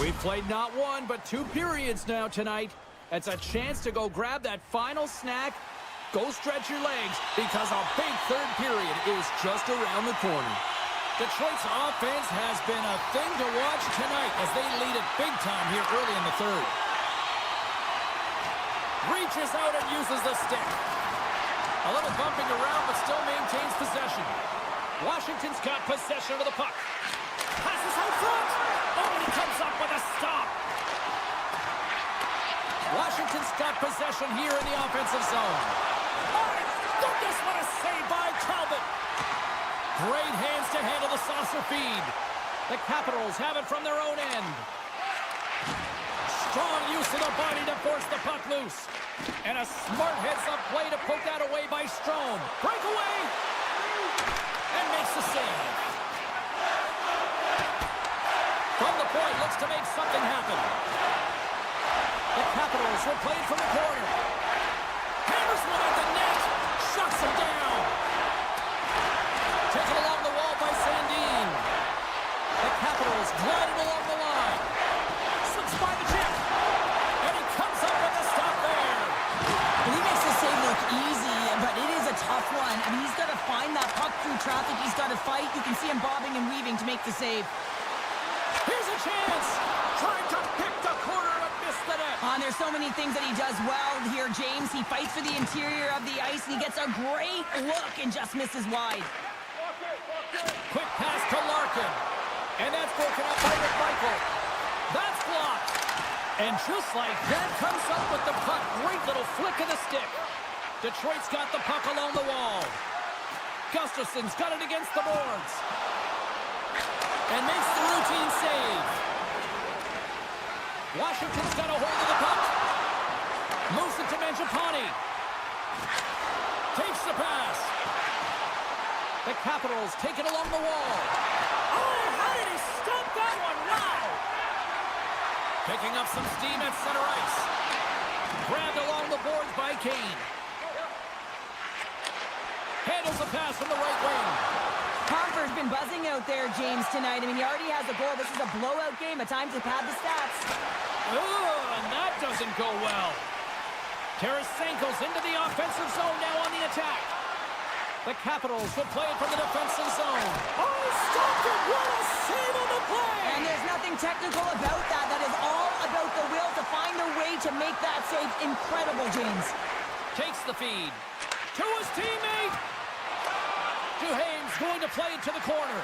We've played not one, but 2 periods now tonight. It's a chance to go grab that final snack. Go stretch your legs, because a big third period is just around the corner. Detroit's offense has been a thing to watch tonight as they lead it big time here early in the third. Reaches out and uses the stick. A little bumping around, but still maintains possession. Washington's got possession of the puck. Passes out front. Oh, and he comes up with a stop. Washington's got possession here in the offensive zone. Oh, goodness, what a save by Talbot. Great hands to handle the saucer feed. The Capitals have it from their own end. Strong use of the body to force the puck loose. And a smart heads-up play to poke that away by Strome. Breakaway. And makes the save. From the point, looks to make something happen. The Capitals will play it from the corner. Hammers one at the net. Shuts him down. Taken along the wall by Sandin. The Capitals gliding along the line. Slips by the check. And he comes up with a stop there. And he makes the save look easy, but it is a tough one. I mean, he's got to find that puck through traffic. He's got to fight. You can see him bobbing and weaving to make the save. Here's a chance. Trying to pick the corner and miss the net. There's so many things that he does well here, James. He fights for the interior of the ice, and he gets a great look and just misses wide. Quick pass to Larkin. And that's broken up by Michael. That's blocked. And just like that, comes up with the puck. Great little flick of the stick. Detroit's got the puck along the wall. Gustafson's got it against the boards. And makes the routine save. Washington's got a hold of the puck. Moves it to Mangiapane. Takes the pass. The Capitals take it along the wall. Oh, how did he stop that one? Wow! Picking up some steam at center ice. Grabbed along the boards by Kane. Handles the pass from the right wing. Confer's been buzzing out there, James, tonight. I mean, he already has a goal. This is a blowout game. A time to pad the stats. Oh, and that doesn't go well. Tarasenko's into the offensive zone now on the attack. The Capitals will play it from the defensive zone. Oh, stopped it! What a save on the play! And there's nothing technical about that. That is all about the will to find a way to make that save incredible, James. Takes the feed. To his teammate! Duhaime's going to play it to the corner.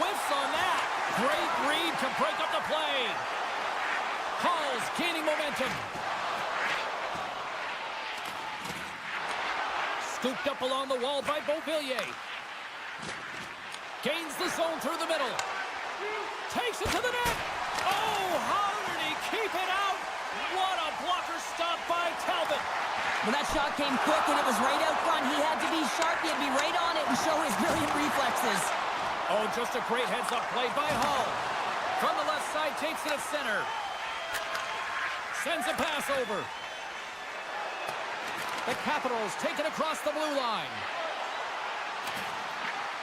Whiffs on that. Great read to break up the play. Hall's gaining momentum. Scooped up along the wall by Beauvillier. Gains the zone through the middle. Takes it to the net. Oh, how did he keep it out? What a blocker stop by Talbot. Well, that shot came quick, and it was right out front. He had to be sharp. He had to be right on it and show his brilliant reflexes. Oh, just a great heads-up play by Hall. From the left side, takes it to center. Sends a pass over. The Capitals take it across the blue line.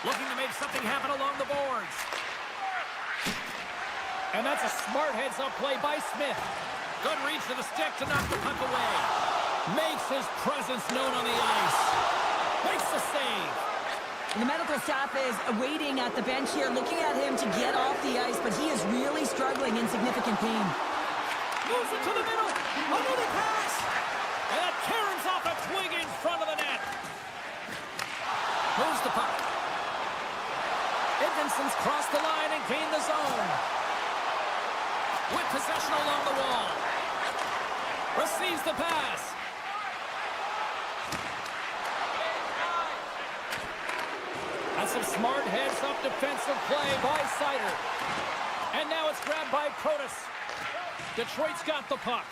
Looking to make something happen along the boards. And that's a smart heads-up play by Smith. Good reach to the stick to knock the puck away. Makes his presence known on the ice. Makes the save. The medical staff is waiting at the bench here, looking at him to get off the ice, but he is really struggling in significant pain. Moves it to the middle. Another pass. And that caroms off a twig in front of the net. Moves the puck. Edmondson's crossed the line and gained the zone. With possession along the wall. Receives the pass. That's some smart heads-up defensive play by Seider. And now it's grabbed by Protas. Detroit's got the puck.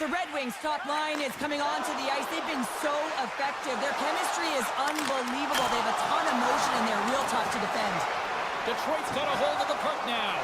The Red Wings' top line is coming onto the ice. They've been so effective. Their chemistry is unbelievable. They have a ton of motion, and they're real tough to defend. Detroit's got a hold of the puck now.